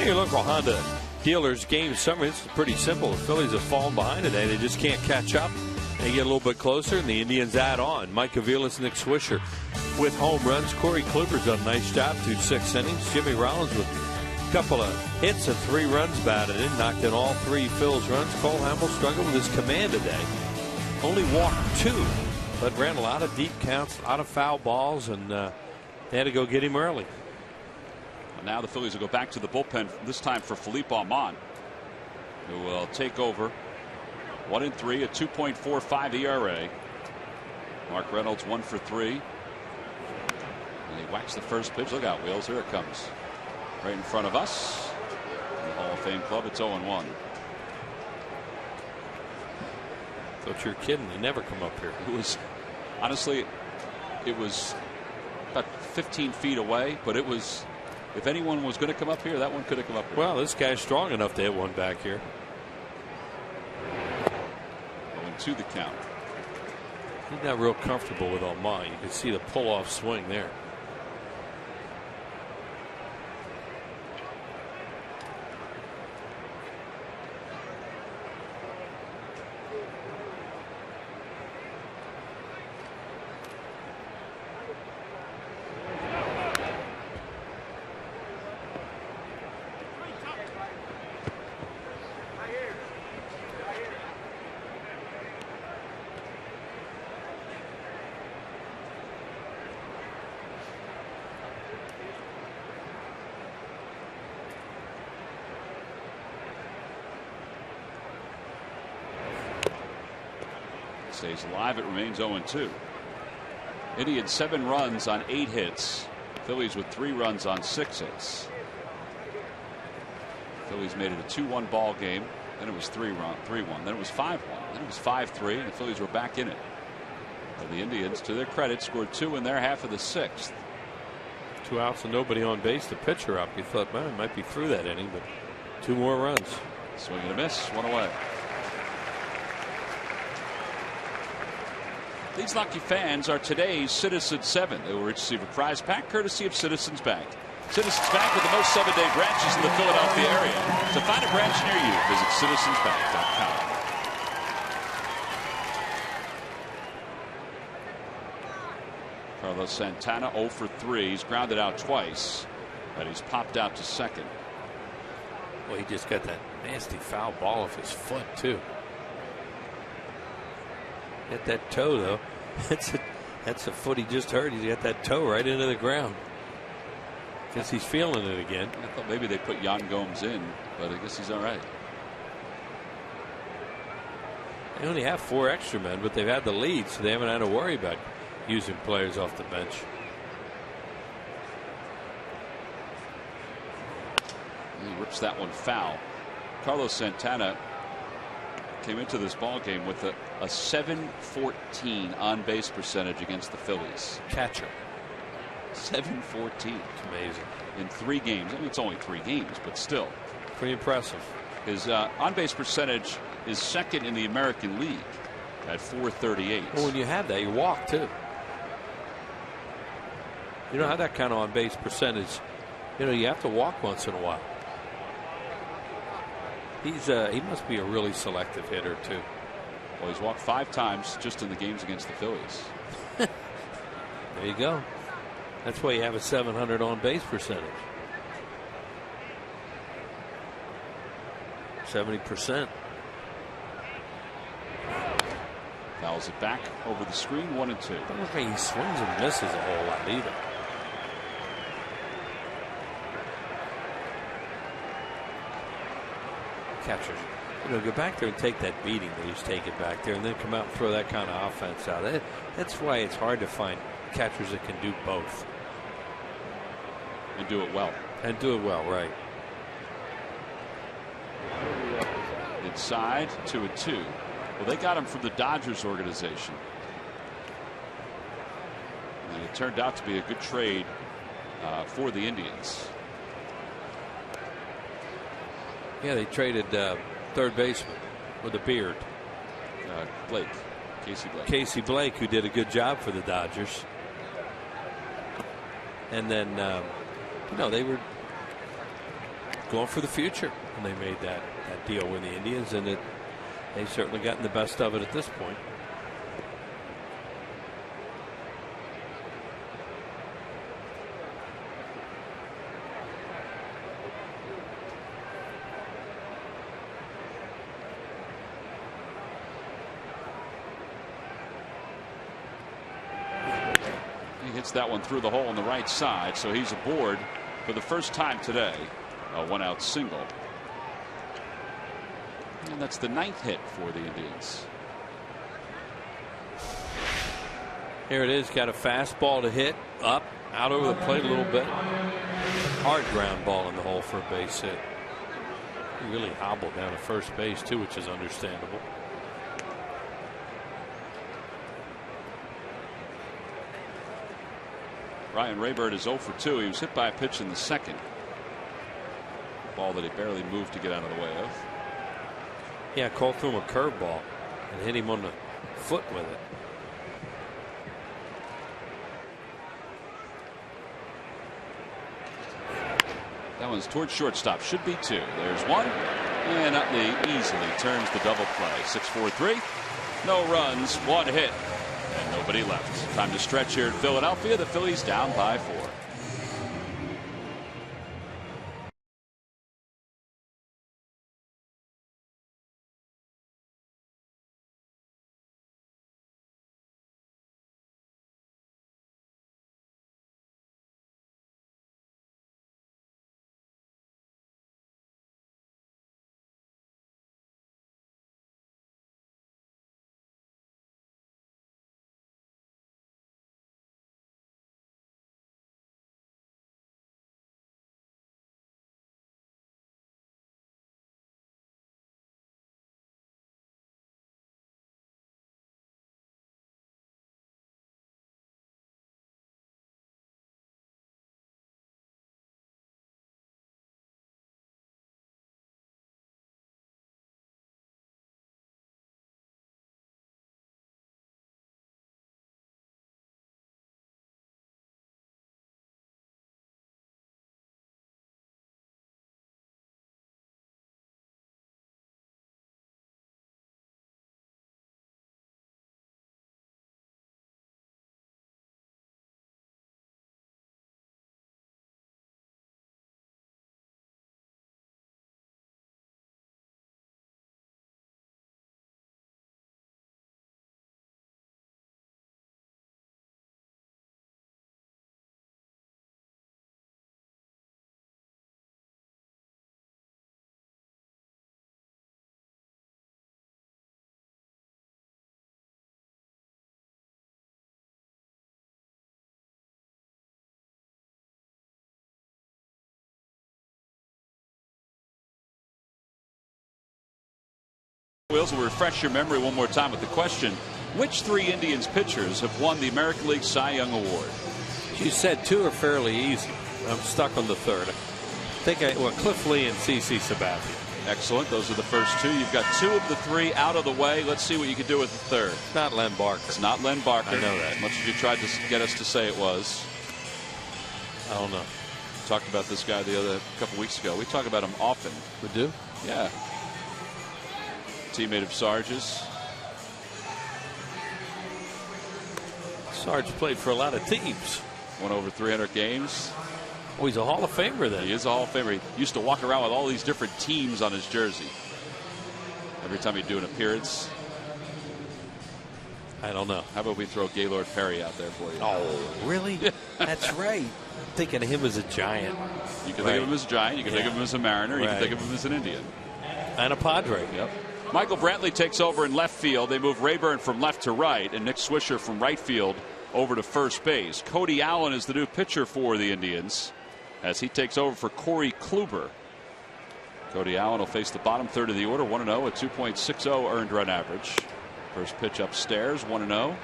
Your local Honda dealers game summary. It's pretty simple. The Phillies have fallen behind today. They just can't catch up. They get a little bit closer, and the Indians add on. Mike Aviles, Nick Swisher with home runs. Corey Kluber's done a nice job through 6 innings. Jimmy Rollins with couple of hits and 3 runs batted in, knocked in all 3 Phil's runs. Cole Hamels struggled with his command today. Only walked 2, but ran a lot of deep counts, a lot of foul balls, and they had to go get him early. Now the Phillies will go back to the bullpen, this time for Philippe Almond, who will take over. 1-3, a 2.45 ERA. Mark Reynolds 1 for 3. And he whacks the first pitch. Look out, Wheels. Here it comes. Right in front of us. In the Hall of Fame club, it's 0-1. Thought you were kidding. They never come up here. It was, honestly, it was about 15 feet away, but it was, if anyone was going to come up here, that one could have come up here. Well, this guy's strong enough to hit one back here. 0-2 the count. He's not real comfortable with Almond. You can see the pull-off swing there. Stays alive. It remains 0-2. Indians 7 runs on 8 hits. Phillies with 3 runs on 6 hits. Phillies made it a 2-1 ball game. Then it was 3-1. Then it was 5-1. Then it was 5-3. And the Phillies were back in it. But the Indians, to their credit, scored 2 in their half of the 6th. 2 outs and nobody on base. The pitcher up. You thought, man, it might be through that inning, but 2 more runs. Swing and a miss. 1 away. These lucky fans are today's Citizens 7. They will receive a prize pack courtesy of Citizens Bank. Citizens Bank with the most 7-day branches in the Philadelphia area. To find a branch near you, visit citizensbank.com. Carlos Santana 0 for 3. He's grounded out twice, but he's popped out to second. Well, he just got that nasty foul ball off his foot, too. Get that toe, though. That's a foot he just hurt. He's got that toe right into the ground. Guess he's feeling it again. I thought maybe they put Jan Gomes in, but I guess he's all right. They only have 4 extra men, but they've had the lead, so they haven't had to worry about using players off the bench. He rips that one foul. Carlos Santana came into this ball game with a 714 on base percentage against the Phillies. Catcher. 714. It's amazing. In 3 games. I mean, it's only 3 games, but still. Pretty impressive. His on base percentage is second in the American League at 438. Well, when you have that, you walk too. You don't have that kind of on base percentage. You know, you have to walk once in a while. He must be a really selective hitter too. Well, he's walked 5 times just in the games against the Phillies. There you go. That's why you have a 700 on base percentage. 70%. Fouls it back over the screen. 1-2. I don't think he swings and misses a whole lot either. Catchers, go back there and take that beating that he's taking back there, and then come out and throw that kind of offense out. That's why it's hard to find catchers that can do both and do it well. And do it well, right? Inside 2-2. Well, they got him from the Dodgers organization, and it turned out to be a good trade for the Indians. Yeah, they traded third baseman with a beard. Casey Blake, who did a good job for the Dodgers. And then, they were going for the future when they made that deal with the Indians, and they've certainly gotten the best of it at this point. Hits that one through the hole on the right side, so he's aboard for the first time today. A 1-out single. And that's the 9th hit for the Indians. Here it is. Got a fastball to hit. Up, out over the plate a little bit. Hard ground ball in the hole for a base hit. He really hobbled down to first base, too, which is understandable. Ryan Rayburn is 0 for 2. He was hit by a pitch in the second. Ball that he barely moved to get out of the way of. Yeah, Cole threw him a curveball and hit him on the foot with it. That one's towards shortstop. Should be 2. There's one. And Utley easily turns the double play. 6-4-3. No runs, 1 hit, and nobody left. Time to stretch here in Philadelphia. The Phillies down by 4. Wills will refresh your memory one more time with the question: which 3 Indians pitchers have won the American League Cy Young Award? You said 2 are fairly easy. I'm stuck on the third. I think Cliff Lee and CC Sabathia. Excellent. Those are the first 2. You've got 2 of the 3 out of the way. Let's see what you can do with the third. Not Len Barker. It's not Len Barker. I know that. As much as you tried to get us to say it was. I don't know. Talked about this guy a couple weeks ago. We talk about him often. We do? Yeah. Teammate of Sarge's. Sarge played for a lot of teams. Won over 300 games. Oh, he's a Hall of Famer then. He is a Hall of Famer. He used to walk around with all these different teams on his jersey. Every time he'd do an appearance. I don't know. How about we throw Gaylord Perry out there for you? Oh, really? That's right. I'm thinking of him as a Giant. You can think of him as a Giant. You can think of him as a Mariner. You can think of him as an Indian. And a Padre. Yep. Michael Brantley takes over in left field. They move Rayburn from left to right, and Nick Swisher from right field over to first base. Cody Allen is the new pitcher for the Indians as he takes over for Corey Kluber. Cody Allen will face the bottom third of the order, 1-0, a 2.60 earned run average. First pitch upstairs, 1-0.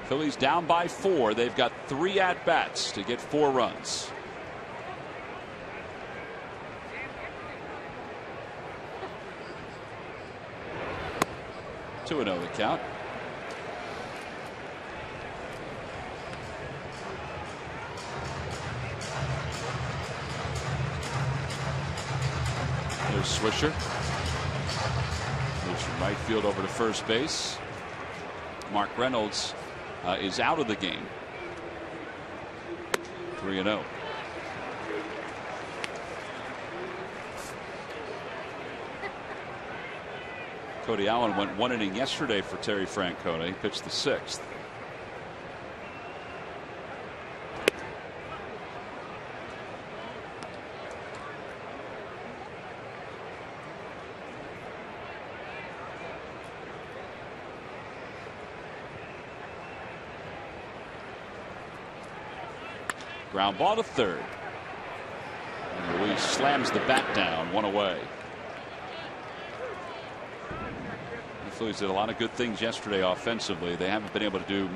Phillies down by 4. They've got 3 at-bats to get 4 runs. Two 2-0 the count. There's Swisher. Moves from right field over to first base. Mark Reynolds is out of the game. 3-0. Cody Allen went 1 inning yesterday for Terry Francona. He pitched the 6th. Ground ball to third. And Luis slams the bat down, 1 away. The Phillies did a lot of good things yesterday offensively. They haven't been able to do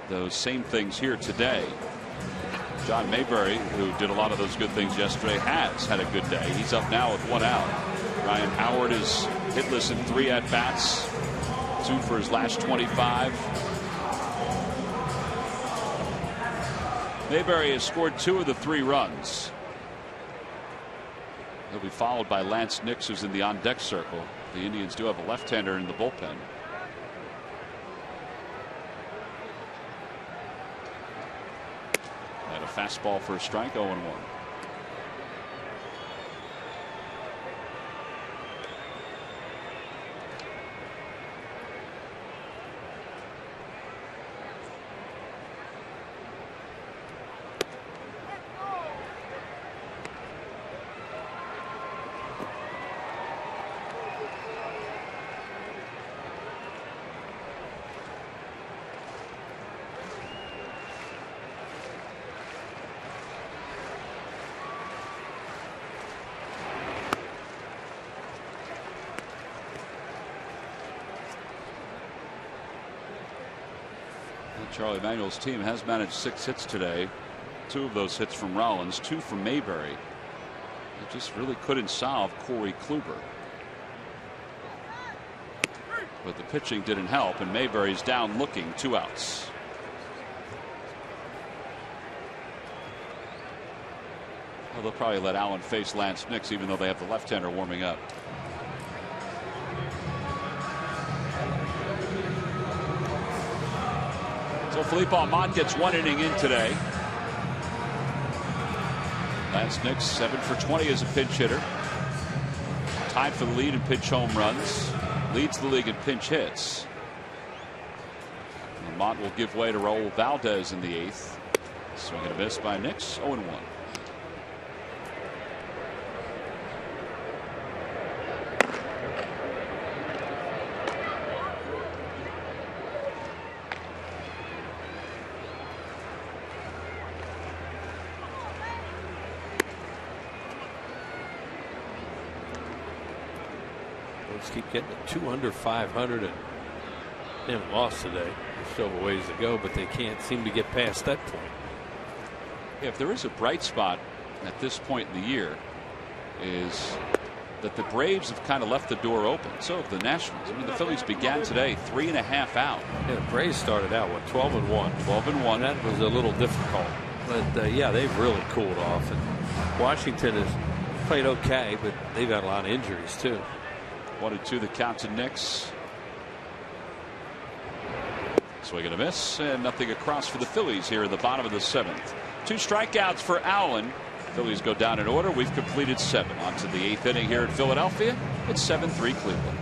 those same things here today. John Mayberry, who did a lot of those good things yesterday, has had a good day. He's up now with 1 out. Ryan Howard is hitless in 3 at-bats, 2 for his last 25. Mayberry has scored 2 of the 3 runs. He'll be followed by Lance Nix, who's in the on-deck circle. The Indians do have a left-hander in the bullpen. And a fastball for a strike, 0-1. Charlie Manuel's team has managed 6 hits today. 2 of those hits from Rollins, 2 from Mayberry. They just really couldn't solve Corey Kluber. But the pitching didn't help, and Mayberry's down looking, 2 outs. Well, they'll probably let Allen face Lance Nix, even though they have the left-hander warming up. So Felipe Almont gets 1 inning in today. Lance Nix 7 for 20 as a pinch hitter. Tied for the lead in pinch home runs. Leads the league in pinch hits. Almont will give way to Raul Valdez in the 8th. Swing and a miss by Nix, 0-1. Keep getting it 2 under 500 and they haven't lost today. There's still a ways to go, but they can't seem to get past that point. Yeah, if there is a bright spot at this point in the year, is that the Braves have kind of left the door open. So have the Nationals. I mean, the Phillies began today 3.5 out. Yeah, the Braves started out what, 12-1. 12-1. That was a little difficult, but yeah, they've really cooled off. And Washington has played okay, but they've had a lot of injuries too. 1-2 the count to Nix. Swing and a miss, and nothing across for the Phillies here in the bottom of the 7th. 2 strikeouts for Allen. Phillies go down in order. We've completed 7. On to the 8th inning here in Philadelphia. It's 7-3 Cleveland.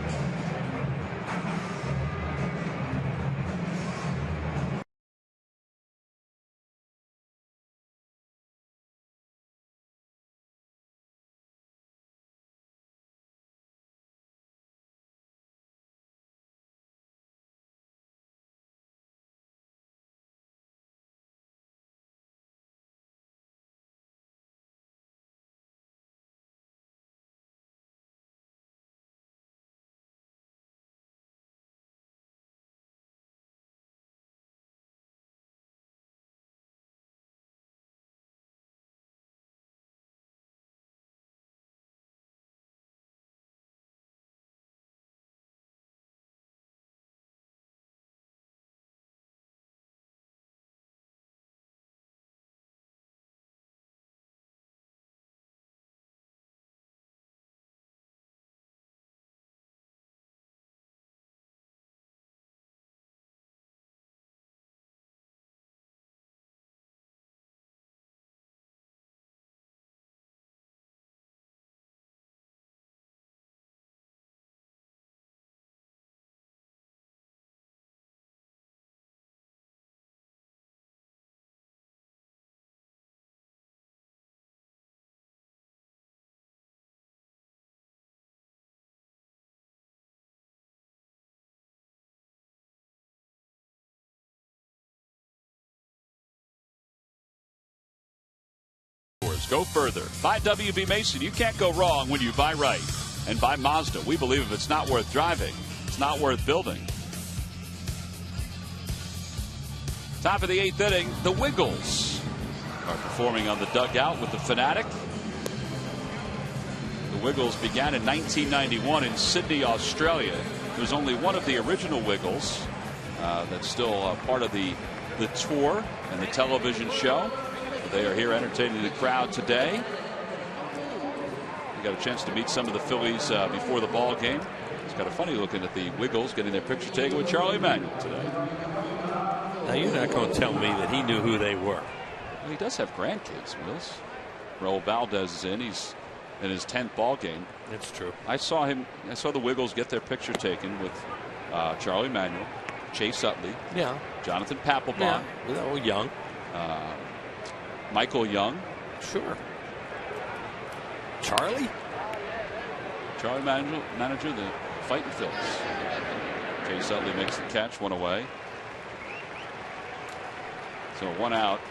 scores. Go further. Buy WB Mason. You can't go wrong when you buy right. And buy Mazda. We believe if it's not worth driving, it's not worth building. Top of the 8th inning, the Wiggles are performing on the dugout with the Fanatic. The Wiggles began in 1991 in Sydney, Australia. There's only one of the original Wiggles that's still part of the tour and the television show. They are here entertaining the crowd today. You got a chance to meet some of the Phillies before the ball game. It's kind of funny looking at the Wiggles getting their picture taken with Charlie Manuel today. Now, you're not going to tell me that he knew who they were. Well, he does have grandkids, Wills. Raul Valdez is in. He's in his 10th ball game. That's true. I saw the Wiggles get their picture taken with Charlie Manuel, Chase Utley, Yeah. Jonathan Papelbon, Yeah. Oh, young. Michael Young. Sure. Charlie Manuel, manager of the Fighting Phillies. Chase Utley makes the catch, one away. So 1 out,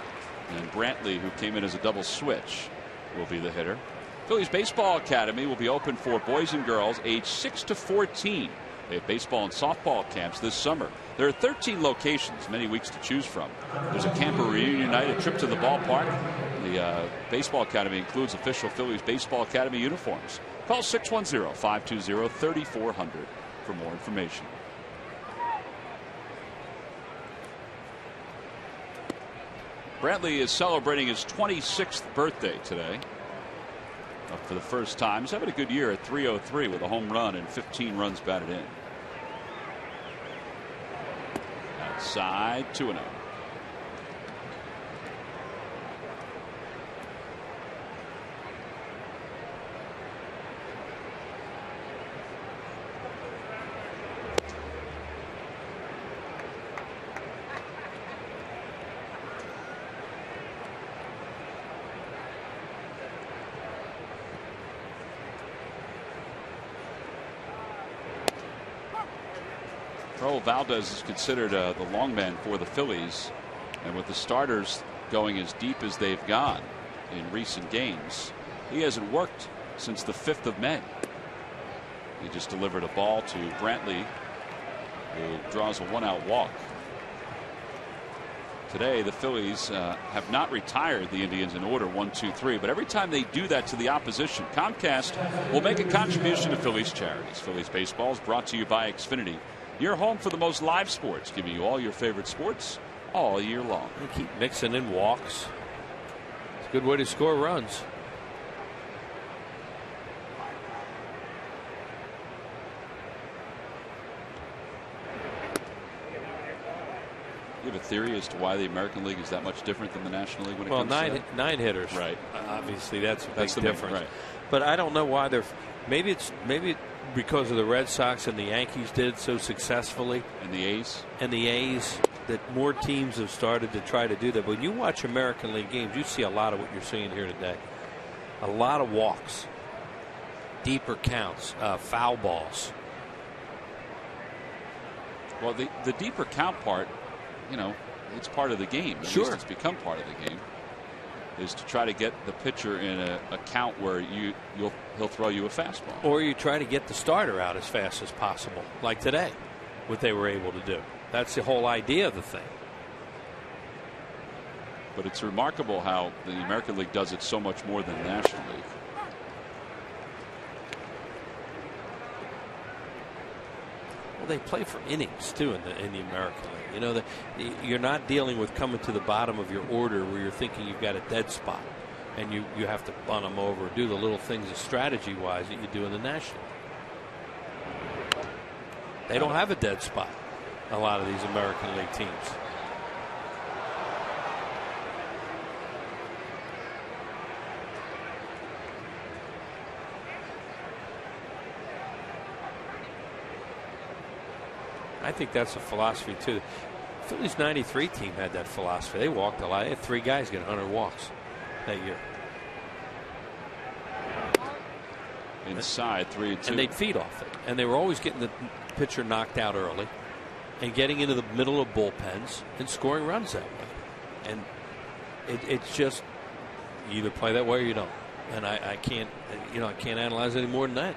and Brantley, who came in as a double switch, will be the hitter. Phillies Baseball Academy will be open for boys and girls aged 6 to 14. They have baseball and softball camps this summer. There are 13 locations, many weeks to choose from. There's a camper reunion night, a trip to the ballpark. The Baseball Academy includes official Phillies Baseball Academy uniforms. Call 610-520-3400 for more information. Brantley is celebrating his 26th birthday today. Up for the first time. He's having a good year at .303 with a home run and 15 runs batted in. Outside, 2-0. Raul Valdez is considered the long man for the Phillies, and with the starters going as deep as they've gone in recent games, he hasn't worked since the 5th of May. He just delivered a ball to Brantley, who draws a 1-out walk. Today the Phillies have not retired the Indians in order 1, 2, 3, but every time they do that to the opposition, Comcast will make a contribution to Phillies charities. Phillies baseball is brought to you by Xfinity, your home for the most live sports, giving you all your favorite sports all year long. They keep mixing in walks. It's a good way to score runs. You have a theory as to why the American League is that much different than the National League when it comes to that? nine hitters. Right. Obviously, that's a big the difference. Right. But I don't know why they're. Maybe because of the Red Sox and the Yankees did it so successfully, And the A's. that more teams have started to try to do that. But when you watch American League games, you see a lot of what you're seeing here today. A lot of walks, deeper counts, foul balls. Well, the deeper count part, it's part of the game. At Sure. least it's become part of the game. Is to try to get the pitcher in a count where he'll throw you a fastball. Or you try to get the starter out as fast as possible, like today, what they were able to do. That's the whole idea of the thing. But it's remarkable how the American League does it so much more than the National League. Well, they play for innings too in the American League. You're not dealing with coming to the bottom of your order where you're thinking you've got a dead spot and you have to bunt them over, do the little things strategy wise that you do in the National League. They don't have a dead spot, a lot of these American League teams. I think that's a philosophy too. The Phillies '93 team had that philosophy. They walked a lot. They had 3 guys get 100 walks that year. Inside 3-2. And they'd feed off it. And they were always getting the pitcher knocked out early and getting into the middle of bullpens and scoring runs that way. And it's just You either play that way or you don't. And I can't, I can't analyze any more than that.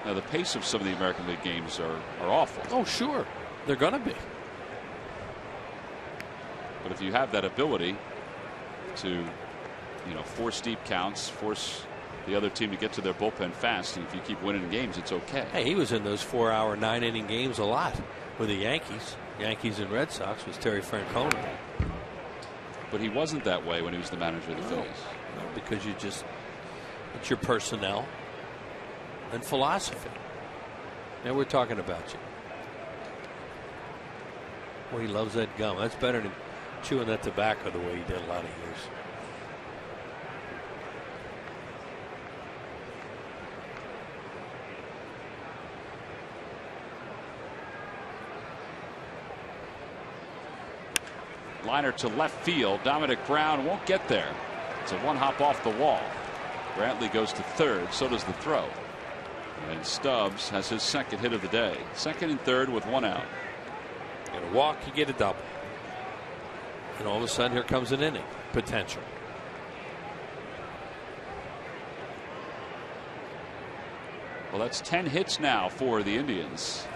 Now, the pace of some of the American League games are awful. Oh, sure. They're going to be. But if you have that ability to, force deep counts, force the other team to get to their bullpen fast, and if you keep winning games, it's okay. Hey, he was in those 4-hour, 9-inning games a lot with the Yankees and Red Sox was Terry Francona. But he wasn't that way when he was the manager of the Phillies. No, because it's your personnel and philosophy. Now we're talking about you. Well, he loves that gum. That's better than chewing that tobacco the way he did a lot of years. Liner to left field. Dominic Brown won't get there. It's a one hop off the wall. Brantley goes to third. So does the throw. And Stubbs has his second hit of the day. Second and third with one out. You get a walk, you get a double. And all of a sudden here comes an inning potential. Well, that's 10 hits now for the Indians.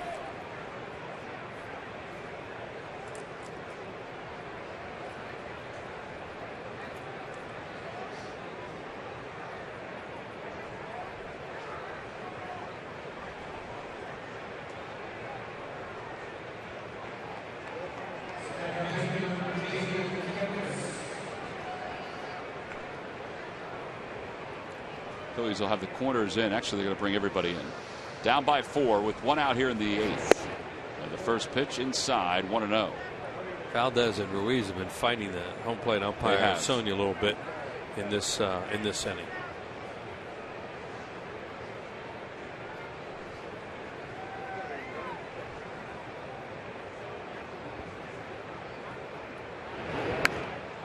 Phillies will have the corners in. Actually, they're going to bring everybody in. Down by 4 with one out here in the 8th. And the first pitch inside, 1-0. Valdez and Ruiz have been fighting the home plate umpire Sonia a little bit in this inning.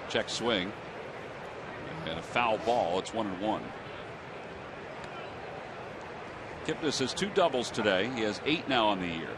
Check swing. And a foul ball. It's 1-1. Kipnis has 2 doubles today. He has 8 now on the year.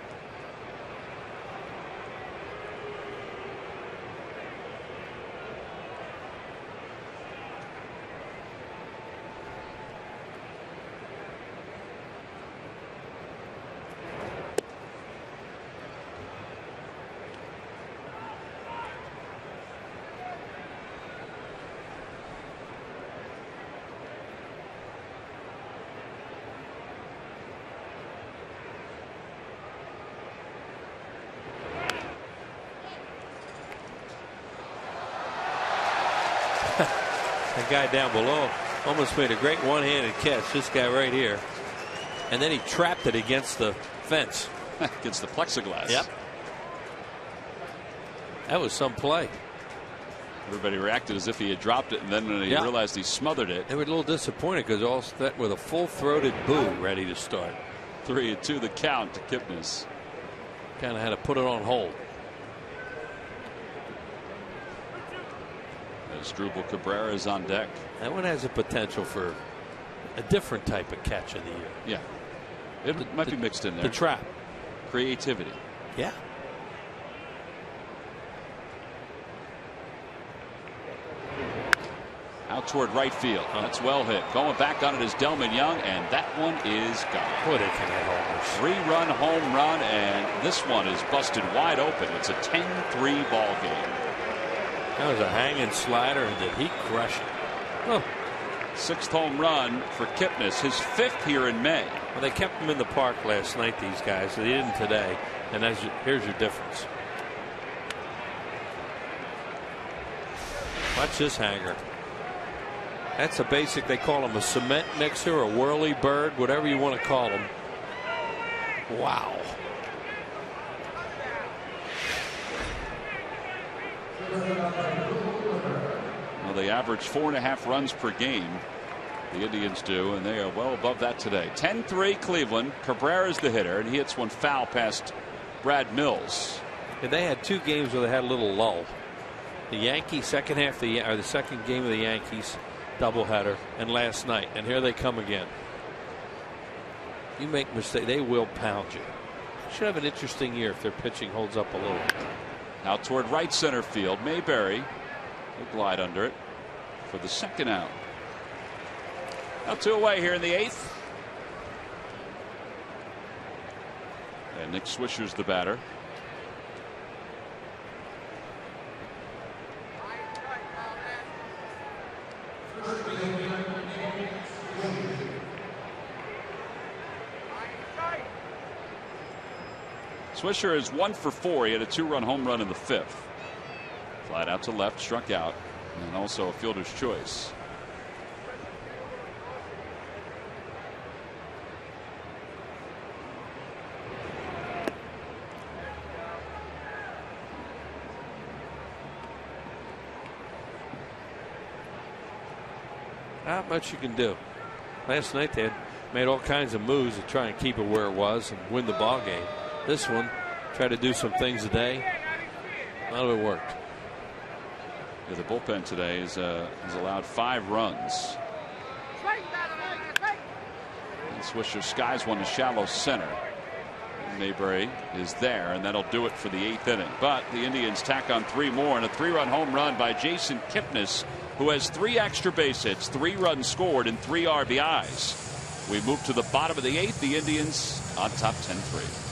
That guy down below almost made a great one-handed catch. This guy right here. And then he trapped it against the fence. Against the plexiglass. Yep. That was some play. Everybody reacted as if he had dropped it, and then when he realized he smothered it. They were a little disappointed because all set with a full-throated boo ready to start. 3-2 the count to Kipnis. Kind of had to put it on hold. Asdrubal Cabrera is on deck. That one has a potential for a different type of catch of the year. Yeah. It might be mixed in there. The trap. Creativity. Yeah. Out toward right field. That's well hit. Going back on it is Delman Young, and that one is gone. Boy, they can hit homers. 3-run home run, and this one is busted wide open. It's a 10-3 ball game. That was a hanging slider, and did he crush it? Oh. 6th home run for Kipnis, his 5th here in May. Well, they kept him in the park last night, these guys. They didn't today, and here's your difference. Watch this hanger. That's a basic, they call him a cement mixer, a whirly bird, whatever you want to call him. Wow. Well, they average 4.5 runs per game. The Indians do, and they are well above that today. 10-3 Cleveland. Cabrera is the hitter, and he hits one foul past Brad Mills. And they had 2 games where they had a little lull. The Yankees second game of the Yankees doubleheader, and last night, and here they come again. You make mistakes, they will pound you. Should have an interesting year if their pitching holds up a little. Out toward right center field. Mayberry will glide under it for the second out. Now 2 away here in the 8th. And Nick Swisher's the batter. Swisher is 1 for 4. He had a 2-run home run in the 5th. Flat out to left, struck out, and also a fielder's choice. Not much you can do. Last night they had made all kinds of moves to try and keep it where it was and win the ball game. This one, tried to do some things today. None of it worked. Yeah, the bullpen today has allowed 5 runs. And Swisher skies one to shallow center. Mayberry is there, and that'll do it for the 8th inning. But the Indians tack on 3 more, and a 3-run home run by Jason Kipnis, who has 3 extra base hits, 3 runs scored, and 3 RBIs. We move to the bottom of the 8th. The Indians on top 10-3.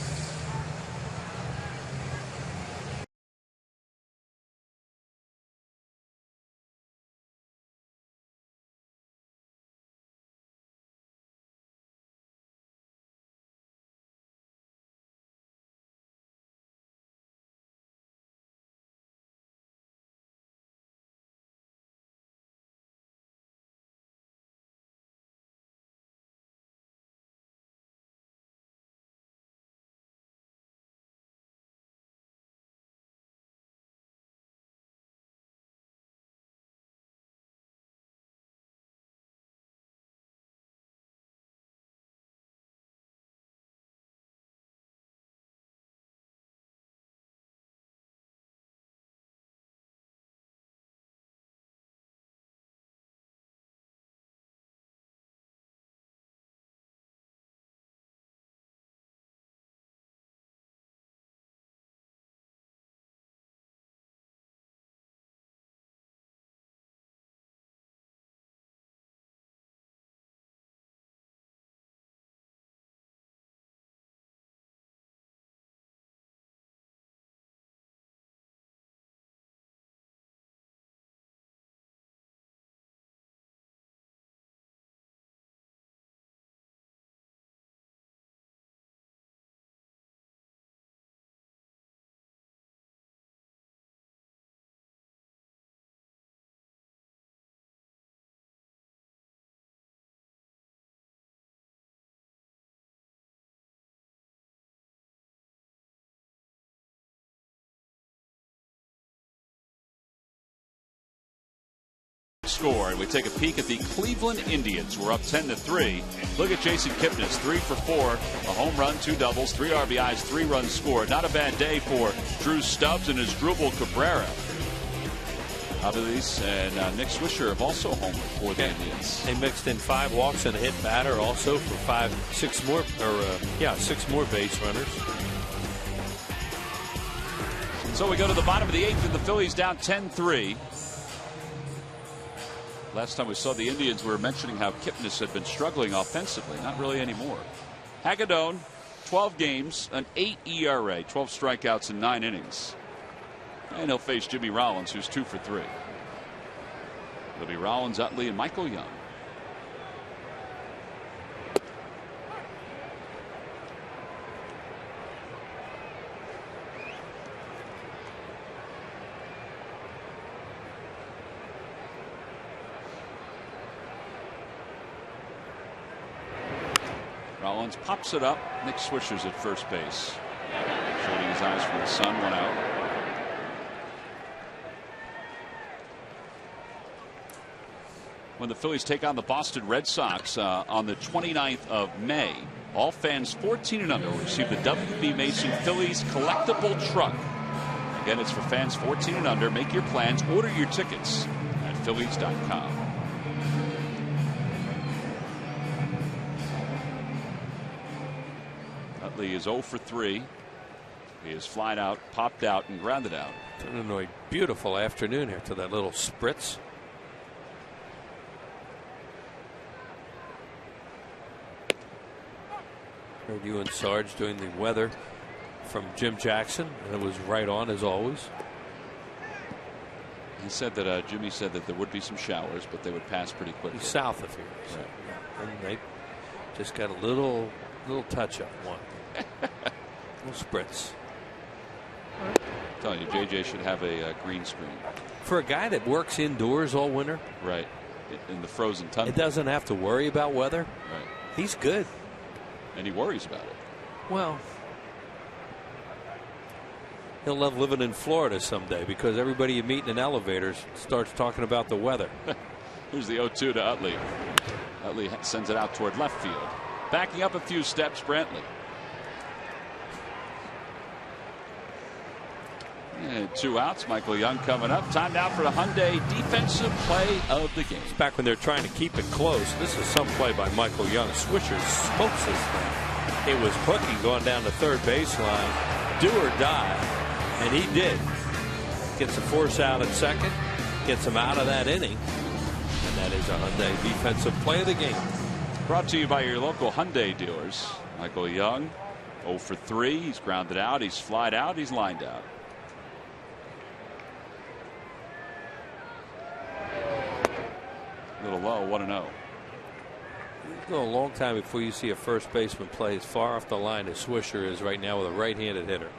Score, and we take a peek at the Cleveland Indians. We're up 10-3. Look at Jason Kipnis, 3 for 4, a home run, 2 doubles, 3 RBIs, 3 runs scored. Not a bad day for Drew Stubbs and his Drupal Cabrera. Abelis and Nick Swisher have also homered for the Indians. They mixed in 5 walks and a hit batter also for 6 more base runners. So we go to the bottom of the 8th, and the Phillies down 10-3. Last time we saw the Indians, we were mentioning how Kipnis had been struggling offensively. Not really anymore. Hagedorn, 12 games, an 8 ERA, 12 strikeouts in 9 innings. And he'll face Jimmy Rollins, who's 2 for 3. It'll be Rollins, Utley, and Michael Young. Rollins pops it up. Nick Swisher's at first base. Shading his eyes from the sun, 1 out. When the Phillies take on the Boston Red Sox on the 29th of May, all fans 14 and under will receive the WB Mason Phillies collectible truck. Again, it's for fans 14 and under. Make your plans. Order your tickets at Phillies.com. Utley is 0 for 3. He is flied out, popped out, and grounded out. It's a beautiful afternoon here to that little spritz. Heard you and Sarge doing the weather from Jim Jackson, and it was right on as always. He said that Jimmy said that there would be some showers, but they would pass pretty quickly. He's south of here, so, right. Yeah. And they just got a little touch up one, little spritz. I'm telling you, JJ should have a green screen. For a guy that works indoors all winter, right, in the frozen tundra, it doesn't have to worry about weather. Right, he's good, and he worries about it. Well, he'll love living in Florida someday because everybody you meet in an elevator starts talking about the weather. Here's the 0-2 to Utley. Utley sends it out toward left field. Backing up a few steps, Brantley. And 2 outs. Michael Young coming up. Time now for the Hyundai defensive play of the game. It's back when they're trying to keep it close. This is some play by Michael Young. Swisher smokes this thing. It was hooking going down the third baseline. Do or die. And he did. Gets a force out at second. Gets him out of that inning. And that is a Hyundai defensive play of the game. Brought to you by your local Hyundai dealers. Michael Young 0 for 3. He's grounded out. He's flied out. He's lined out. A little low, 1-0. It'll go a long time before you see a first baseman play as far off the line as Swisher is right now with a right-handed hitter.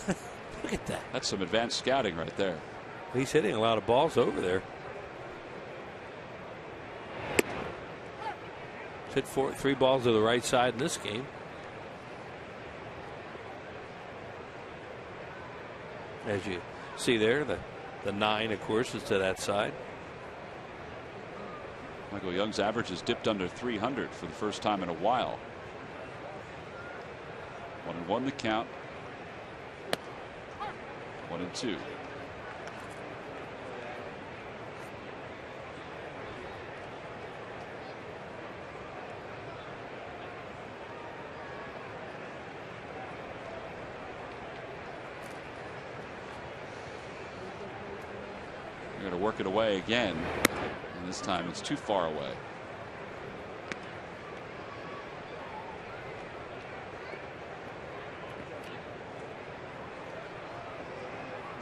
Look at that. That's some advanced scouting right there. He's hitting a lot of balls over there. Hit 3 balls to the right side in this game. As you see there, the 9, of course, is to that side. Michael Young's average has dipped under 300 for the first time in a while. 1-1 the count. 1-2. They're going to work it away again. And this time it's too far away.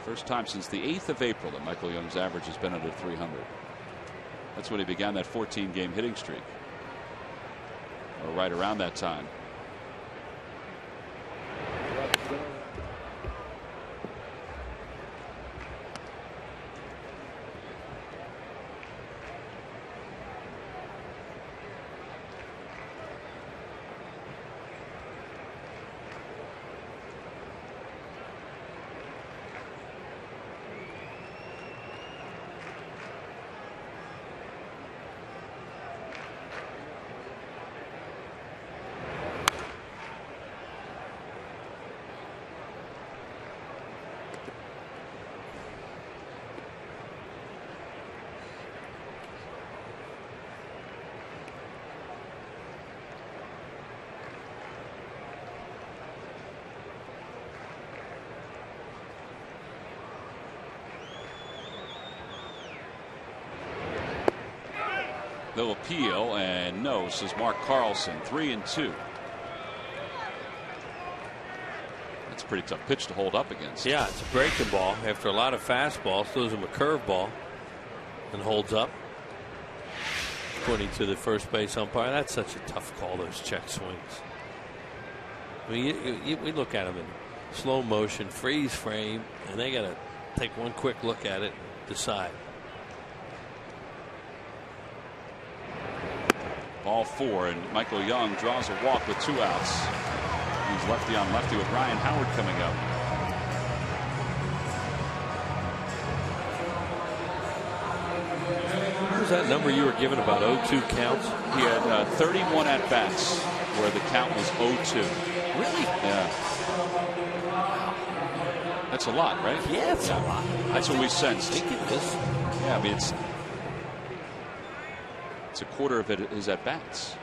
First time since the 8th of April that Michael Young's average has been under 300. That's when he began that 14-game hitting streak. Or right around that time. They'll appeal, and no, says Mark Carlson. 3-2. That's a pretty tough pitch to hold up against. Yeah, it's a breaking ball after a lot of fastballs. Throws him a curveball and holds up. According to the first base umpire, that's such a tough call, those check swings. I mean, we look at them in slow motion, freeze frame, and they got to take one quick look at it and decide. Ball 4, and Michael Young draws a walk with 2 outs. He's lefty on lefty with Ryan Howard coming up. What was that number you were given about 0-2 counts? He had 31 at bats where the count was 0-2. Really? Yeah. That's a lot, right? Yeah, it's a lot. That's what we sensed. I think it is. Yeah, I mean, it's a quarter of it is at bats.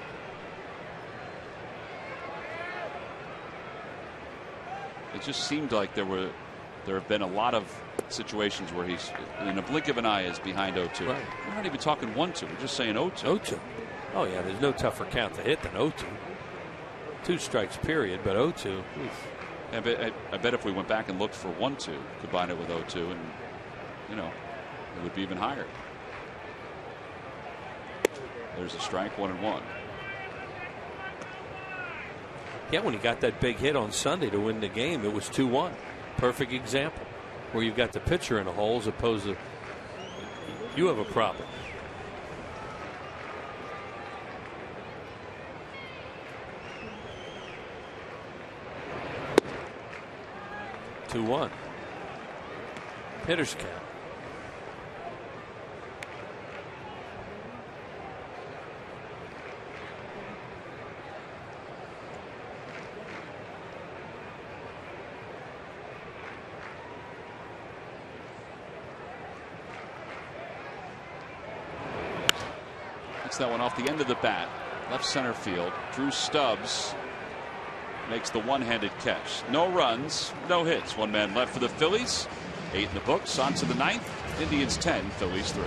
it just seemed like there have been a lot of situations where he's in a blink of an eye is behind 0-2. Right. We're not even talking 1-2. We're just saying 0-2. 0-2. Oh yeah, there's no tougher count to hit than 0-2. 2 strikes period, but 0-2. Oof. I bet if we went back and looked for 1-2, combine it with 0-2, and it would be even higher. There's a strike, 1-1. Yeah, when he got that big hit on Sunday to win the game, it was 2-1. Perfect example where you've got the pitcher in a hole as opposed to you have a problem. Two-1. Hitter's count. That one off the end of the bat, left center field. Drew Stubbs makes the one-handed catch. No runs, no hits. 1 man left for the Phillies. 8 in the books. On to the 9th. Indians 10, Phillies 3.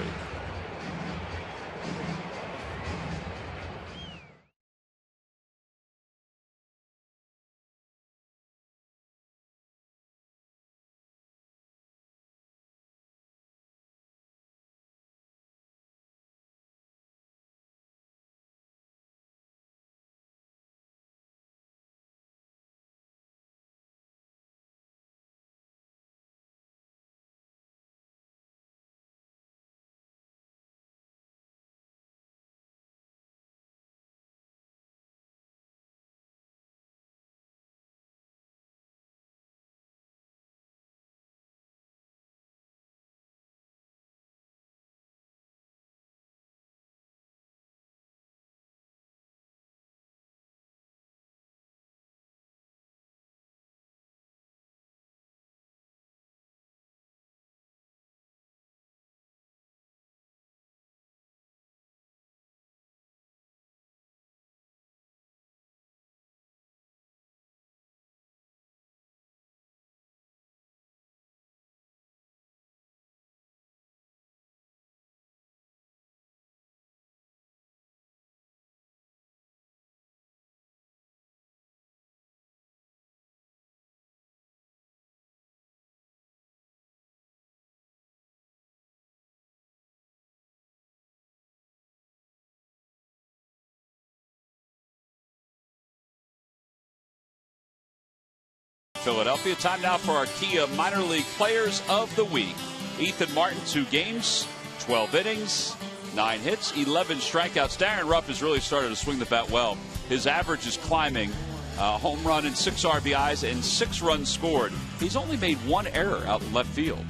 Philadelphia. Time now for our Kia Minor League Players of the Week. Ethan Martin, 2 games, 12 innings, 9 hits, 11 strikeouts. Darren Ruff has really started to swing the bat well. His average is climbing. Home run and 6 RBIs and 6 runs scored. He's only made 1 error out in left field.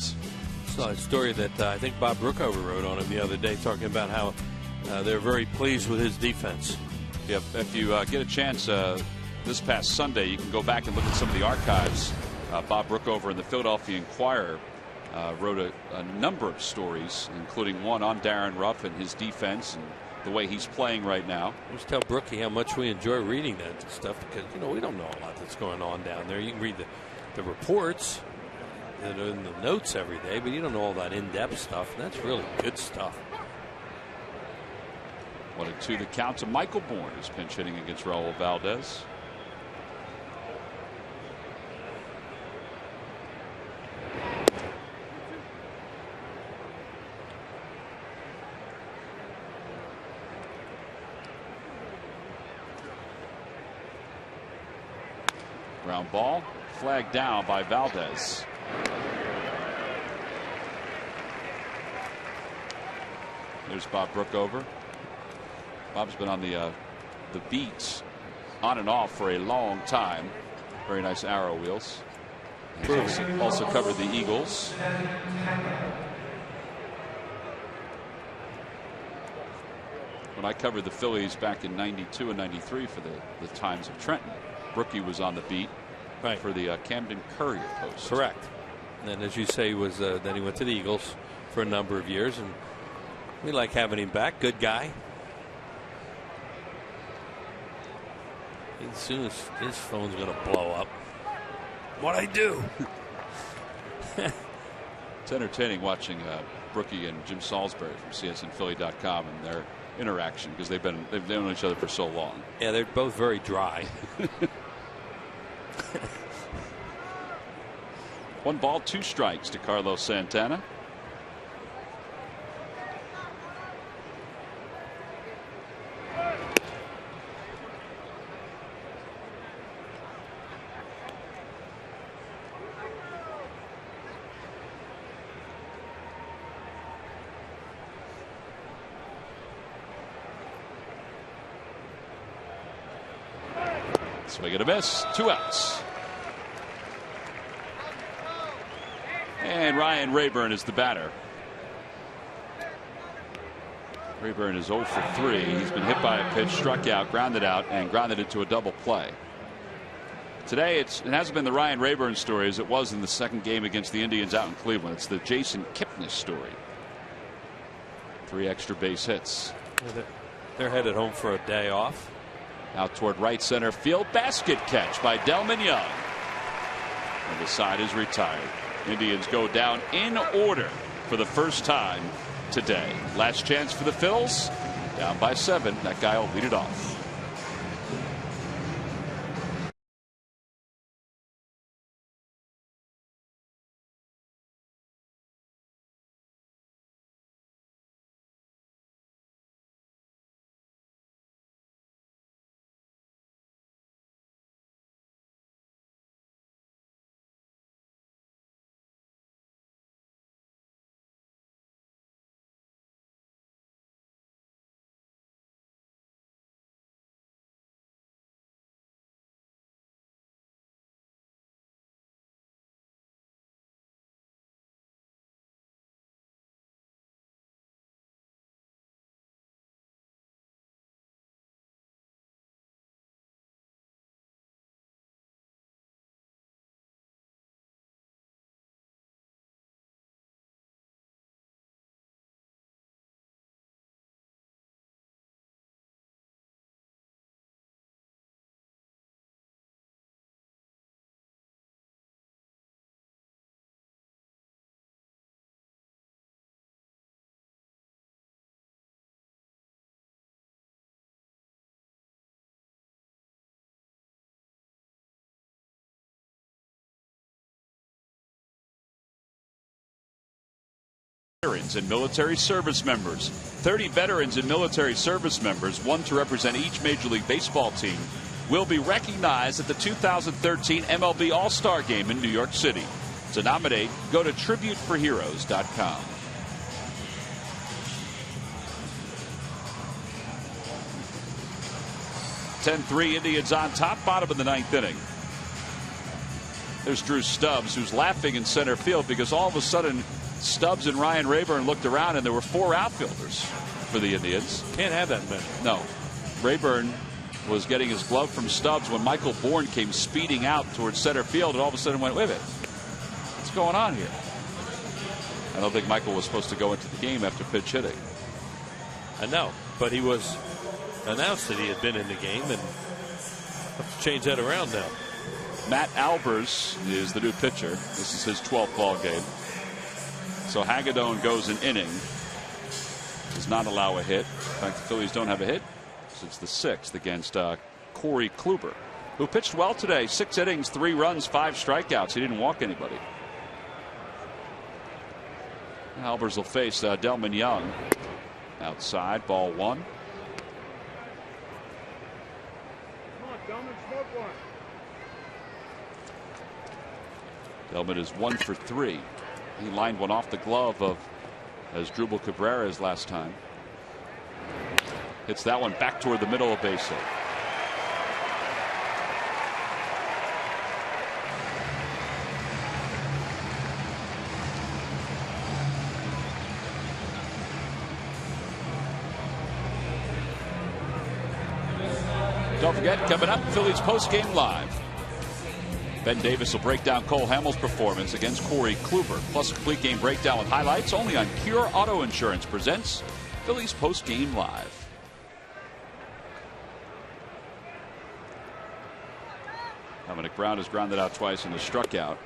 Saw a story that I think Bob Brookover wrote on him the other day, talking about how they're very pleased with his defense. Yeah, if you get a chance this past Sunday, you can go back and look at some of the archives. Bob Brookover in the Philadelphia Inquirer wrote a number of stories, including one on Darren Ruff and his defense and the way he's playing right now. Just tell Brookie how much we enjoy reading that stuff, because we don't know a lot that's going on down there. You can read the reports and the notes every day, but you don't know all that in-depth stuff, and that's really good stuff. 1-2 the count to Michael Bourne, who's pinch hitting against Raul Valdez. Ground ball, flagged down by Valdez. There's Bob Brookover. Bob's been on the beats on and off for a long time. Very nice arrow wheels. He's also covered the Eagles. When I covered the Phillies back in '92 and '93 for the Times of Trenton, Brookie was on the beat for the Camden Courier Post. Correct. And then, as you say, then he went to the Eagles for a number of years, and we like having him back. Good guy. As soon as his phone's going to blow up. What'd I do? It's entertaining watching Brookie and Jim Salisbury from CSNPhilly.com and their interaction because they've known each other for so long. Yeah, they're both very dry. 1 ball, 2 strikes to Carlos Santana. Swing and a miss. 2 outs. And Ryan Rayburn is the batter. Rayburn is 0 for 3. He's been hit by a pitch, struck out, grounded out, and grounded into a double play. Today, it hasn't been the Ryan Rayburn story as it was in the second game against the Indians out in Cleveland. It's the Jason Kipnis story. 3 extra base hits. They're headed home for a day off. Out toward right center field. Basket catch by Delman Young. And the side is retired. Indians go down in order for the first time today. Last chance for the Phils. Down by 7. That guy will lead it off. Veterans and military service members. 30 veterans and military service members, one to represent each Major League Baseball team, will be recognized at the 2013 MLB All-Star Game in New York City. To nominate, go to tributeforheroes.com. (10-3) Indians on top, bottom of the 9th inning. There's Drew Stubbs, who's laughing in center field because all of a sudden Stubbs and Ryan Rayburn looked around and there were 4 outfielders for the Indians. Can't have that many. No. Rayburn was getting his glove from Stubbs when Michael Bourne came speeding out towards center field and all of a sudden went, wait a minute, what's going on here? I don't think Michael was supposed to go into the game after pitch hitting. I know, but he was announced that he had been in the game, and have to change that around now. Matt Albers is the new pitcher. This is his 12th ball game. So Hagedorn goes an inning. Does not allow a hit. In fact, the Phillies don't have a hit since the 6th against Corey Kluber, who pitched well today. 6 innings, 3 runs, 5 strikeouts. He didn't walk anybody. Albers will face Delman Young. Outside, ball 1. Delman is 1 for 3. He lined one off the glove of Asdrubal Cabrera's last time. Hits that one back toward the middle of base hit. Don't forget, coming up, Phillies postgame live. Ben Davis will break down Cole Hamels' performance against Corey Kluber. Plus a complete game breakdown with highlights only on Pure Auto Insurance presents Phillies postgame live. Dominic Brown has grounded out twice and has struck out.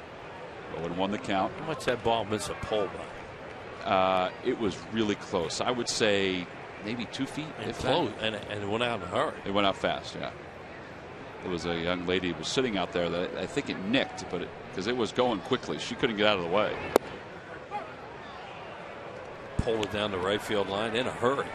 0-1 the count. How much that ball miss a pole by? It was really close. I would say maybe 2 feet. And close, and it went out in a hurry. It went out fast, yeah. There was a young lady who was sitting out there that I think it nicked, but because it was going quickly, she couldn't get out of the way. Pulled it down the right field line in a hurry.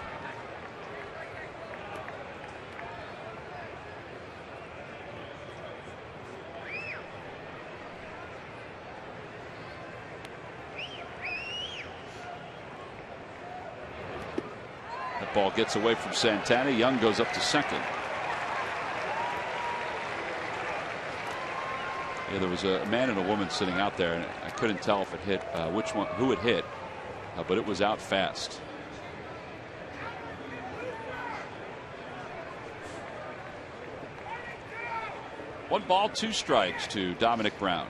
That ball gets away from Santana. Young goes up to second. Yeah, there was a man and a woman sitting out there, and I couldn't tell if it hit who it hit, but it was out fast. One ball, 2 strikes to Dominic Brown.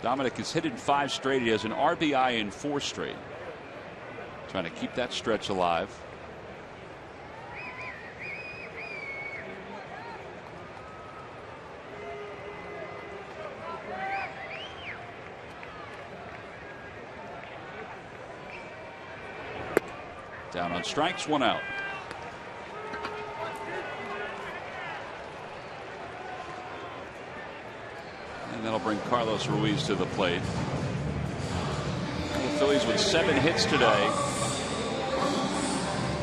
Dominic has hit in 5 straight. He has an RBI in 4 straight. Trying to keep that stretch alive. Down on strikes, 1 out. And that'll bring Carlos Ruiz to the plate. The Phillies with 7 hits today.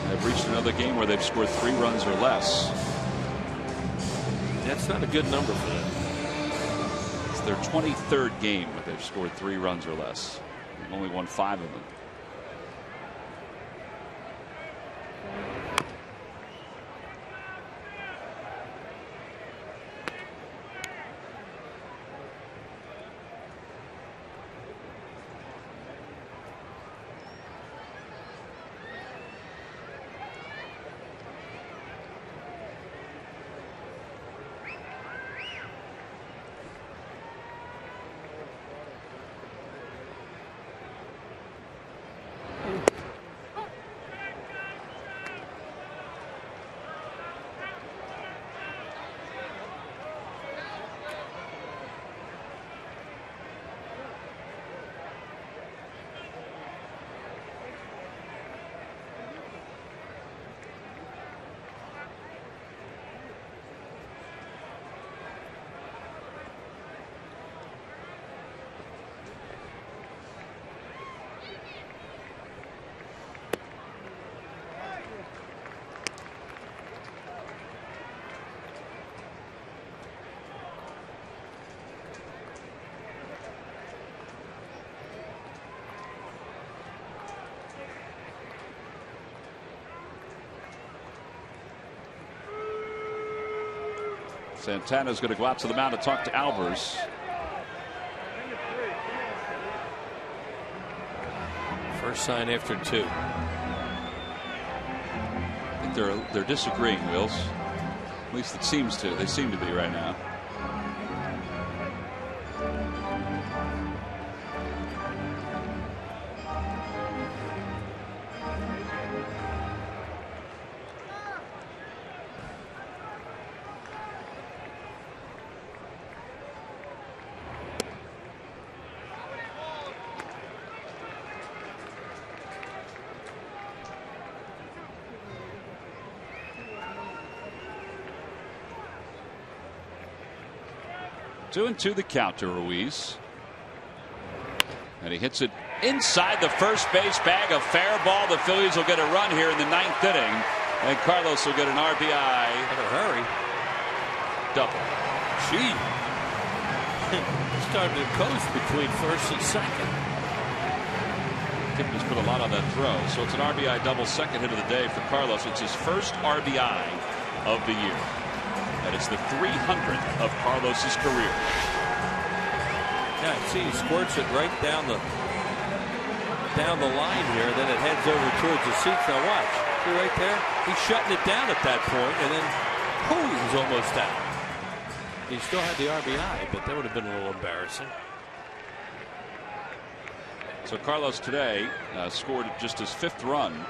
They've reached another game where they've scored 3 runs or less. That's not a good number for them. It's their 23rd game where they've scored 3 runs or less. They've only won 5 of them. Santana's going to go out to the mound to talk to Albers. First sign after 2. I think they're disagreeing, Wills. At least it seems to. They seem to be right now. Two and 2 the count to Ruiz. And he hits it inside the first base bag. A fair ball. The Phillies will get a run here in the 9th inning. And Carlos will get an RBI. In a hurry. Double. Gee. Started to coast between first and second. Kipnis put a lot on that throw. So it's an RBI double, second hit of the day for Carlos. It's his first RBI of the year. And it's the 300th of Carlos's career. Yeah, see, he squirts it right down the line here. Then it heads over towards the seats. Now watch, see right there. He's shutting it down at that point, and then, whoo, he was almost out. He still had the RBI, but that would have been a little embarrassing. So Carlos today scored just his 5th run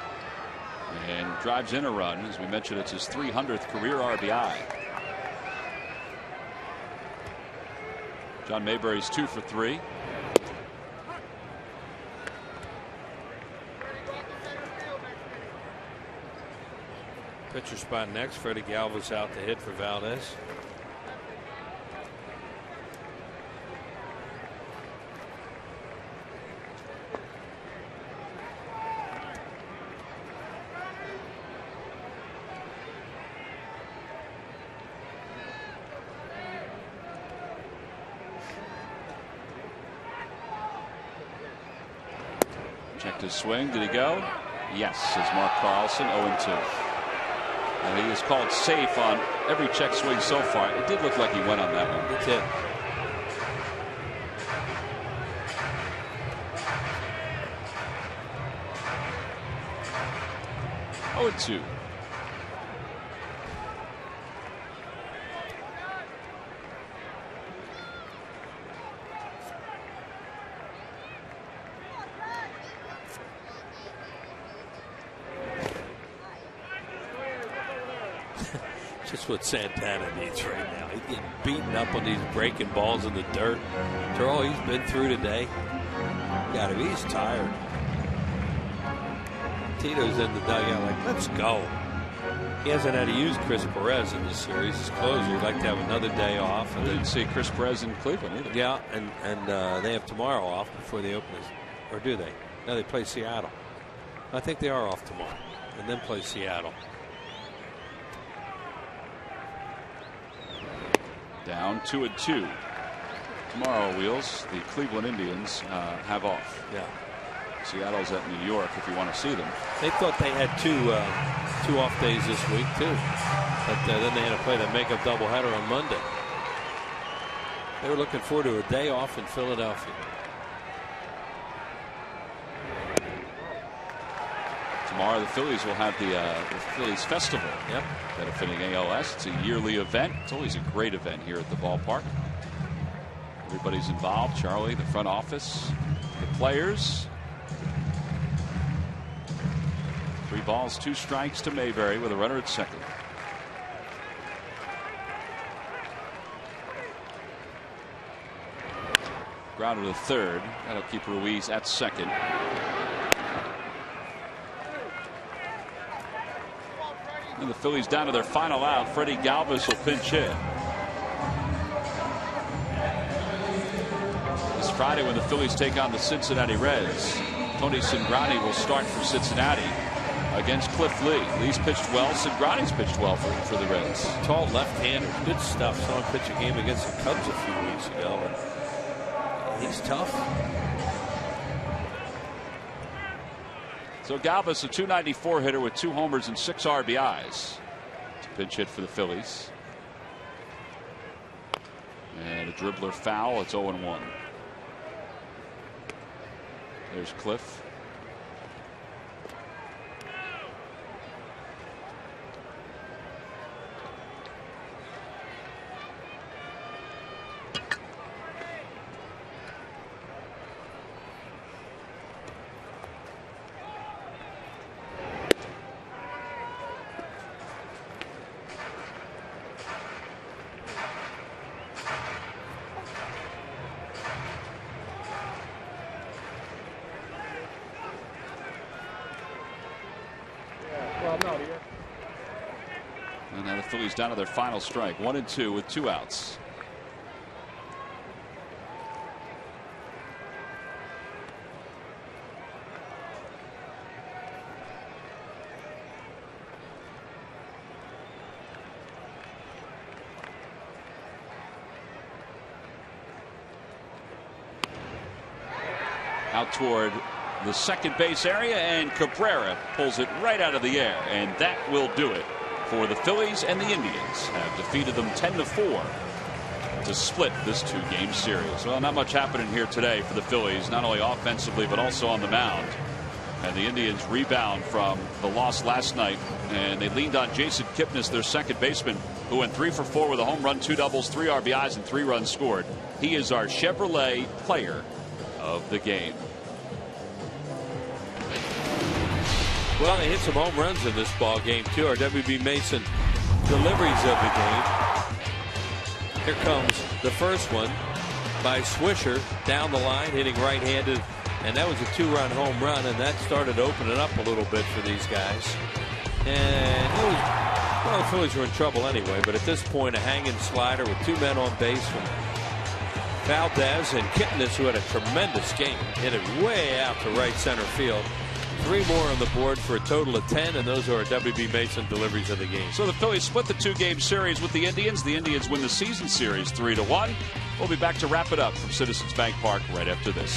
And drives in a run. As we mentioned, it's his 300th career RBI. John Mayberry's 2 for 3. Pitcher spot next. Freddie Galvis out to hit for Valdez. Checked his swing. Did he go? Yes, says Mark Carlson. 0-2. And he is called safe on every check swing so far. It did look like he went on that one. It did. Oh, 2. Just what Santana needs right now. He's getting beaten up on these breaking balls in the dirt. After all he's been through today, gotta be. He's tired. Tito's in the dugout like, let's go. He hasn't had to use Chris Perez in this series. His closer. He'd like to have another day off. We didn't see Chris Perez in Cleveland either. Yeah, and they have tomorrow off before they open this. Or do they? No, they play Seattle. I think they are off tomorrow and then play Seattle. Down 2-2. Tomorrow, Wheels, the Cleveland Indians have off. Yeah. Seattle's at New York if you want to see them. They thought they had two off days this week, too. But then they had to play the makeup doubleheader on Monday. They were looking forward to a day off in Philadelphia. Tomorrow, the Phillies will have the Phillies Festival. Yep. Benefiting ALS. It's a yearly event. It's always a great event here at the ballpark. Everybody's involved. Charlie, the front office, the players. 3 balls, 2 strikes to Mayberry with a runner at second. Grounded to third. That'll keep Ruiz at second. And the Phillies down to their final out. Freddie Galvis will pinch hit. This Friday when the Phillies take on the Cincinnati Reds, Tony Cingrani will start for Cincinnati against Cliff Lee. Lee's pitched well. Cingrani's pitched well for the Reds. Tall left-hander. Good stuff. Saw him pitch a game against the Cubs a few weeks ago. He's tough. So Galvis, a .294 hitter with 2 homers and 6 RBIs. It's a pinch hit for the Phillies. And a dribbler foul. It's 0-1. There's Cliff. And now the Phillies down to their final strike. 1-2 with 2 outs. Out toward the second base area, and Cabrera pulls it right out of the air, and that will do it for the Phillies. And the Indians have defeated them 10-4 to split this 2-game series. Well, not much happening here today for the Phillies, not only offensively but also on the mound. And the Indians rebound from the loss last night, and they leaned on Jason Kipnis, their second baseman, who went 3 for 4 with a home run, 2 doubles, 3 RBIs, and 3 runs scored. He is our Chevrolet player of the game. Well, they hit some home runs in this ball game too. Our WB Mason deliveries of the game. Here comes the first one by Swisher down the line, hitting right-handed, and that was a 2-run home run, and that started opening up a little bit for these guys. And it was, well, the Phillies were in trouble anyway, but at this point, a hanging slider with 2 men on base from Valdez and Kittenis, who had a tremendous game, hit it way out to right center field. 3 more on the board for a total of 10, and those are our WB Mason deliveries of the game. So the Phillies split the 2-game series with the Indians. The Indians win the season series 3-1. We'll be back to wrap it up from Citizens Bank Park right after this.